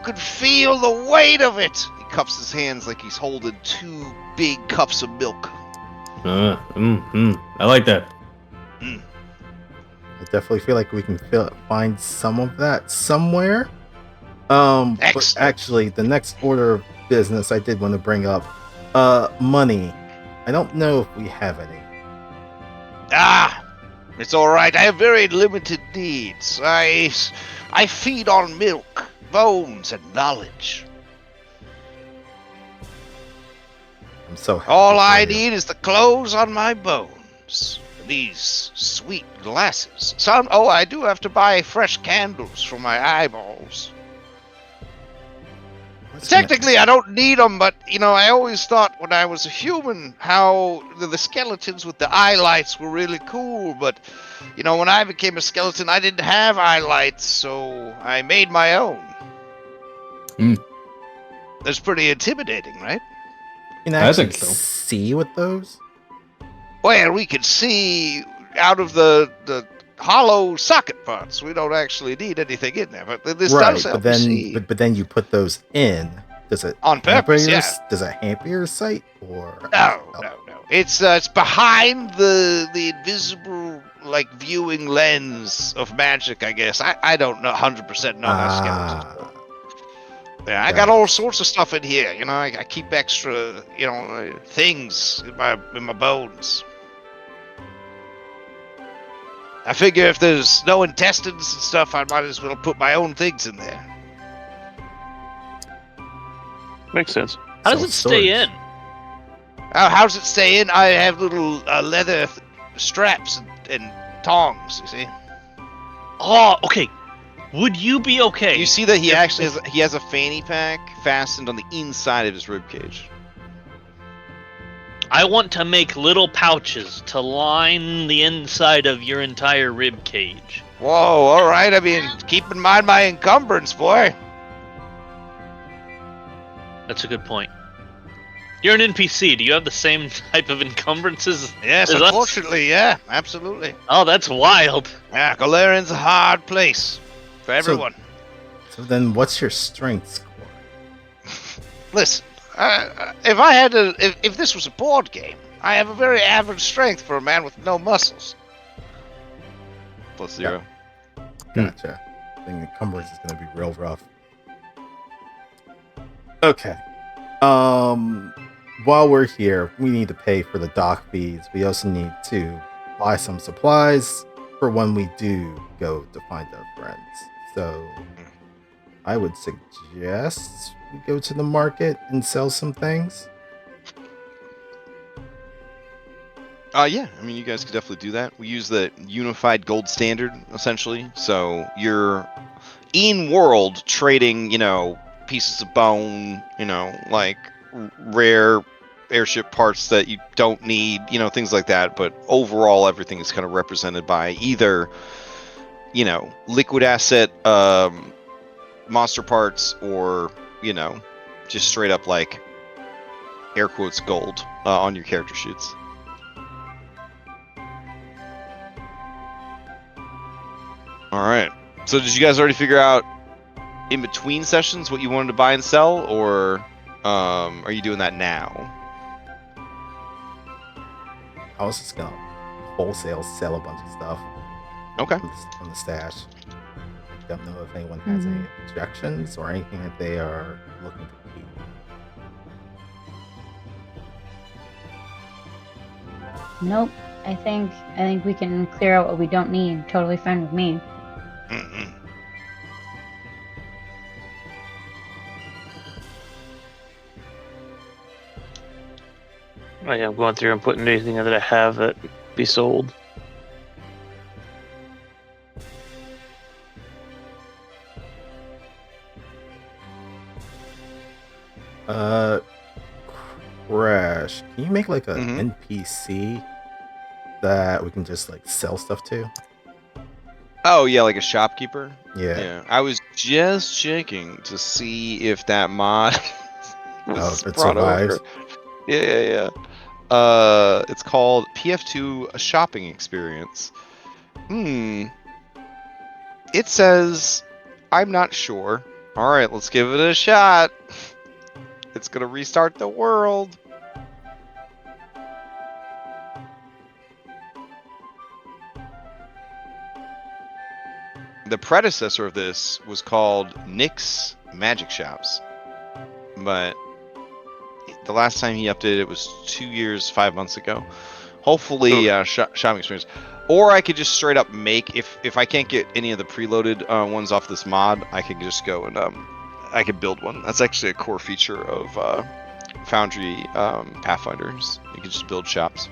S1: could feel the weight of it. He cups his hands like he's holding two big cups of milk.
S5: I like that.
S2: I definitely feel like we can find some of that somewhere. But
S1: Excellent.
S2: actually, the next order of business I did want to bring up, money. I don't know if we have any.
S1: Ah, it's all right. I have very limited needs. I feed on milk, bones, and knowledge.
S2: I'm so happy
S1: All
S2: for
S1: I
S2: you.
S1: need is the clothes on my bones. These sweet glasses. I do have to buy fresh candles for my eyeballs.
S2: What's gonna-
S1: Technically, I don't need them, but, I always thought when I was a human how the skeletons with the eye lights were really cool, but, when I became a skeleton, I didn't have eye lights, so I made my own. That's pretty intimidating, right?
S2: You can
S5: I
S2: actually
S5: think so.
S2: see with those.
S1: Well, we can see out of the hollow socket parts. We don't actually need anything in there, but this does help
S2: but then
S1: see.
S2: but then you put those in. Does it
S1: On purpose, yeah.
S2: Does it hamper your sight or
S1: No. It's behind the invisible viewing lens of magic, I guess. I don't know 100% know how skeletons work. Yeah, I got all sorts of stuff in here. I keep extra things in my bones. I figure if there's no intestines and stuff, I might as well put my own things in there.
S7: Makes sense.
S3: How does it stay in?
S1: How's it stay in? I have little leather straps and tongs, you see.
S3: Oh, okay. Would you be okay?
S1: You see that he actually has a fanny pack fastened on the inside of his ribcage.
S3: I want to make little pouches to line the inside of your entire rib cage.
S1: Whoa, all right. I mean, keep in mind my encumbrance, boy.
S3: That's a good point. You're an NPC. Do you have the same type of encumbrances?
S1: Yes,
S3: as us?
S1: unfortunately, yeah, absolutely.
S3: Oh, that's wild.
S1: Yeah, Galarian's a hard place for everyone.
S2: So then, what's your strength score?
S1: Listen, if I had to, if this was a board game, I have a very average strength for a man with no muscles. +0.
S2: Gotcha. I think encumbrance is going to be real rough. Okay. While we're here, we need to pay for the dock fees. We also need to buy some supplies for when we do go to find our friends. So I would suggest we go to the market and sell some things.
S1: Yeah, I mean, you guys could definitely do that. We use the unified gold standard, essentially. So you're in-world trading, pieces of bone, rare airship parts that you don't need, things like that. But overall, everything is kind of represented by either, liquid asset monster parts or, just straight up air quotes gold on your character sheets. All right. So did you guys already figure out in between sessions what you wanted to buy and sell, or are you doing that now?
S2: I was just gonna wholesale sell a bunch of stuff.
S1: Okay.
S2: From the stash. I don't know if anyone has any objections or anything that they are looking to keep.
S4: Nope. I think we can clear out what we don't need. Totally fine with me.
S1: Mm-mm.
S7: Oh, yeah, I'm going through and putting anything that I have that be sold.
S2: Crash. Can you make like a NPC that we can just sell stuff to?
S1: Oh yeah, like a shopkeeper.
S2: Yeah.
S1: I was just checking to see if that mod was
S2: if it
S1: brought
S2: survives.
S1: over. Yeah. It's called PF2 Shopping Experience. It says, I'm not sure. All right, let's give it a shot. It's gonna restart the world. The predecessor of this was called Nick's Magic Shops, but the last time he updated it was 2 years, 5 months ago. Hopefully, shopping experience. Or I could just straight up make, if I can't get any of the preloaded ones off this mod, I could just go and I could build one. That's actually a core feature of Foundry Pathfinders. You can just build shops.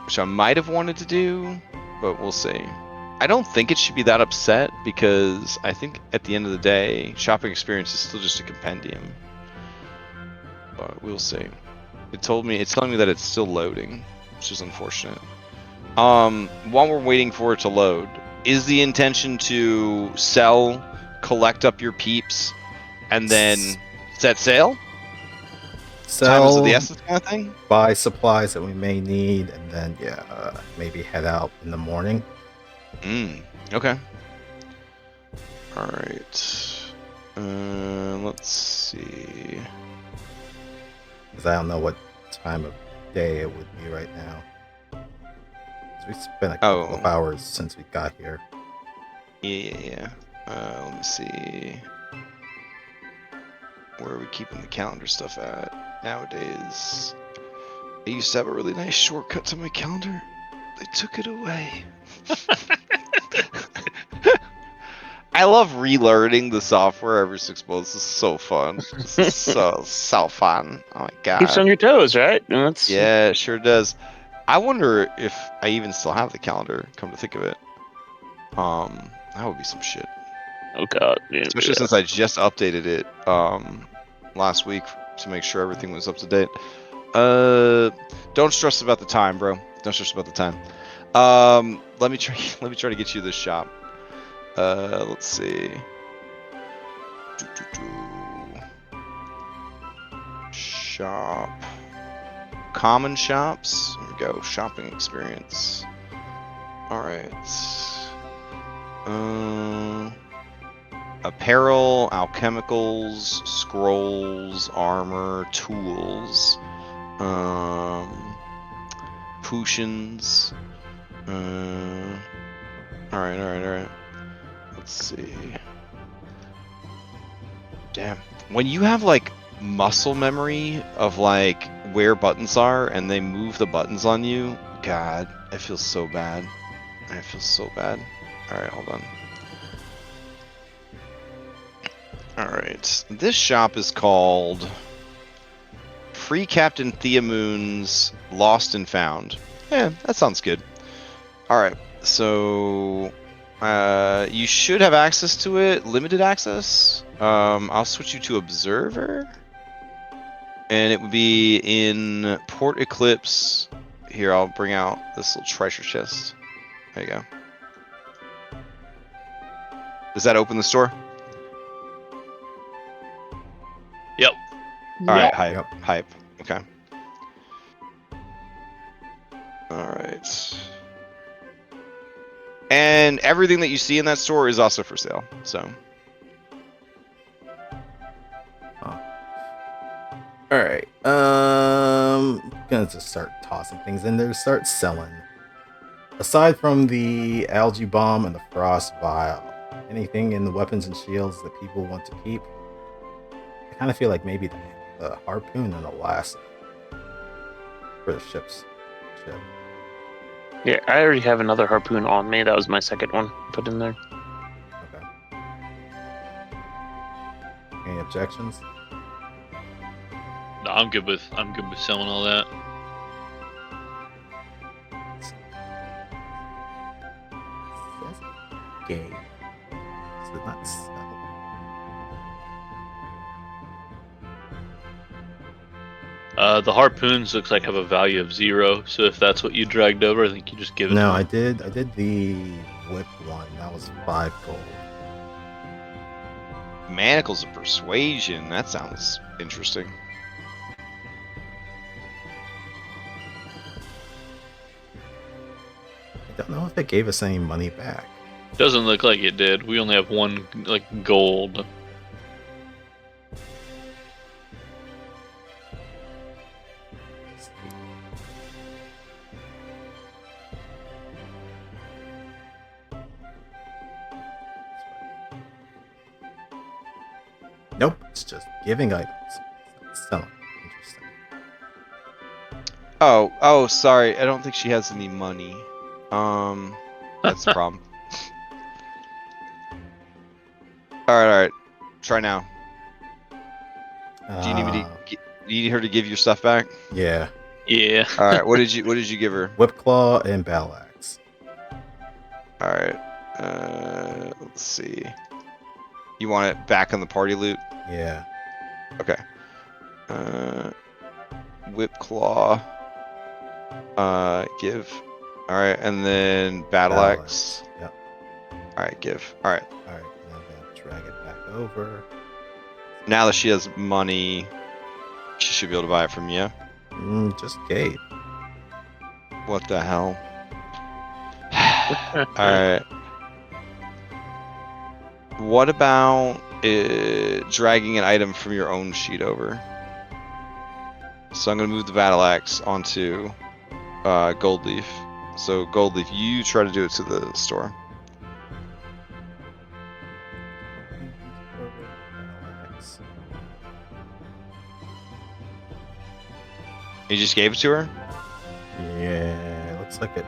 S1: Which I might have wanted to do, but we'll see. I don't think it should be that upset because I think at the end of the day, shopping experience is still just a compendium. But we'll see. It's telling me that it's still loading, which is unfortunate. While we're waiting for it to load, is the intention to sell, collect up your peeps, and then set sail? Time is of the essence kind of thing?
S2: Buy supplies that we may need, and then maybe head out in the morning.
S1: Okay. All right. Let's see.
S2: Because I don't know what time of day it would be right now. 'Cause we spent a couple of hours since we got here.
S1: Yeah. Let me see. Where are we keeping the calendar stuff at nowadays? I used to have a really nice shortcut to my calendar. They took it away. I love relearning the software every 6 months. This is so fun. This is so fun. Oh my god.
S7: Keeps on your toes, right?
S1: Yeah, it sure does. I wonder if I even still have the calendar, come to think of it. That would be some shit.
S7: Oh god. Yeah,
S1: Especially since I just updated it last week to make sure everything was up to date. Don't stress about the time, bro. Don't stress about the time. Let me try to get you this shop. Let's see. Shop. Common shops. Here we go. Shopping experience. Alright. Apparel, alchemicals, scrolls, armor, tools, potions. Alright. Let's see. Damn. When you have like muscle memory of like where buttons are and they move the buttons on you, God, I feel so bad. Alright, hold on. Alright. This shop is called Free Captain Theamoon's Lost and Found. Yeah, that sounds good. Alright, so you should have access to it. Limited access. I'll switch you to Observer. And it would be in Port Eclipse. Here, I'll bring out this little treasure chest. There you go. Does that open the store?
S3: Yep.
S1: Alright, hype. Okay. Alright. And everything that you see in that store is also for sale, so.
S2: Alright. Gonna just start tossing things in there to start selling. Aside from the algae bomb and the frost vial, anything in the weapons and shields that people want to keep? I kind of feel like maybe the harpoon and the last for the ship.
S7: Yeah, I already have another harpoon on me. That was my second one put in there.
S2: Okay. Any objections?
S3: No, I'm good with selling all that.
S2: Gay. So not sell.
S3: The harpoons looks like have a value of 0, so if that's what you dragged over, I think you just give it
S2: No,
S3: to
S2: I
S3: them.
S2: did the whip one. That was 5 gold.
S1: Manacles of Persuasion. That sounds interesting.
S2: I don't know if it gave us any money back.
S3: Doesn't look like it did. We only have 1 like gold.
S2: Nope, it's just giving items. It's selling. Interesting.
S1: Oh, sorry. I don't think she has any money. That's the problem. All right. Try now. Do you need me to? You need her to give your stuff back?
S2: Yeah.
S3: Yeah.
S1: All right. What did you give her?
S2: Whip claw and battle axe.
S1: All right. Let's see. You want it back on the party loot?
S2: Yeah.
S1: Okay. Whip claw. Give. All right, and then battle axe.
S2: Yep.
S1: All right, give. All right.
S2: All right. Now I'm gonna drag it back over.
S1: Now that she has money, she should be able to buy it from you.
S2: Just Gabe.
S1: What the hell? All right. What about dragging an item from your own sheet over? So I'm gonna move the battle axe onto gold leaf. So gold leaf, you try to do it to the store. You just gave it to her?
S2: Yeah, looks like it.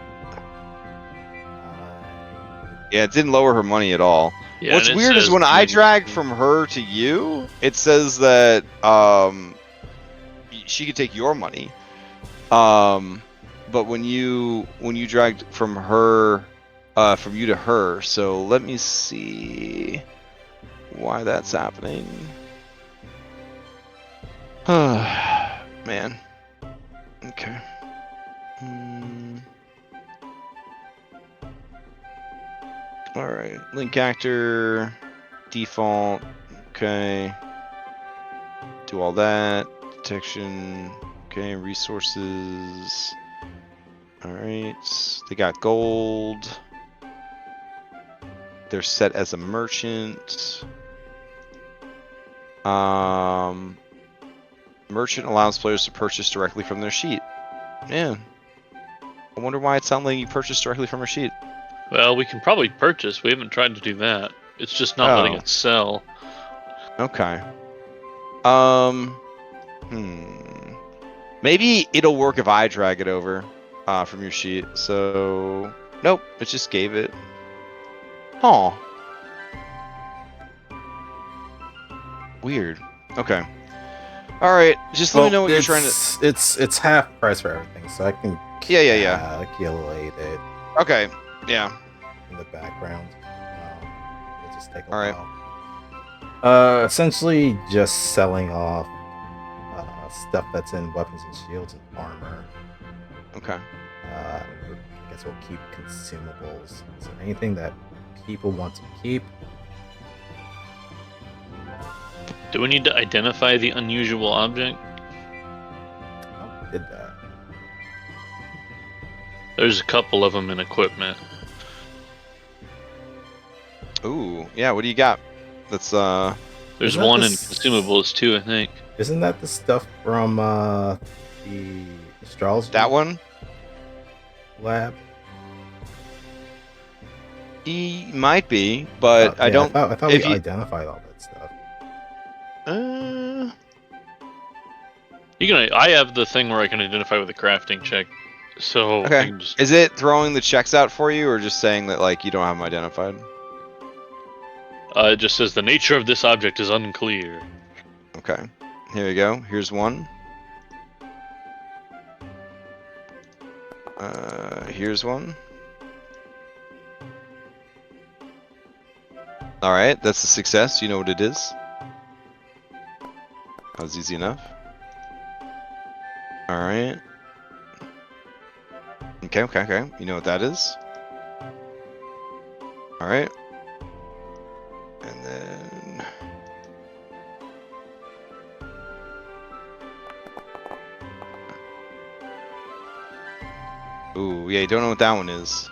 S1: Yeah, it didn't lower her money at all.
S3: Yeah,
S1: What's
S3: and it
S1: weird is
S3: says
S1: when I
S3: doing-
S1: drag from her to you, it says that she could take your money. But when you dragged from her from you to her, so let me see why that's happening. Man. Okay. All right. Link actor, default. Okay. Do all that. Detection. Okay. Resources. All right. They got gold. They're set as a merchant. Merchant allows players to purchase directly from their sheet. Man. I wonder why it's not letting you purchase directly from her sheet.
S3: Well, we can probably purchase. We haven't tried to do that. It's just not letting
S1: Oh.
S3: it sell.
S1: Okay. Maybe it'll work if I drag it over from your sheet. So, nope, it just gave it. Huh. Weird. Okay. All right. Just let me know what you're trying to.
S2: It's half price for everything, so I can
S1: Yeah.
S2: calculate it
S1: Okay. Yeah.
S2: in the background. It'll just take a
S1: All right.
S2: while. Essentially just selling off stuff that's in weapons and shields and armor.
S1: Okay.
S2: I guess we'll keep consumables. Is there anything that people want to keep?
S3: Do we need to identify the unusual object?
S2: Oh, we did that.
S3: There's a couple of them in equipment.
S1: Ooh. Yeah. What do you got? That's
S3: There's
S2: Isn't that
S3: one in
S2: this-
S3: consumables too, I think.
S2: Isn't that the stuff from the astrology
S1: that one.
S2: lab?
S1: He might be, but I
S2: Yeah,
S1: don't.
S2: I thought
S1: if
S2: we
S1: you-
S2: identified all that stuff.
S3: You can. I have the thing where I can identify with a crafting check. So I
S1: Okay.
S3: can just,
S1: Is it throwing the checks out for you, or just saying that like you don't have them identified?
S3: it just says the nature of this object is unclear.
S1: Okay. Here we go. Here's one. Here's one. All right, that's a success. You know what it is. That was easy enough. All right. Okay. You know what that is. All right. And then. Ooh, yeah, you don't know what that one is.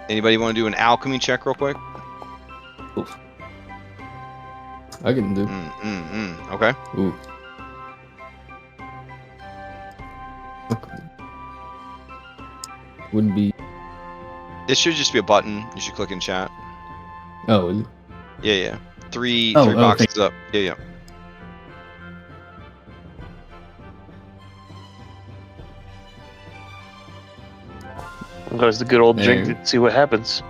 S1: Anybody want to do an alchemy check real quick?
S5: I can do.
S1: Okay.
S5: Ooh. Okay. Would be.
S1: It should just be a button. You should click in chat.
S5: Oh, is it?
S1: Yeah. three
S5: Oh,
S1: boxes up. Yeah.
S7: Goes the good old drink
S5: There.
S7: to see what happens.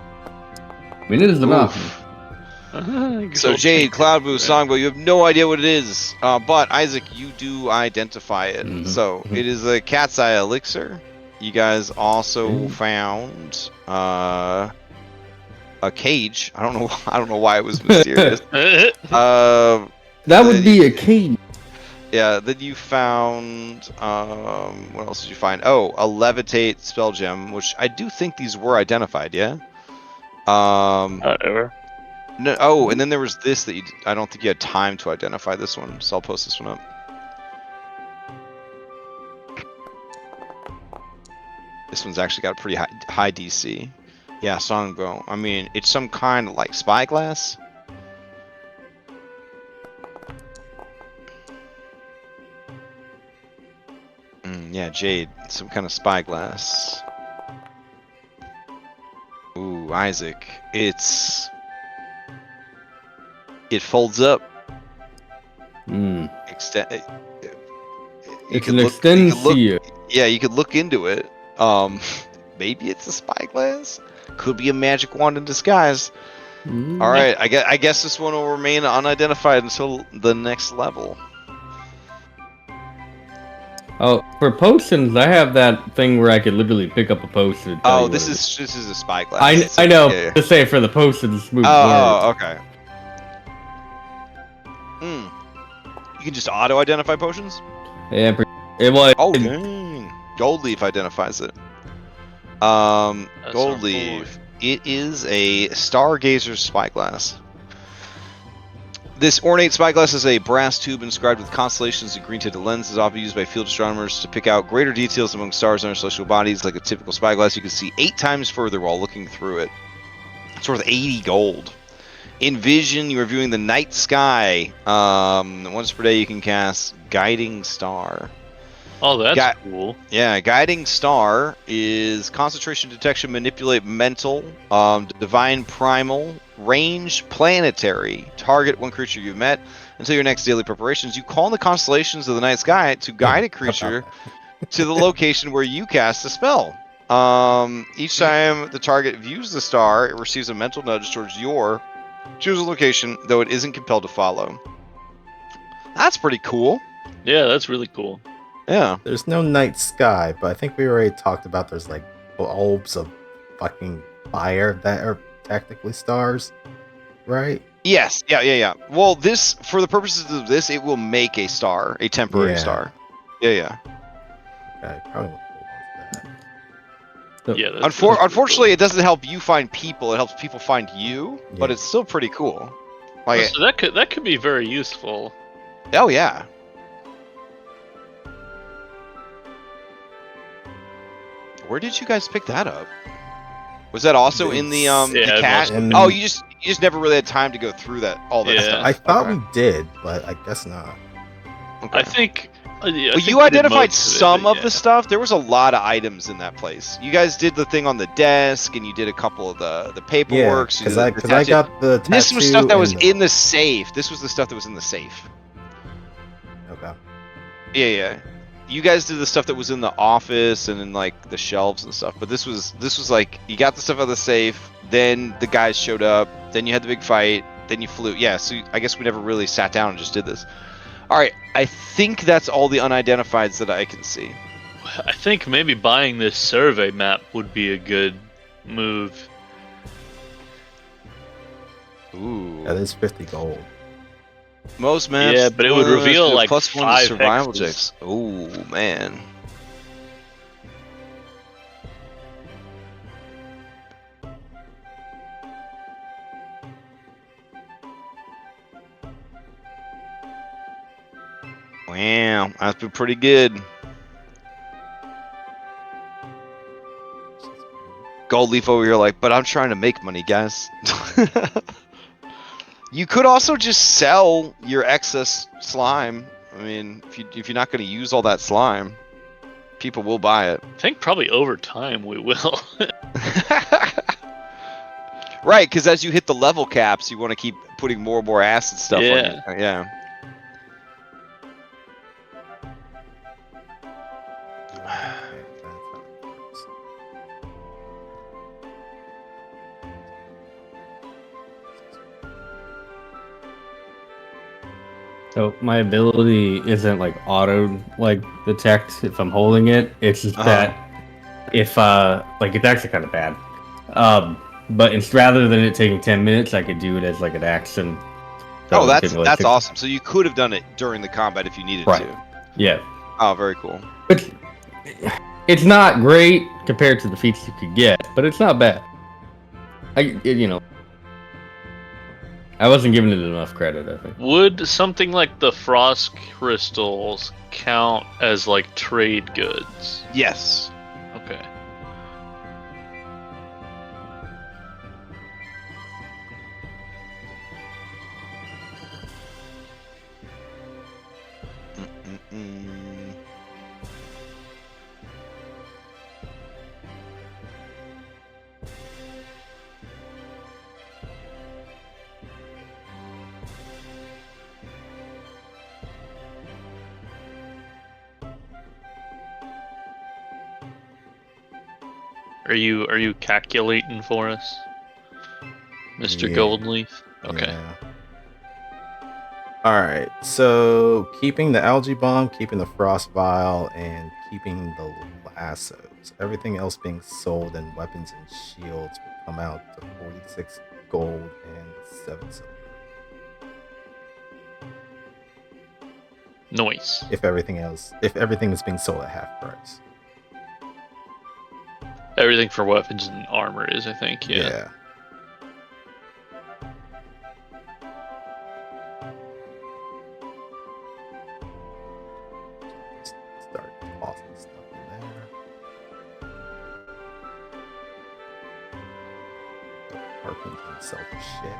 S5: We need the mountain.
S1: Oof.
S3: Good
S1: So
S3: old
S1: Jade,
S3: drink.
S1: Cloudboo, Songbow, you have no idea what it is, but Isaac, you do identify it.
S5: Mhm,
S1: So
S5: mhm.
S1: it is a cat's eye elixir. You guys also
S5: Ooh.
S1: found a cage. I don't know. I don't know why it was mysterious.
S5: That
S1: then
S5: would be a key.
S1: Yeah. Then you found what else did you find? Oh, a levitate spell gem, which I do think these were identified. Yeah.
S7: Whatever.
S1: No, oh, and then there was this that I don't think you had time to identify this one, so I'll post this one up. This one's actually got a pretty high DC. Yeah, Songbow. I mean, it's some kind of like spyglass. Yeah, Jade. Some kind of spyglass. Ooh, Isaac. It folds up.
S5: Mm.
S1: Extend.
S5: It's an extensia.
S1: Yeah, you could look into it. Maybe it's a spyglass. Could be a magic wand in disguise.
S5: Mm.
S1: All right, I guess this one will remain unidentified until the next level.
S5: Oh, for potions, I have that thing where I could literally pick up a potion. And tell
S1: Oh,
S5: you
S1: this
S5: what
S1: is a spyglass.
S5: I know.
S1: Yeah.
S5: To say for the potions, move
S1: Oh, okay. You can just auto-identify potions.
S5: Yeah, it was.
S1: Oh, dang. Gold leaf identifies it. Gold leaf. It is a stargazer's spyglass. This ornate spyglass is a brass tube inscribed with constellations and green-tinted lenses, often used by field astronomers to pick out greater details among stars and other celestial bodies. Like a typical spyglass, you can see 8 times further while looking through it. It's worth 80 gold. In vision, you are viewing the night sky. Once per day, you can cast Guiding Star.
S3: Oh, that's cool.
S1: Yeah, Guiding Star is concentration, detection, manipulate, mental, divine, primal, range, planetary. Target one creature you've met until your next daily preparations. You call on the constellations of the night sky to guide a creature to the location where you cast a spell. Each time the target views the star, it receives a mental nudge towards your chosen location, though it isn't compelled to follow. That's pretty cool.
S3: Yeah, that's really cool.
S1: Yeah.
S2: There's no night sky, but I think we already talked about there's like bulbs of fucking fire that are technically stars, right?
S1: Yes. Yeah. Well, this, for the purposes of this, it will make a star, a temporary star. Yeah.
S2: Okay, probably won't hold on to that.
S3: Yeah.
S1: Unfortunately, it doesn't help you find people. It helps people find you, but it's still pretty cool. Like,
S3: So that could be very useful.
S1: oh yeah. Where did you guys pick that up? Was that also in the
S3: Yeah,
S1: cache?
S2: in-
S1: Oh, you just never really had time to go through all that
S3: Yeah.
S1: stuff.
S2: I thought
S1: Okay.
S2: we did, but I guess not.
S1: Okay.
S3: I think.
S1: Well,
S3: we
S1: you
S3: did
S1: identified
S3: most it,
S1: some
S3: but
S1: of the stuff. There was a lot of items in that place. You guys did the thing on the desk, and you did a couple of the paperwork.
S2: Yeah, because I got the tattoo.
S1: This was stuff that was
S2: and
S1: in the safe. This was the stuff that was in the safe.
S2: Okay.
S1: Yeah. You guys did the stuff that was in the office and in like the shelves and stuff. But this was like you got the stuff out of the safe. Then the guys showed up. Then you had the big fight. Then you flew. Yeah. So I guess we never really sat down and just did this. All right. I think that's all the unidentifieds that I can see.
S3: I think maybe buying this survey map would be a good move.
S1: Ooh.
S2: That is 50 gold.
S1: Most maps.
S3: Yeah, but it would reveal, like,
S1: +1 to
S3: 5
S1: survival
S3: hexes.
S1: checks. Ooh, man. Wow, that's been pretty good. Gold Leaf over here like, but I'm trying to make money, guys. You could also just sell your excess slime. I mean, if you're not going to use all that slime, people will buy it.
S3: I think probably over time we will.
S1: Right, because as you hit the level caps, you want to keep putting more and more acid stuff on
S3: Yeah.
S1: you. Yeah.
S2: Okay, that's how it works.
S5: So my ability isn't like auto like detect if I'm holding it. It's just that if like it's actually kind of bad. But it's rather than it taking 10 minutes, I could do it as like an action. So
S1: Oh,
S5: it can, like,
S1: that's awesome. So you could have done it during the combat if you needed
S5: Right.
S1: to.
S5: Yeah.
S1: Oh, very cool.
S5: It's not great compared to the feats you could get, but it's not bad. I wasn't giving it enough credit, I think.
S3: Would something like the frost crystals count as like trade goods?
S1: Yes.
S3: Okay.
S1: Mm-mm-mm.
S3: Are you calculating for us, Mr.
S2: Yeah.
S3: Goldleaf? Okay.
S2: Yeah. All right. So keeping the algae bomb, keeping the frost vial, and keeping the lassos. Everything else being sold in weapons and shields would come out to 46 gold and 7 silver.
S3: Noise.
S2: If everything is being sold at half price.
S3: Everything for weapons and armor is, I think. Yeah.
S2: Start tossing stuff in there. Harpoons and selfish shit.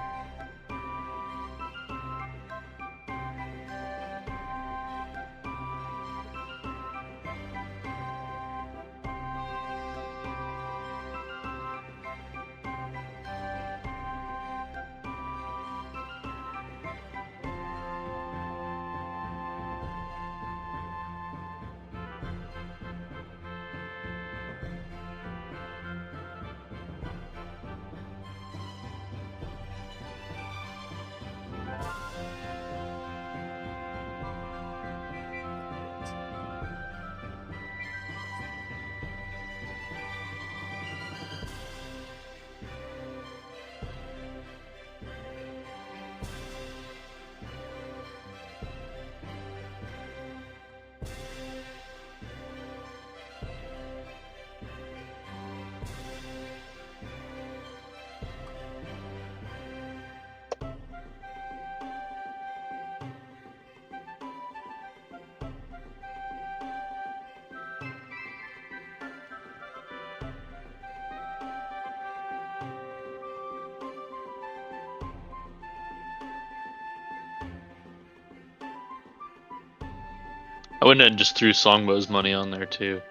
S3: I went ahead and just threw Songbow's money on there too,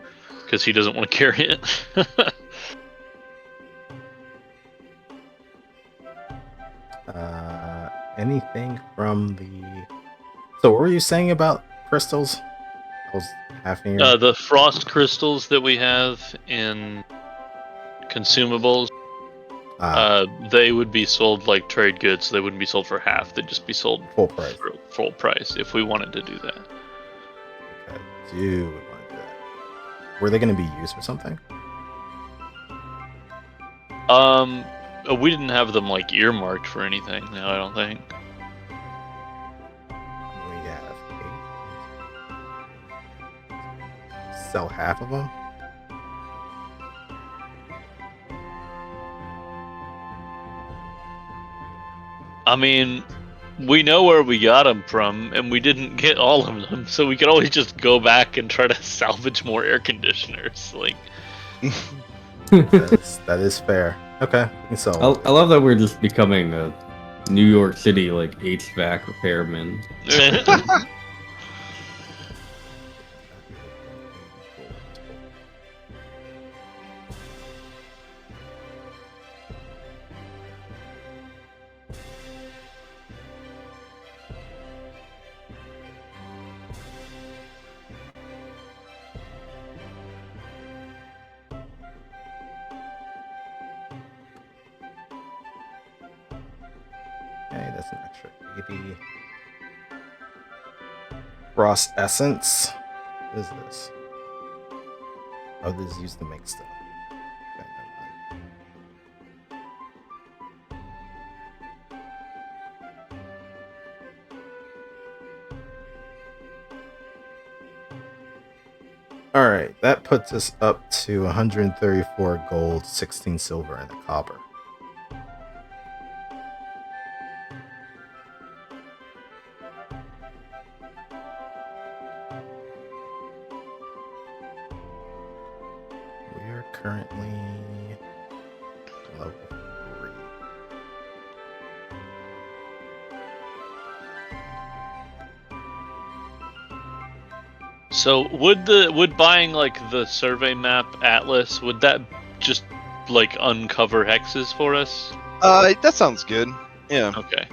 S3: because he doesn't want to carry it.
S2: Anything from the. So, what were you saying about crystals? I was half hearing.
S3: The frost crystals that we have in consumables, they would be sold like trade goods. So they wouldn't be sold for half. They'd just be sold
S2: Full price.
S3: for full price if we wanted to do that.
S2: Okay, do we want to do that? Were they going to be used for something?
S3: We didn't have them like earmarked for anything. No, I don't think.
S2: We have 8. Sell half of them?
S3: I mean, we know where we got them from, and we didn't get all of them, so we could always just go back and try to salvage more air conditioners. Like,
S2: That is fair. Okay, we can sell.
S5: I love that we're just becoming a New York City like HVAC repairman.
S2: Okay, that's an extra 80. Frost Essence. What is this? Oh, this is used to make stuff. Okay, never mind. Alright, that puts us up to 134 gold, 16 silver, and a copper. We are currently level 3.
S3: So would buying like the survey map atlas, would that just like uncover hexes for us?
S1: That sounds good. Yeah.
S3: Okay.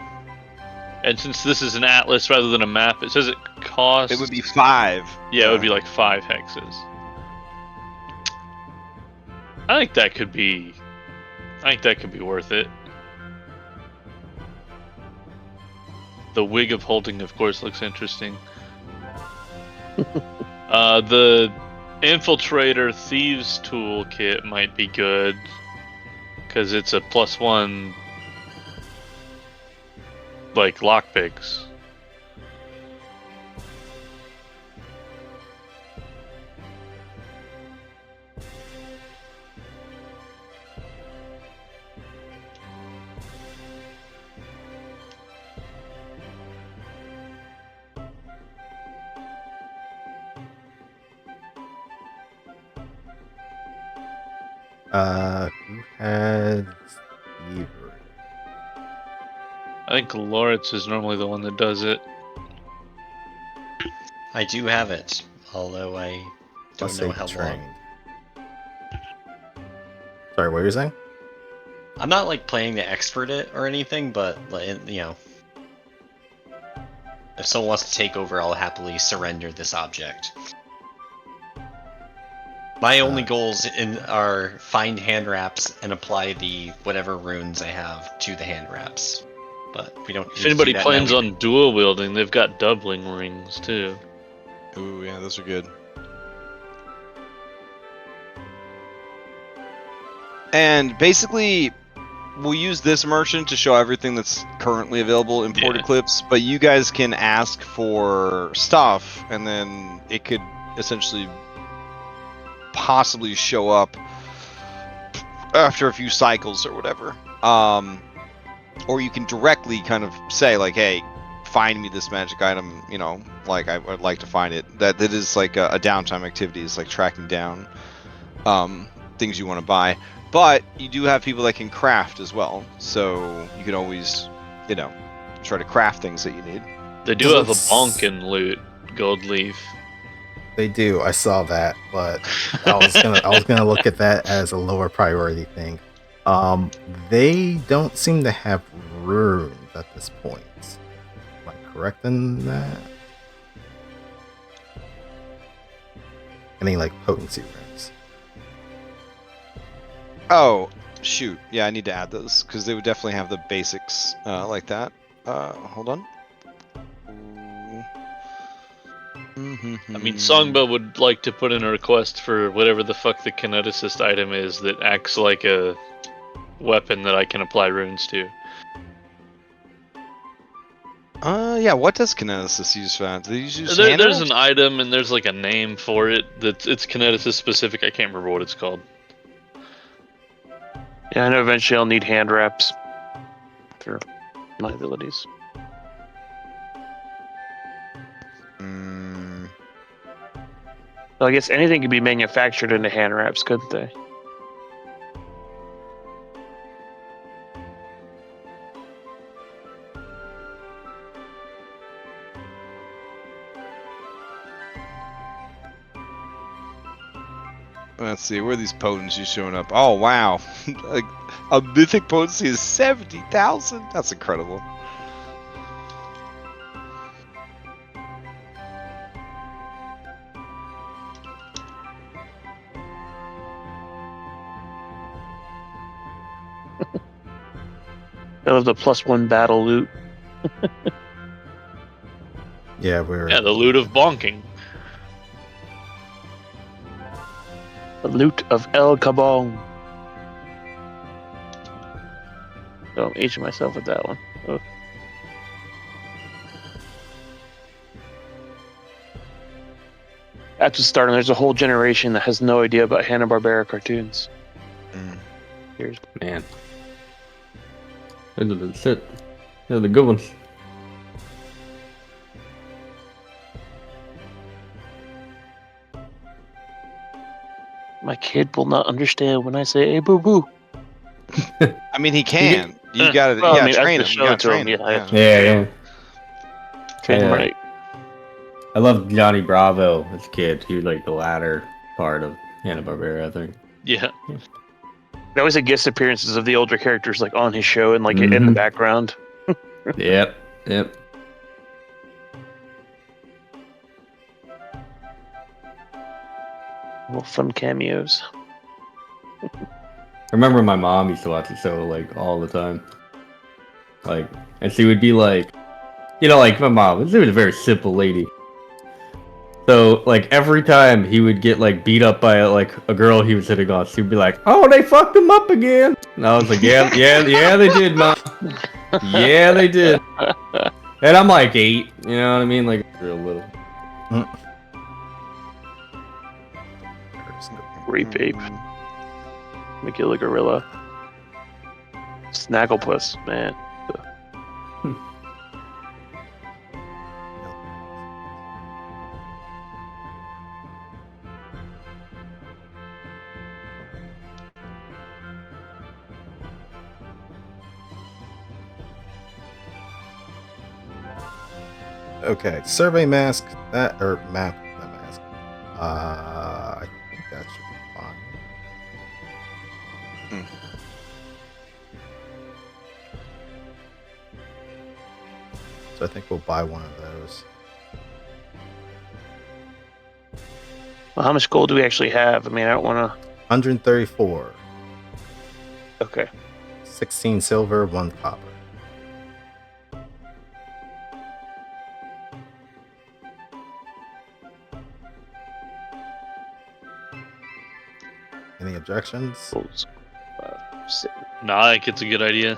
S3: And since this is an atlas rather than a map, it says it costs.
S1: It would be 5.
S3: Yeah, it would be like 5 hexes. I think that could be worth it. The wig of holding, of course, looks interesting. The infiltrator thieves toolkit might be good because it's a +1 like lockpicks.
S2: Who has thievery?
S3: I think Lawrence is normally the one that does it.
S6: I do have it, although I don't
S2: Let's
S6: know
S2: say
S6: how
S2: trained.
S6: long.
S2: Sorry, what were you saying?
S6: I'm not like playing to expert it or anything, but like, if someone wants to take over, I'll happily surrender this object. My only goals are find hand wraps and apply the whatever runes I have to the hand wraps. But we don't.
S3: If anybody plans on dual wielding, they've got doubling rings too.
S1: Ooh, yeah, those are good. And basically, we'll use this merchant to show everything that's currently available in Port Eclipse, but you guys can ask for stuff, and then it could essentially possibly show up after a few cycles or whatever. Or you can directly kind of say, like, hey, find me this magic item, like I would like to find it. That is like a downtime activity, is like tracking down things you want to buy. But you do have people that can craft as well, so you can always, try to craft things that you need.
S3: They do have a bonkin loot, gold leaf.
S2: They do. I saw that, but I was gonna look at that as a lower priority thing. They don't seem to have runes at this point. Am I correct in that? Any like potency runes?
S1: Oh, shoot. Yeah, I need to add those, because they would definitely have the basics like that. Hold on.
S3: I mean, Songbow would like to put in a request for whatever the fuck the kineticist item is that acts like a weapon that I can apply runes to.
S1: Yeah, what does kineticist use for that? Do they use
S3: There's an item and there's like a name for it it's kineticist specific. I can't remember what it's called.
S7: Yeah, I know eventually I'll need hand wraps for my abilities. So I guess anything could be manufactured into hand wraps, couldn't they?
S1: Let's see, where are these potencies showing up? Oh, wow. Like, a mythic potency is 70,000? That's incredible.
S7: I love the +1 battle loot.
S2: Yeah, we're
S3: Yeah, the loot of bonking.
S7: The loot of El Cabong. Oh, I'm aging myself with that one. Oh. After starting, there's a whole generation that has no idea about Hanna-Barbera cartoons.
S1: Mm.
S7: Here's
S5: Man. Those are the shit. They're the good ones.
S7: my kid will not understand when I say "Hey, boo boo."
S1: I mean, he can. You gotta,
S7: Well, I mean, I
S1: train
S7: have
S1: him.
S7: to
S1: You
S7: show
S1: gotta
S7: it to
S1: train
S7: him,
S1: him.
S7: yeah.
S5: Yeah.
S7: Train him
S5: Yeah.
S7: right.
S5: I love Johnny Bravo as a kid. He was like the latter part of Hanna-Barbera, I think.
S3: Yeah.
S7: They always had guest appearances of the older characters, like on his show and like in the
S5: Mhm.
S7: background.
S5: Yep.
S7: Little fun cameos.
S5: I remember my mom used to watch the show like all the time. Like, and she would be like, like my mom, she was a very simple lady. So like every time he would get like beat up by like a girl he was hitting on, she'd be like, "Oh, they fucked him up again." And I was like, "Yeah, they did, Mom. Yeah, they did." And I'm like 8, you know what I mean? Like real little.
S7: Rape ape. Megilla gorilla. Snagglepuss, man.
S2: Okay, survey mask. That or map. Not mask. I think that should be fine. So I think we'll buy one of those.
S7: Well, how much gold do we actually have? I mean, I don't want to.
S2: 134.
S7: Okay.
S2: 16 silver, 1 copper. Any objections?
S7: Gold's, sitting.
S3: No, I think it's a good idea.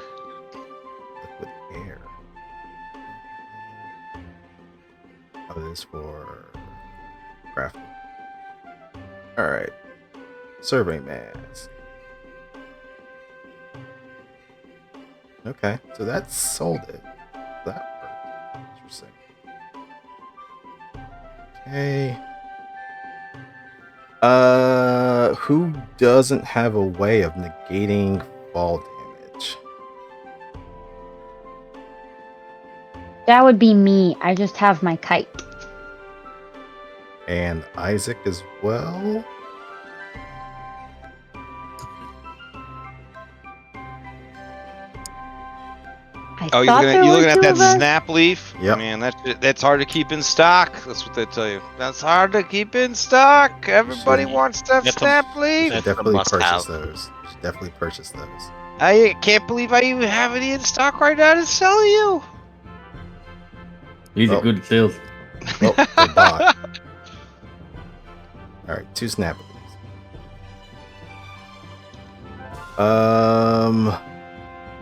S2: Liquid air. Oh, it is for crafting. Alright. Survey mask. Okay, so that sold it. That worked. Interesting. Okay. Who doesn't have a way of negating fall damage?
S4: That would be me. I just have my kite.
S2: And Isaac as well.
S1: Oh,
S4: thought
S1: you're
S4: there
S1: looking
S4: were
S1: at
S4: two
S1: that
S4: of us.
S1: snap leaf?
S2: Yep.
S1: Man, that's hard to keep in stock. That's what they tell you. That's hard to keep in stock. Everybody wants that
S6: That's a-
S1: snap leaf.
S6: that's-
S2: Definitely
S6: must
S2: purchase
S6: have.
S2: those. Should definitely purchase those.
S1: I can't believe I even have any in stock right now to sell you.
S5: These
S2: Oh.
S5: are good sales.
S2: Oh, they bought. Alright, 2 snap leaves.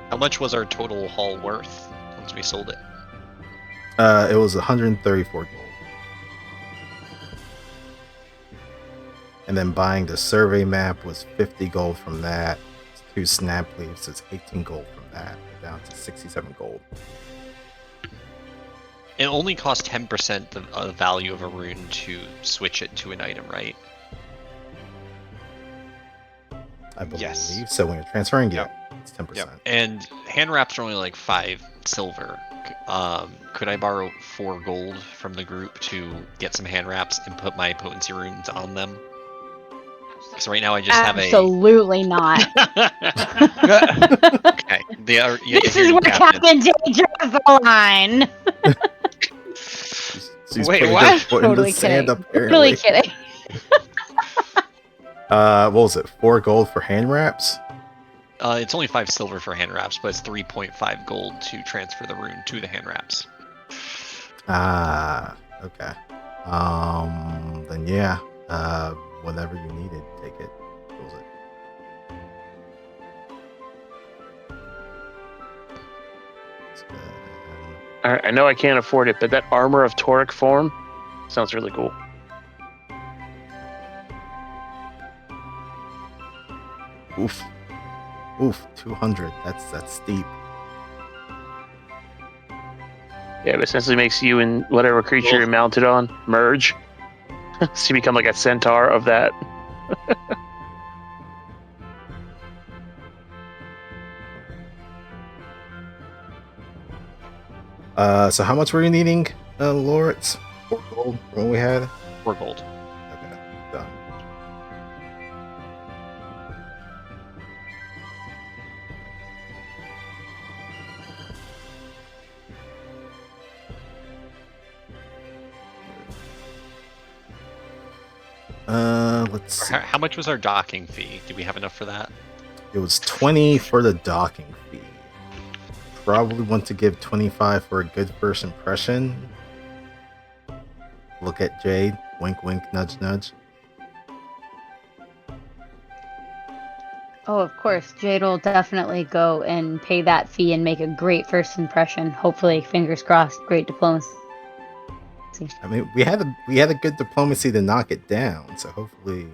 S6: How much was our total haul worth once we sold it?
S2: It was 134 gold. And then buying the survey map was 50 gold from that. 2 snap leaves, so it's 18 gold from that. Down to 67 gold.
S6: It only costs 10% of the value of a rune to switch it to an item, right?
S2: I believe
S1: Yes.
S2: so. When you're transferring,
S1: Yep.
S2: yeah, it's 10%.
S1: Yep.
S6: And hand wraps are only like 5 silver. Could I borrow 4 gold from the group to get some hand wraps and put my potency runes on them? Because right now I just
S4: Absolutely not.
S6: have a. Okay.
S4: This is where Captain J draws the line.
S2: She's
S1: Wait,
S2: putting
S1: what?
S2: her foot in the
S4: Totally
S2: sand,
S4: kidding.
S2: apparently.
S4: Totally kidding.
S2: What was it? 4 gold for hand wraps?
S6: It's only 5 silver for hand wraps, but it's 3.5 gold to transfer the rune to the hand wraps.
S2: Ah, okay. Then yeah. Whatever you needed, take it. Close it.
S7: I know I can't afford it, but that armor of toric form sounds really cool.
S2: Oof. Oof, 200. That's steep.
S7: Yeah, it essentially makes you and whatever creature you're mounted on merge. So you become like a centaur of that.
S2: So how much were you needing, Lawrence? 4 gold from what we had?
S6: 4 gold.
S2: Okay, done. Let's see.
S6: How much was our docking fee? Do we have enough for that?
S2: It was 20 for the docking fee. Probably want to give 25 for a good first impression. Look at Jade. Wink, wink, nudge, nudge.
S4: Oh, of course. Jade will definitely go and pay that fee and make a great first impression. Hopefully, fingers crossed, great diplomacy.
S2: I mean, we had a good diplomacy to knock it down, so hopefully.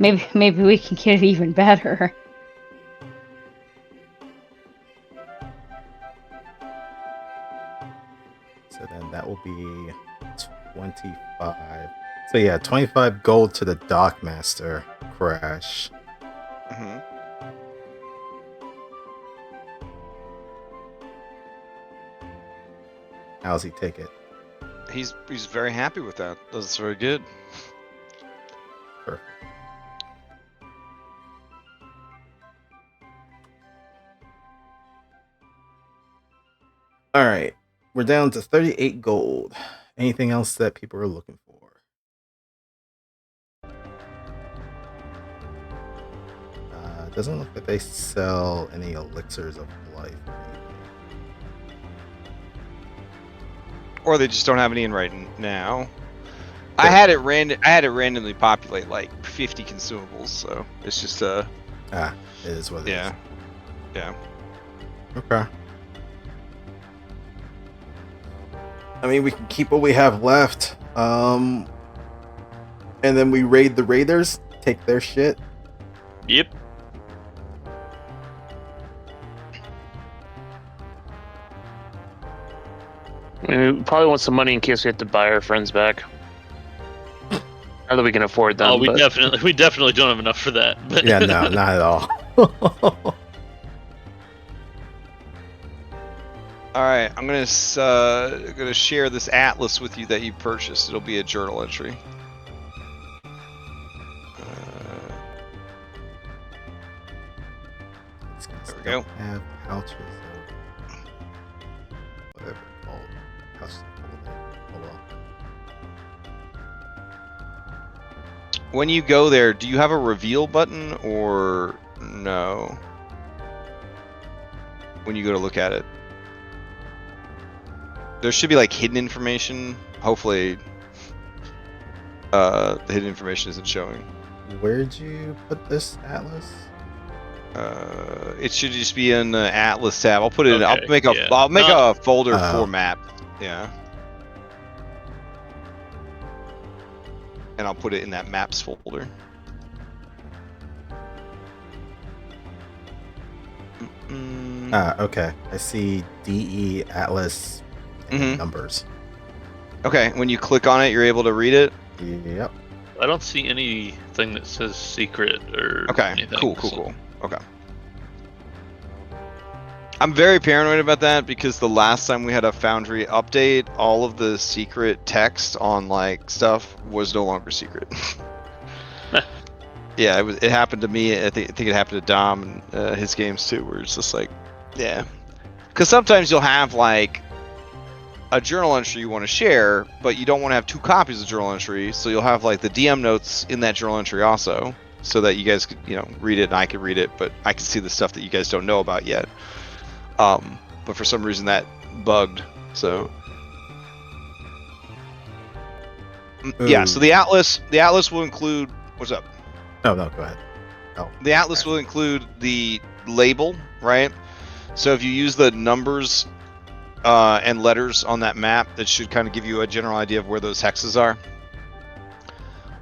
S4: Maybe we can get it even better.
S2: So then that will be 25. So yeah, 25 gold to the Dockmaster Crash.
S1: Mm-hmm.
S2: How's he take it?
S1: He's very happy with that. That's very good.
S2: Perfect. All right, we're down to 38 gold. Anything else that people are looking for? Doesn't look like they sell any elixirs of life.
S1: Or they just don't have any in right now. I had it randomly populate like 50 consumables, so it's just
S2: it is what it is.
S1: Yeah.
S2: Okay. I mean, we can keep what we have left. And then we raid the raiders, take their shit.
S3: Yep.
S7: I mean, we probably want some money in case we have to buy our friends back. Not that we can afford them.
S3: Oh, we
S7: but...
S3: definitely don't have enough for that. But
S2: Yeah, no, not at all.
S1: All right, I'm gonna share this atlas with you that you purchased. It'll be a journal entry. There we go.
S2: Have pouches of whatever it's called. Pouches of clothing. Hold on.
S1: When you go there, do you have a reveal button or no? When you go to look at it, there should be like hidden information. Hopefully, the hidden information isn't showing.
S2: Where'd you put this atlas?
S1: It should just be in the Atlas tab. I'll put it in. I'll
S3: Okay,
S1: make
S3: yeah.
S1: a folder for map. Yeah. And I'll put it in that maps folder.
S2: Okay. I see DE Atlas and numbers.
S1: Okay, when you click on it, you're able to read it.
S2: Yep.
S3: I don't see anything that says secret or
S1: Okay,
S3: anything.
S1: cool. Okay. I'm very paranoid about that because the last time we had a Foundry update, all of the secret text on like stuff was no longer secret. Yeah, it happened to me. I think it happened to Dom and his games too, where it's just like, yeah. Because sometimes you'll have like a journal entry you want to share, but you don't want to have 2 copies of journal entry, so you'll have like the DM notes in that journal entry also, so that you guys could, read it and I could read it, but I can see the stuff that you guys don't know about yet. But for some reason that bugged, so yeah. So the atlas will include. What's up?
S2: Oh no, go ahead. Oh,
S1: the atlas will include the label, right? So if you use the numbers and letters on that map, that should kind of give you a general idea of where those hexes are.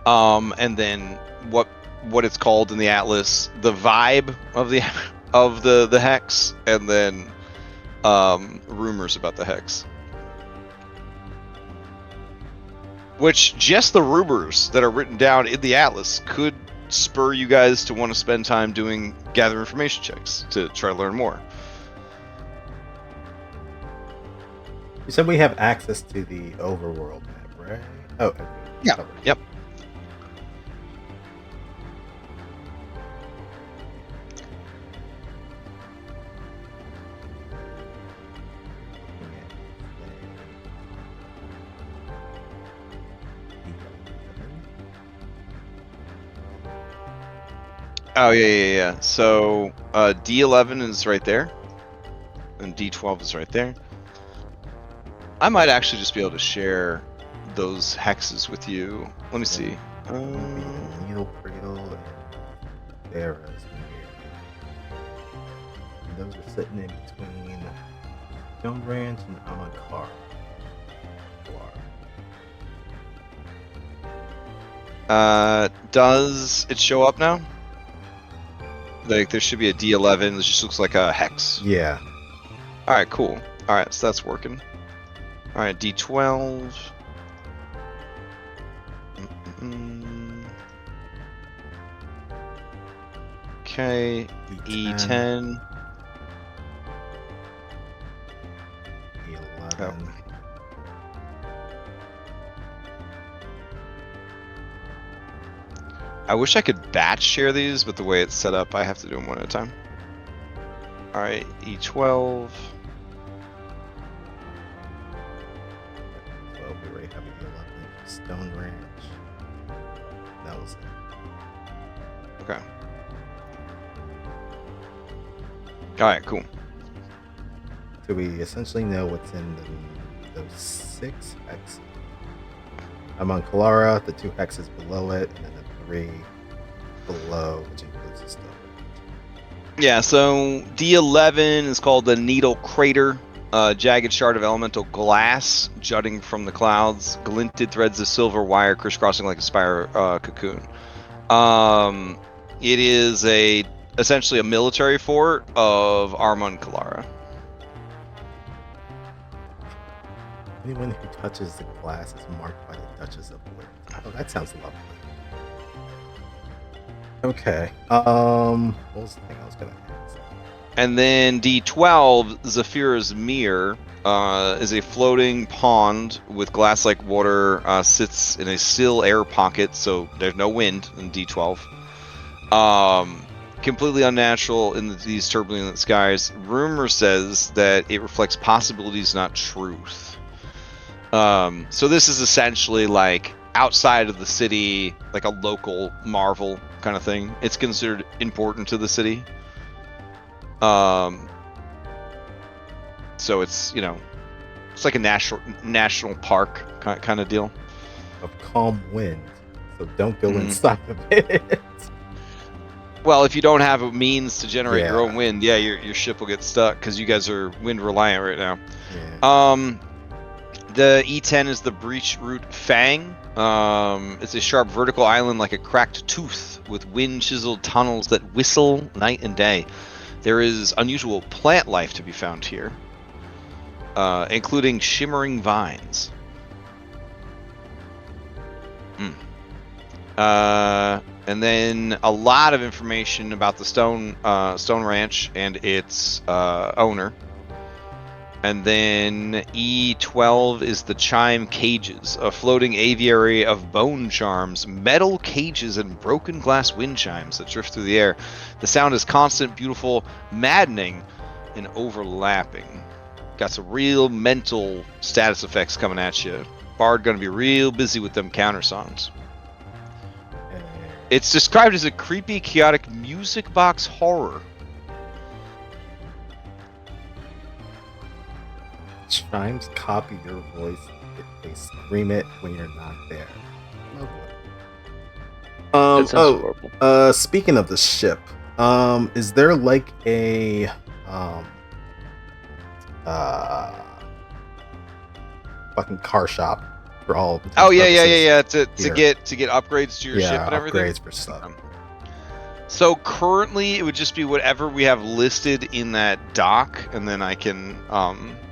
S1: And then what it's called in the atlas, the vibe of the hex, and then rumors about the hex. Which just the rumors that are written down in the atlas could spur you guys to want to spend time doing gather information checks to try to learn more.
S2: You said we have access to the overworld map, right? Oh, okay.
S1: Yeah.
S2: Oh.
S1: Yep. Oh yeah. So D11 is right there, and D12 is right there. I might actually just be able to share those hexes with you. Let me see.
S2: Needle cradle and arrows. And those are sitting in between Stone Ranch and Amakar.
S1: Does it show up now? Like there should be a D11. This just looks like a hex.
S2: Yeah.
S1: All right, cool. All right, so that's working. All right, D12. Okay, E10.
S2: 11.
S1: Oh. I wish I could batch share these, but the way it's set up, I have to do them one at a time. All right, E12.
S2: 12, we already have E11. Stone Ranch. That was it.
S1: Okay. All right, cool.
S2: So we essentially know what's in those 6 hexes. I'm on Kalara, the 2 hexes below it, and then the 3 below, which includes the stone.
S1: Yeah, so D11 is called the Needle Crater. Jagged shard of elemental glass jutting from the clouds, glinted threads of silver wire crisscrossing like a spiral cocoon. It is essentially a military fort of Armon Kalara.
S2: Anyone who touches the glass is marked by the Duchess of Wood. Oh, that sounds lovely. Okay. What was the thing I was gonna ask?
S1: And then D12, Zephyra's Mirror, is a floating pond with glass-like water, sits in a still air pocket, so there's no wind in D12. Completely unnatural in these turbulent skies. Rumor says that it reflects possibilities, not truth. So this is essentially like outside of the city, like a local marvel kind of thing. It's considered important to the city. So it's, it's like a national park kind of deal.
S2: Of calm wind, so don't go inside of it.
S1: Well, if you don't have a means to generate your
S2: Yeah.
S1: own wind, yeah, your ship will get stuck because you guys are wind reliant right now.
S2: Yeah.
S1: The E10 is the breach root fang. It's a sharp vertical island like a cracked tooth with wind-chiseled tunnels that whistle night and day. There is unusual plant life to be found here, including shimmering vines. And then a lot of information about the Stone Ranch and its owner. And then E12 is the Chime Cages, a floating aviary of bone charms, metal cages, and broken glass wind chimes that drift through the air. The sound is constant, beautiful, maddening, and overlapping. got some real mental status effects coming at you. Bard gonna be real busy with them counter songs. It's described as a creepy, chaotic music box horror.
S2: Chimes copy your voice. They scream it when you're not there.
S7: That sounds horrible.
S2: Speaking of the ship, is there like a fucking car shop for all of
S1: Oh yeah.
S2: purposes?
S1: To get upgrades to your ship and everything.
S2: Upgrades for stuff.
S1: So currently, it would just be whatever we have listed in that dock, and then I can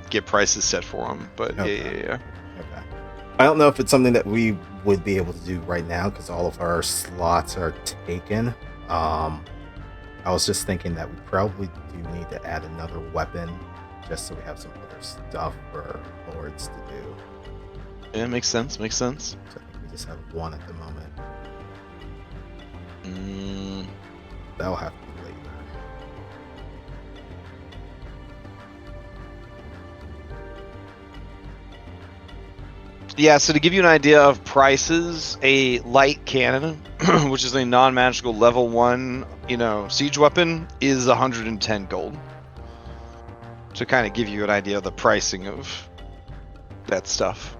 S1: get prices set for them. But
S2: Okay.
S1: yeah.
S2: Okay. I don't know if it's something that we would be able to do right now because all of our slots are taken. I was just thinking that we probably do need to add another weapon just so we have some other stuff for lords to do.
S1: Yeah, makes sense.
S2: So I think we just have one at the moment. That'll have to be later.
S1: Yeah, so to give you an idea of prices, a light cannon, which is a non-magical level 1, siege weapon, is 110 gold. To kind of give you an idea of the pricing of that stuff.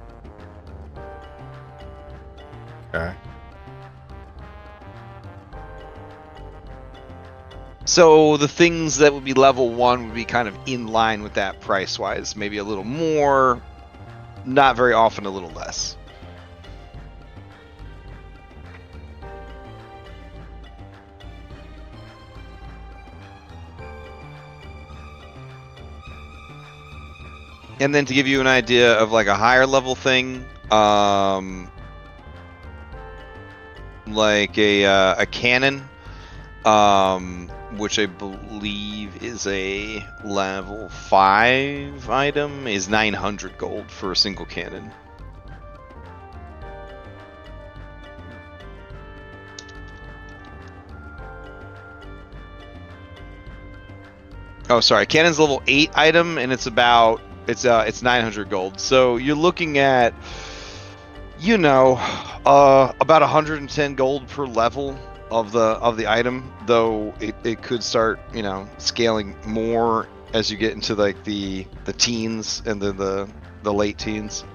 S2: Okay.
S1: So the things that would be level 1 would be kind of in line with that price-wise. Maybe a little more, not very often a little less. And then to give you an idea of like a higher level thing, like a cannon, which I believe is a level 5 item, is 900 gold for a single cannon. Oh, sorry, cannon's level 8 item, and it's 900 gold. So you're looking at, about 110 gold per level of the item, though it could start, scaling more as you get into like the teens and the late teens.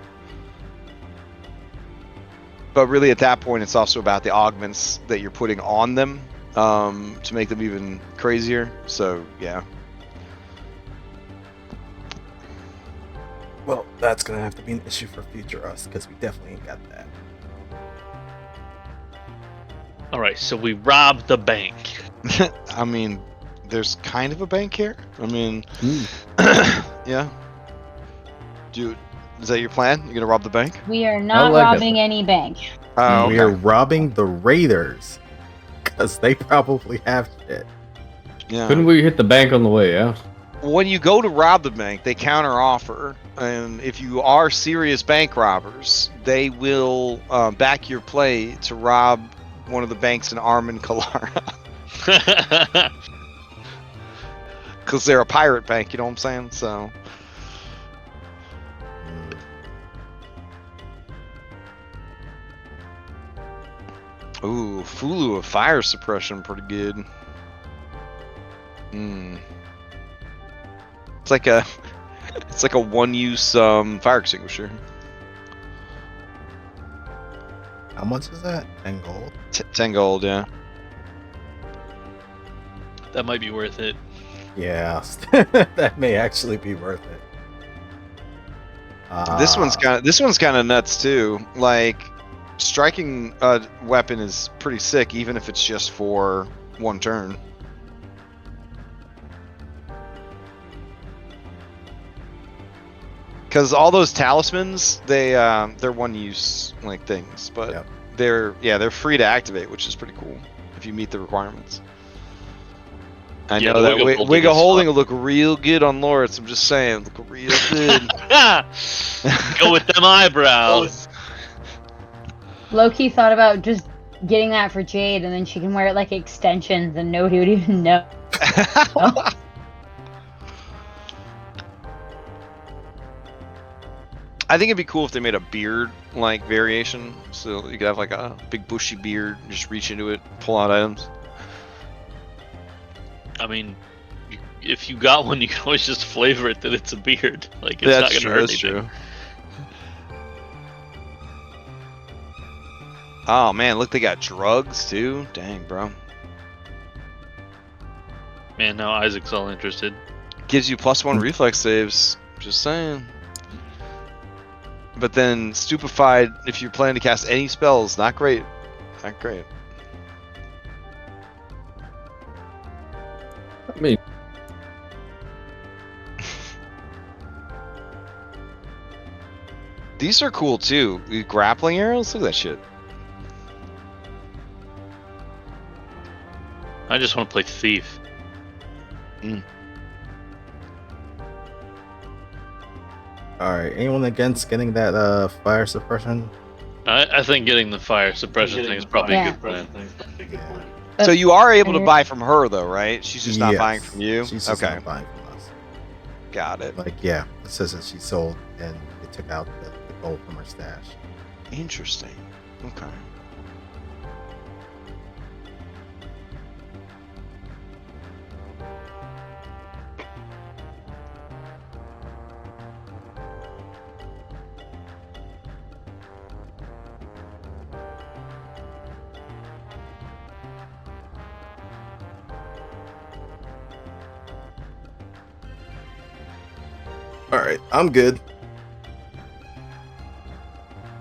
S1: But really at that point, it's also about the augments that you're putting on them to make them even crazier. So yeah.
S2: Well, that's gonna have to be an issue for future us because we definitely ain't got that.
S3: All right, so we robbed the bank.
S1: I mean, there's kind of a bank here. I mean, yeah. Dude, is that your plan? You're gonna rob the bank?
S4: We are not
S5: like it.
S4: robbing any bank.
S1: Oh,
S2: We are robbing the raiders because they probably have shit.
S1: Yeah.
S5: Couldn't we hit the bank on the way out?
S1: When you go to rob the bank, they counter offer, and if you are serious bank robbers, they will back your play to rob one of the banks in Armin Kalara. Because they're a pirate bank, you know what I'm saying? So. Ooh, Fulu of fire suppression, pretty good. It's like a one-use fire extinguisher.
S2: How much is that? 10 gold?
S1: 10 gold, yeah.
S3: That might be worth it.
S2: Yeah, that may actually be worth it.
S1: This one's kind of nuts too. Like, striking a weapon is pretty sick, even if it's just for one turn. Because all those talismans, they're one-use like things, but
S2: Yep.
S1: they're free to activate, which is pretty cool if you meet the requirements. I
S3: Yeah,
S1: know
S3: the
S1: that
S3: Wiggle
S1: Wiggle
S3: is
S1: Holding
S3: fun.
S1: will look real good on Loritz. I'm just saying, look real good.
S3: Go with them eyebrows.
S4: Loki thought about just getting that for Jade, and then she can wear it like extensions, and nobody would even know.
S1: I think it'd be cool if they made a beard like variation, so you could have like a big bushy beard, just reach into it, pull out items.
S3: I mean, if you got one, you can always just flavor it that it's a beard. Like it's not gonna hurt
S1: That's
S3: anything.
S1: true. Oh man, look, they got drugs too. Dang, bro.
S3: Man, now Isaac's all interested.
S1: Gives you +1 reflex saves. Just saying. But then stupefied if you're planning to cast any spells. Not great. Not great.
S5: I mean,
S1: These are cool too. The grappling arrows. Look at that shit.
S3: I just want to play thief.
S2: Alright, anyone against getting that fire suppression?
S3: I think getting the fire suppression thing is probably a good plan.
S1: So you are able to buy from her though, right? She's just not
S2: Yes.
S1: buying from you.
S2: She's just
S1: okay,
S2: not buying from us.
S1: got it.
S2: Like, yeah, it says that she sold and they took out the gold from her stash.
S1: Interesting. Okay.
S2: Alright, I'm good.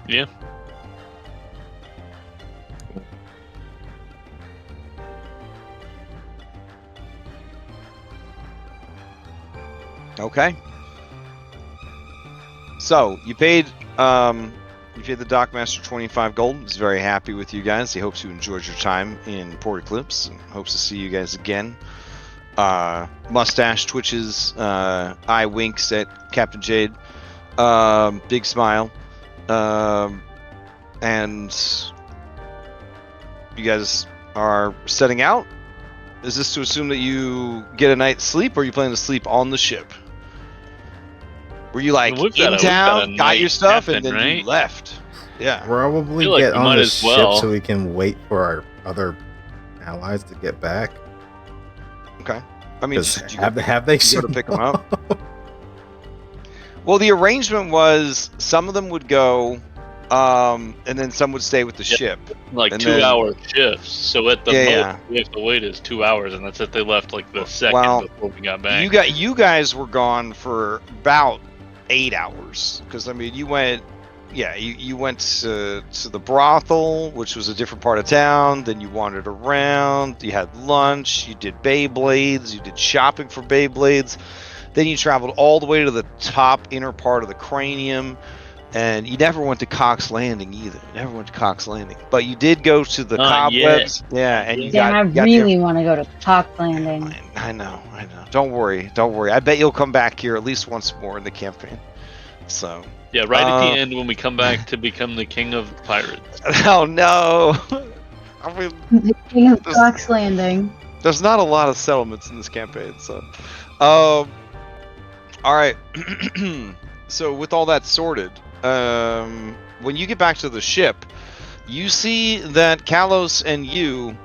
S3: Yeah.
S1: Okay. So you paid the dockmaster 25 gold. He's very happy with you guys. He hopes you enjoyed your time in Port Eclipse and hopes to see you guys again. Mustache twitches, eye winks at Captain Jade. Big smile. And you guys are setting out. Is this to assume that you get a night's sleep, or are you planning to sleep on the ship? Were you like
S3: We've got
S1: in
S3: a
S1: town, got your stuff,
S3: captain,
S1: and then
S3: right?
S1: you left? Yeah.
S2: Probably
S3: feel like
S2: get
S3: we
S2: on
S3: might
S2: the
S3: as
S2: ship
S3: well.
S2: so we can wait for our other allies to get back.
S1: Okay. I mean,
S2: 'Cause
S1: did you
S2: have they
S1: you go to
S2: shown
S1: pick them up? Well, the arrangement was some of them would go, and then some would stay with the
S3: Yep.
S1: ship.
S3: Like
S1: And
S3: 2-hour shifts. So at the
S1: Yeah,
S3: most
S1: yeah.
S3: we have to wait is 2 hours, and that's if they left like the second
S1: Well,
S3: before we got back.
S1: You guys were gone for about 8 hours, because I mean you went to the brothel, which was a different part of town. Then you wandered around, you had lunch, you did Beyblades, you did shopping for Beyblades. Then you traveled all the way to the top inner part of the cranium, and you never went to Cox Landing either. You never went to Cox Landing, but you did go to the
S3: Not
S1: cobwebs. Yeah, and you
S4: Damn, I
S1: got
S4: really want to go to Cock Landing.
S1: I know. Don't worry. I bet you'll come back here at least once more in the campaign. So.
S3: Yeah, right at the end when we come back to become the king of pirates.
S1: Oh no. I mean,
S4: The King of
S1: There's-
S4: Cox Landing.
S1: there's not a lot of settlements in this campaign, so. All right. So with all that sorted, when you get back to the ship, you see that Kalos and you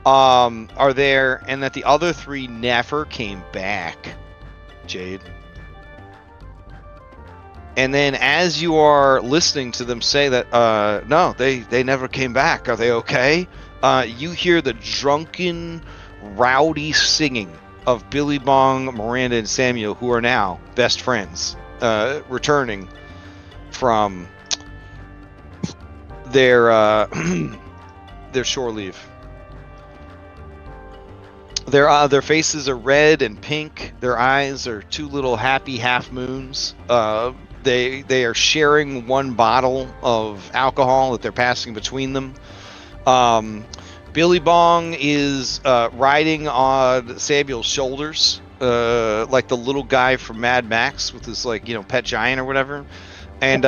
S1: are there, and that the other three never came back, Jade. And then as you are listening to them say that, no, they never came back, are they okay? You hear the drunken, rowdy singing of Billy Bong, Miranda, and Samuel, who are now best friends, returning from their shore leave. Their faces are red and pink. Their eyes are two little happy half moons. They are sharing one bottle of alcohol that they're passing between them. Billy Bong is riding on Samuel's shoulders, like the little guy from Mad Max with his pet giant or whatever. And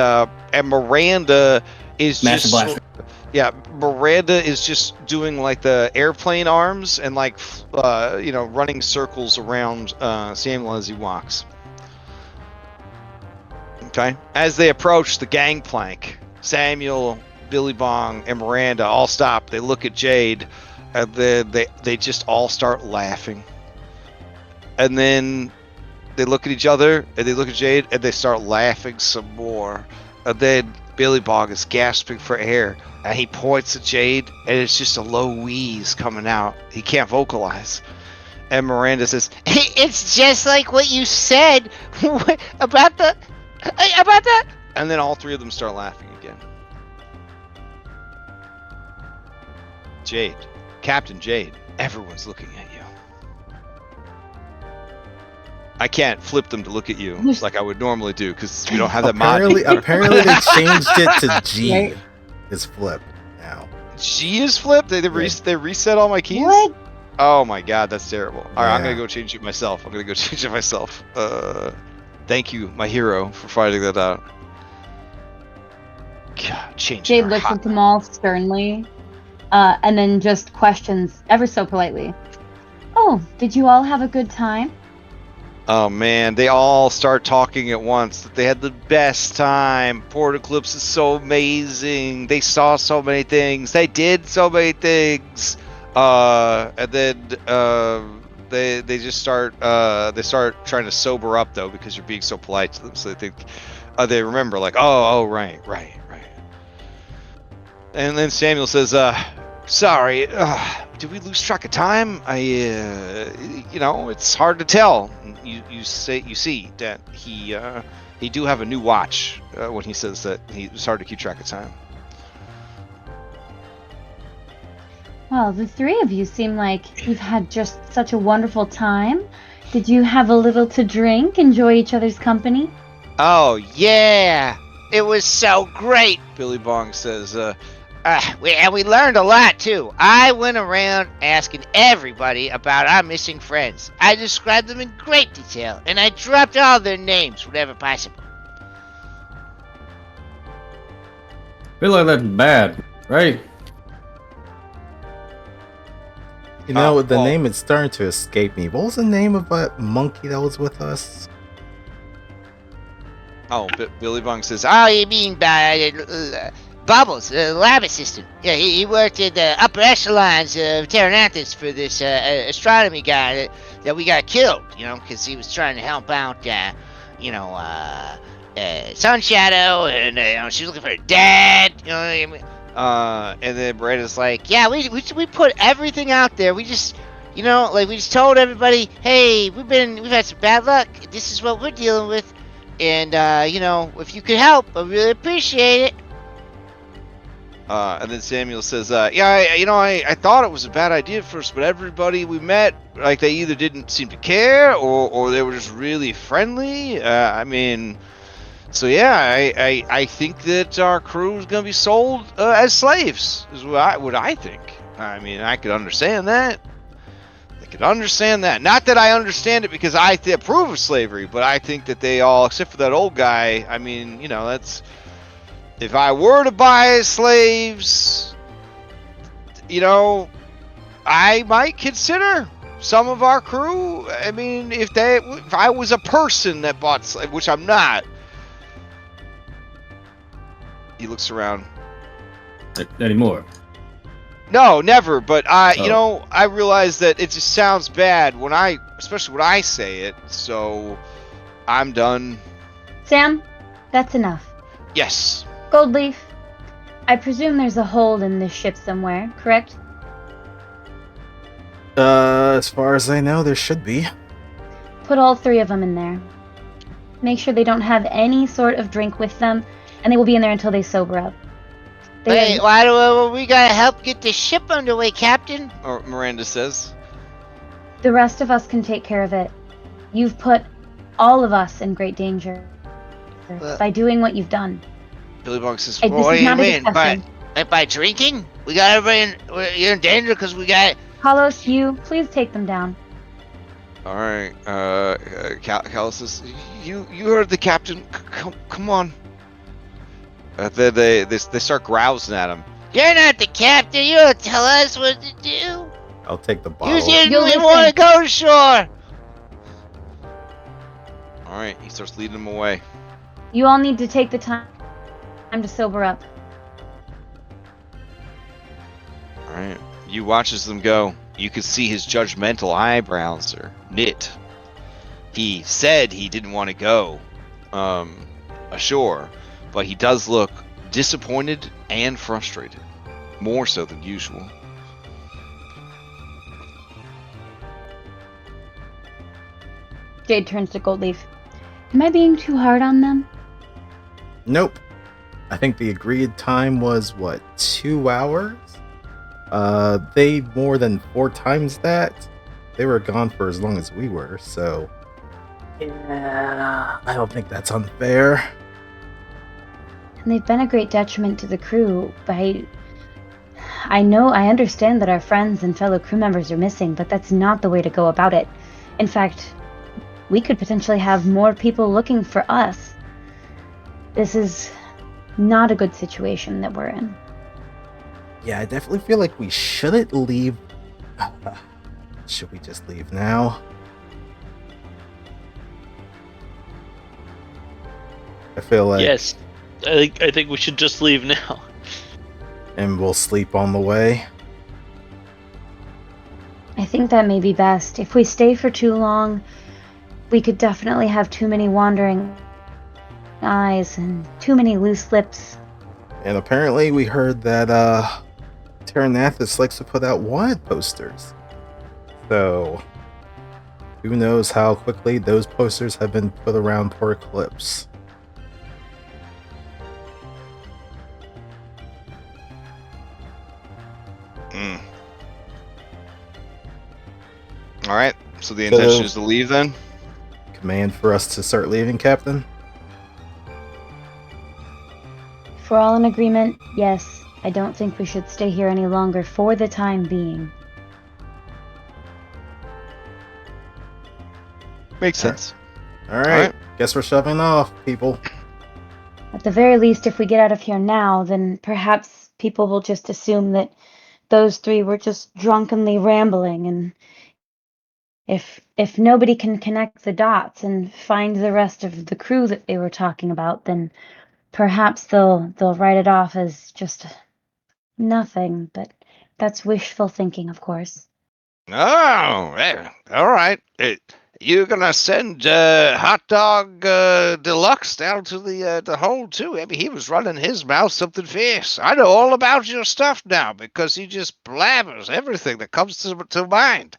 S1: Miranda is
S5: Master
S1: just
S5: Blaster.
S1: yeah, Miranda is just doing like the airplane arms and running circles around Samuel as he walks. Okay. As they approach the gangplank, Samuel, Billy Bong, and Miranda all stop. They look at Jade, and then they just all start laughing. And then they look at each other, and they look at Jade, and they start laughing some more. And then Billy Bong is gasping for air, and he points at Jade, and it's just a low wheeze coming out. He can't vocalize. And Miranda says, "It's just like what you said about the... about that." And then all three of them start laughing again. Jade. Captain Jade. Everyone's looking at you. I can't flip them to look at you like I would normally do because we don't have that mod.
S2: Apparently they changed it to G.
S4: Right.
S2: Is flip now.
S1: G is flipped? They reset all my keys?
S4: What?
S1: Oh my god, that's terrible. Alright, I'm
S2: Yeah.
S1: gonna go change it myself. Thank you, my hero, for finding that out. God, change
S4: Jade
S1: our
S4: looks
S1: hot-
S4: at them all sternly, and then just questions ever so politely. Oh, did you all have a good time?
S1: Oh man, they all start talking at once that they had the best time. Port Eclipse is so amazing. They saw so many things. They did so many things. And then they just start trying to sober up though because you're being so polite to them. So they think they remember like oh right. And then Samuel says, "Sorry, did we lose track of time? It's hard to tell. You see that he do have a new watch when he says that it's hard to keep track of time."
S4: Well, the three of you seem like you've had just such a wonderful time. Did you have a little to drink, enjoy each other's company?
S1: Oh yeah, it was so great. Billy Bong says,
S9: We learned a lot too. I went around asking everybody about our missing friends. I described them in great detail, and I dropped all their names whenever possible.
S5: feel like that's bad, right?
S2: You know, the
S1: well-
S2: name is starting to escape me. What was the name of that monkey that was with us?
S1: Billy Bong says,
S9: Oh, you mean Bubbles, the lab assistant? Yeah, he worked in the upper echelons of Terrananthus for this astronomy guy that we got killed, because he was trying to help out, Sun Shadow, and she was looking for her dad, you know what I mean?
S1: and then Miranda's like,
S9: Yeah, we put everything out there. We just, we just told everybody, hey, we've had some bad luck. This is what we're dealing with, and if you could help, I really appreciate it.
S1: and then Samuel says, I thought it was a bad idea at first, but everybody we met, like, they either didn't seem to care or they were just really friendly. So yeah, I think that our crew is going to be sold as slaves, is what I think. I mean, I could understand that. Not that I understand it because I approve of slavery, but I think that they all, except for that old guy, I mean, that's... If I were to buy slaves, I might consider some of our crew. I mean, if I was a person that bought slaves, which I'm not. He looks around.
S5: Anymore.
S1: No, never. But
S5: Oh.
S1: I realize that it just sounds bad especially when I say it. So I'm done.
S4: Sam, that's enough.
S1: Yes.
S4: Goldleaf, I presume there's a hold in this ship somewhere, correct?
S2: As far as I know, there should be.
S4: Put all three of them in there. Make sure they don't have any sort of drink with them, and they will be in there until they sober up.
S9: Hey, why do we gotta help get the ship underway, Captain?
S1: Or Miranda says.
S4: The rest of us can take care of it. You've put all of us in great danger by doing what you've done.
S1: Billy Bong says,
S4: Hey,
S1: "What
S4: this
S1: do
S4: is
S1: you
S4: not a
S1: mean?"
S4: discussion.
S9: By drinking? We got everybody you're in danger because we got...
S4: Carlos, you, please take them down.
S1: All right, Cal says, "You heard the captain. Come on." Then they start grousing at him.
S9: You're not the captain. You don't tell us what to do.
S2: I'll take the bottle.
S9: You didn't
S4: You'll
S9: even
S4: listen.
S9: want to go to shore.
S1: All right, he starts leading them away.
S4: You all need to take the time to sober up.
S1: Alright. You watch as them go. You can see his judgmental eyebrows are knit. He said he didn't want to go ashore, but he does look disappointed and frustrated. More so than usual.
S4: Jade turns to Goldleaf. Am I being too hard on them?
S2: Nope. I think the agreed time was, 2 hours? They more than 4 times that. They were gone for as long as we were, so... Yeah, I don't think that's unfair.
S4: And they've been a great detriment to the crew. I understand that our friends and fellow crew members are missing, but that's not the way to go about it. In fact, we could potentially have more people looking for us. This is not a good situation that we're in.
S2: Yeah, I definitely feel like we shouldn't leave. Should we just leave now? I feel like...
S3: Yes, I think we should just leave now.
S2: And we'll sleep on the way.
S4: I think that may be best. If we stay for too long, we could definitely have too many wandering eyes and too many loose lips.
S2: And apparently we heard that Terranathus likes to put out wanted posters. So who knows how quickly those posters have been put around Port Eclipse.
S1: Alright, so the intention is to leave then?
S2: Command for us to start leaving, Captain?
S4: If we're all in agreement, yes. I don't think we should stay here any longer for the time being.
S1: Makes sense.
S2: Alright, guess we're shoving off, people.
S4: At the very least, if we get out of here now, then perhaps people will just assume that those three were just drunkenly rambling, and if nobody can connect the dots and find the rest of the crew that they were talking about, then perhaps they'll write it off as just nothing. But that's wishful thinking, of course.
S1: Oh, all right. You're gonna send Hot Dog Deluxe down to the hold too. I mean, he was running his mouth something fierce. I know all about your stuff now because he just blabbers everything that comes to mind.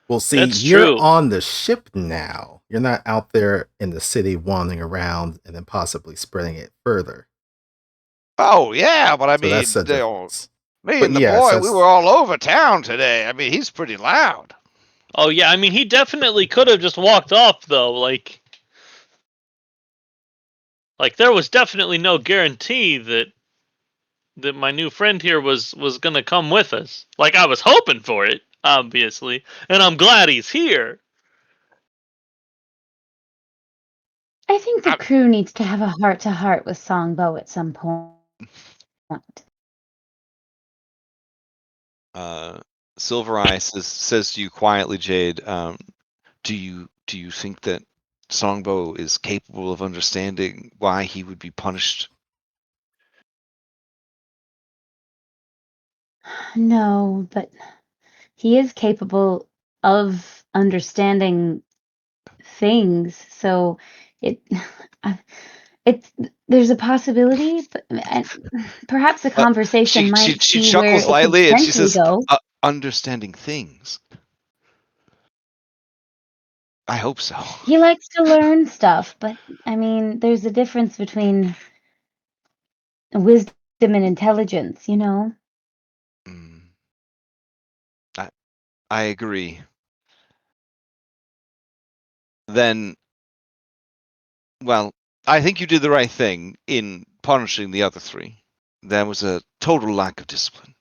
S2: Well, see,
S3: That's
S2: you're
S3: true.
S2: on the ship now. You're not out there in the city wandering around and then possibly spreading it further.
S1: Oh yeah, but I
S2: So
S1: mean,
S2: that's the
S1: you know,
S2: difference.
S1: me
S2: But
S1: and the
S2: yes,
S1: boy, we
S2: that's-
S1: were all over town today. I mean, he's pretty loud.
S3: Oh yeah, I mean he definitely could have just walked off though. Like there was definitely no guarantee that my new friend here was gonna come with us. Like I was hoping for it, obviously, and I'm glad he's here.
S4: I think the crew needs to have a heart-to-heart with Songbo at some point.
S1: Silver Eye says to you quietly, Jade, do you think that Songbo is capable of understanding why he would be punished?
S4: No, but he is capable of understanding things, so it it's there's a possibility, but perhaps the conversation might
S1: she
S4: be where it
S1: chuckles
S4: could
S1: lightly and she
S4: potentially
S1: says,
S4: go.
S1: understanding things. I hope so.
S4: He likes to learn stuff, but I mean, there's a difference between wisdom and intelligence, you know?
S1: I agree. Then, well, I think you did the right thing in punishing the other three. There was a total lack of discipline.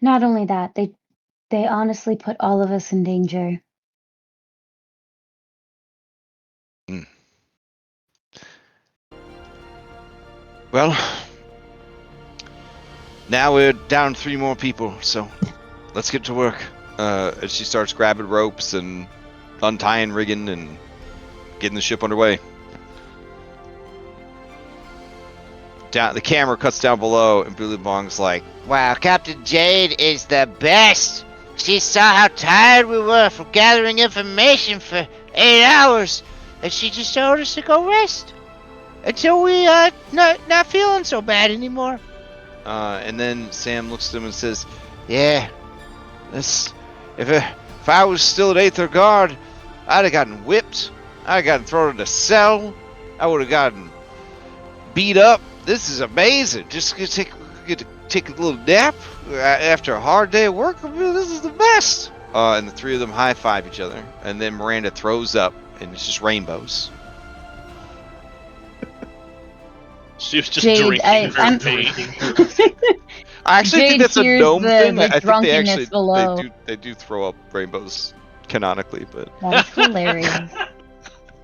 S4: Not only that, they honestly put all of us in danger.
S1: Well, now we're down 3 more people, so let's get to work. As she starts grabbing ropes and untying rigging and getting the ship underway. The camera cuts down below, and Billy Bong's like,
S9: Wow, Captain Jade is the best. She saw how tired we were from gathering information for 8 hours, and she just told us to go rest until we not feeling so bad anymore.
S1: and then Sam looks at him and says,
S9: Yeah, if I was still at Aether Guard, I'd have gotten whipped. I'd have gotten thrown in a cell. I would have gotten beat up. This is amazing. Just get to take a little nap after a hard day of work. I mean, this is the best. And the three of them high-five each other, and then Miranda throws up, and it's just rainbows.
S3: She was just
S4: Jade,
S3: drinking her
S4: I'm-
S3: pain.
S1: I actually think
S4: Jade
S1: that's a
S4: hears
S1: gnome
S4: the
S1: thing. I think they
S4: drunkenness
S1: actually
S4: below.
S1: they do throw up rainbows canonically, but
S4: That's hilarious.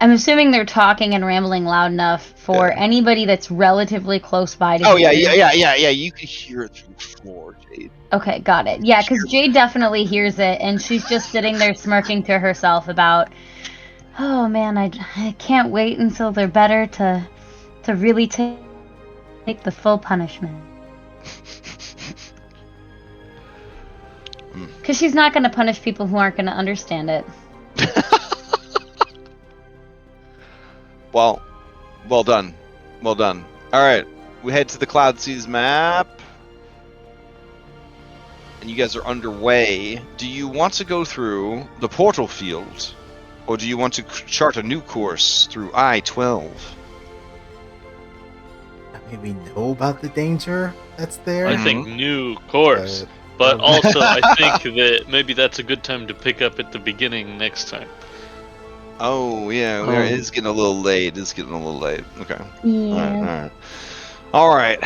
S4: I'm assuming they're talking and rambling loud enough for
S1: Yeah.
S4: anybody that's relatively close by to
S1: oh
S4: hear.
S1: yeah. You can hear it through the floor, Jade.
S4: Okay, got it. Yeah, because Jade definitely hears it, and she's just sitting there smirking to herself about, oh man, I can't wait until they're better to really take the full punishment. Because she's not going to punish people who aren't going to understand it.
S1: Well done. Well done. All right, we head to the Cloud Seas map, and you guys are underway. Do you want to go through the portal field, or do you want to chart a new course through I-12?
S2: I mean, we know about the danger that's there.
S3: I think new course. But
S2: Oh.
S3: also, I think that maybe that's a good time to pick up at the beginning next time.
S1: Oh yeah, it is getting a little late. It's getting a little late. Okay.
S4: Yeah.
S1: All right.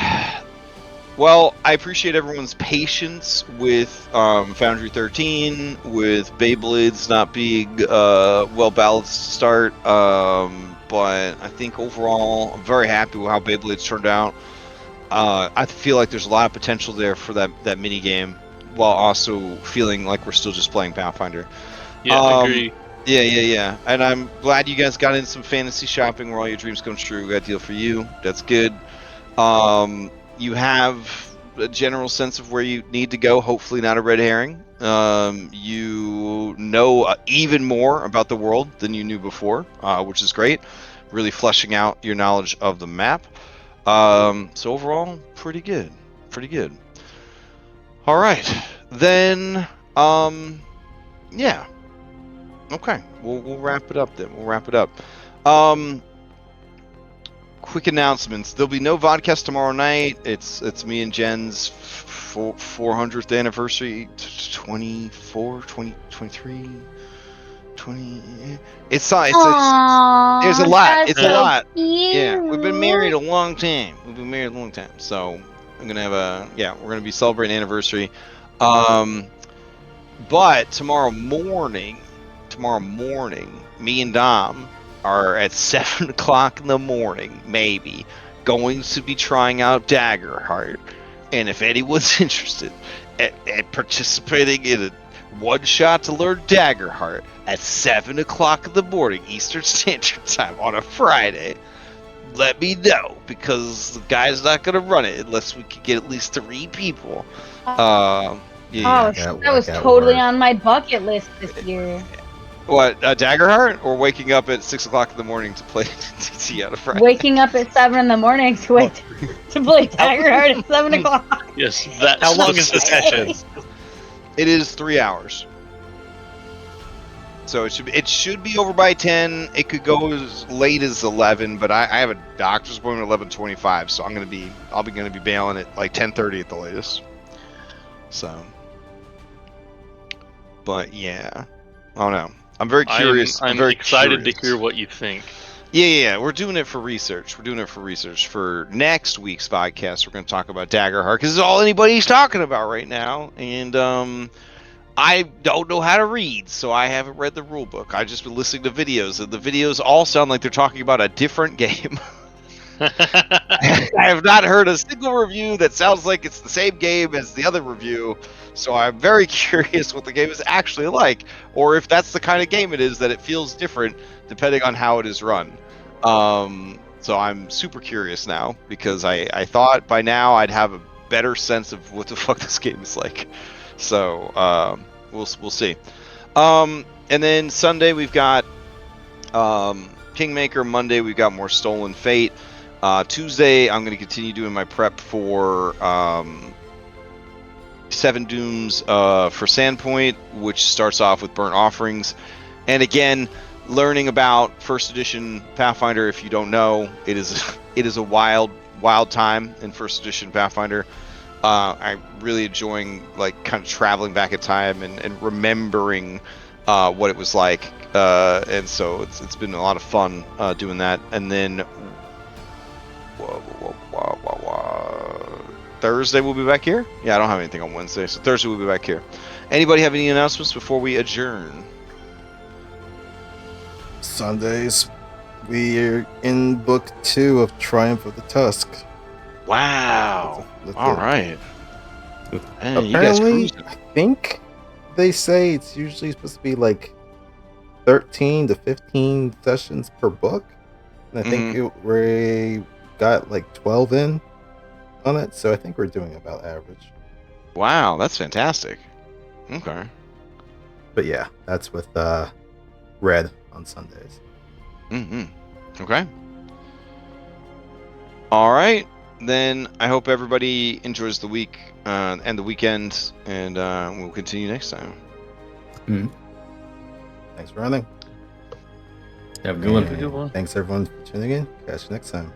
S1: Well, I appreciate everyone's patience with Foundry 13, with Beyblades not being well balanced to start. But I think overall, I'm very happy with how Beyblades turned out. I feel like there's a lot of potential there for that mini game, while also feeling like we're still just playing Pathfinder.
S3: Yeah, I agree.
S1: Yeah. And I'm glad you guys got in some fantasy shopping where all your dreams come true. Got a deal for you. That's good. You have a general sense of where you need to go. Hopefully not a red herring. You know even more about the world than you knew before, which is great. Really fleshing out your knowledge of the map. So overall, pretty good. All right, then. Yeah. Okay, we'll wrap it up then. Quick announcements. There'll be no vodcast tomorrow night. It's me and Jen's 400th anniversary. 24, 20, 23, 20. It's there's a lot. It's a lot. Yeah, we've been married a long time. So I'm gonna have we're gonna be celebrating anniversary. But tomorrow morning, me and Dom are at 7 o'clock in the morning, maybe, going to be trying out Daggerheart. And if anyone's interested at participating in a one-shot to learn Daggerheart at 7 o'clock in the morning, Eastern Standard Time on a Friday, let me know, because the guy's not going to run it unless we can get at least 3 people.
S4: That was totally on my bucket list this year.
S1: What, Daggerheart, or waking up at 6 o'clock in the morning to play DT on a Friday?
S4: Waking up at 7 in the morning to play Daggerheart at 7 o'clock.
S3: Yes, that's
S6: How long is the session?
S1: It is 3 hours. So it should be over by 10. It could go as late as 11, but I have a doctor's appointment at 11:25, so I'll be bailing at like 10:30 at the latest. So, but yeah, I don't know. I'm very curious.
S3: I'm
S1: very
S3: excited
S1: curious
S3: to hear what you think.
S1: Yeah. We're doing it for research. For next week's podcast, we're going to talk about Daggerheart, because it's all anybody's talking about right now. And I don't know how to read, so I haven't read the rule book. I've just been listening to videos, and the videos all sound like they're talking about a different game. I have not heard a single review that sounds like it's the same game as the other review, so I'm very curious what the game is actually like, or if that's the kind of game it is that it feels different depending on how it is run. So I'm super curious now because I thought by now I'd have a better sense of what the fuck this game is like. So we'll see. And then Sunday we've got Kingmaker. Monday we've got more Stolen Fate. Tuesday I'm going to continue doing my prep for Seven Dooms for Sandpoint, which starts off with Burnt Offerings. And again, learning about first edition Pathfinder. If you don't know, it is a wild time in first edition Pathfinder. I'm really enjoying like kind of traveling back in time and remembering what it was like, and so it's been a lot of fun doing that. And then Thursday we'll be back here. Yeah, I don't have anything on Wednesday, so Thursday we'll be back here. Anybody have any announcements before we adjourn?
S2: Sundays, we're in book 2 of Triumph of the Tusk.
S1: Wow. All right. Man, you guys
S2: Apparently,
S1: cruising.
S2: I think they say it's usually supposed to be like 13 to 15 sessions per book. And I think we got like 12 in on it, so I think we're doing about average.
S1: Wow, that's fantastic. Okay.
S2: But yeah, that's with Red on Sundays.
S1: Okay. All right. Then I hope everybody enjoys the week and the weekend, and we'll continue next time.
S2: Thanks for running.
S5: Have a good one.
S2: And thanks everyone for tuning in. Catch you next time.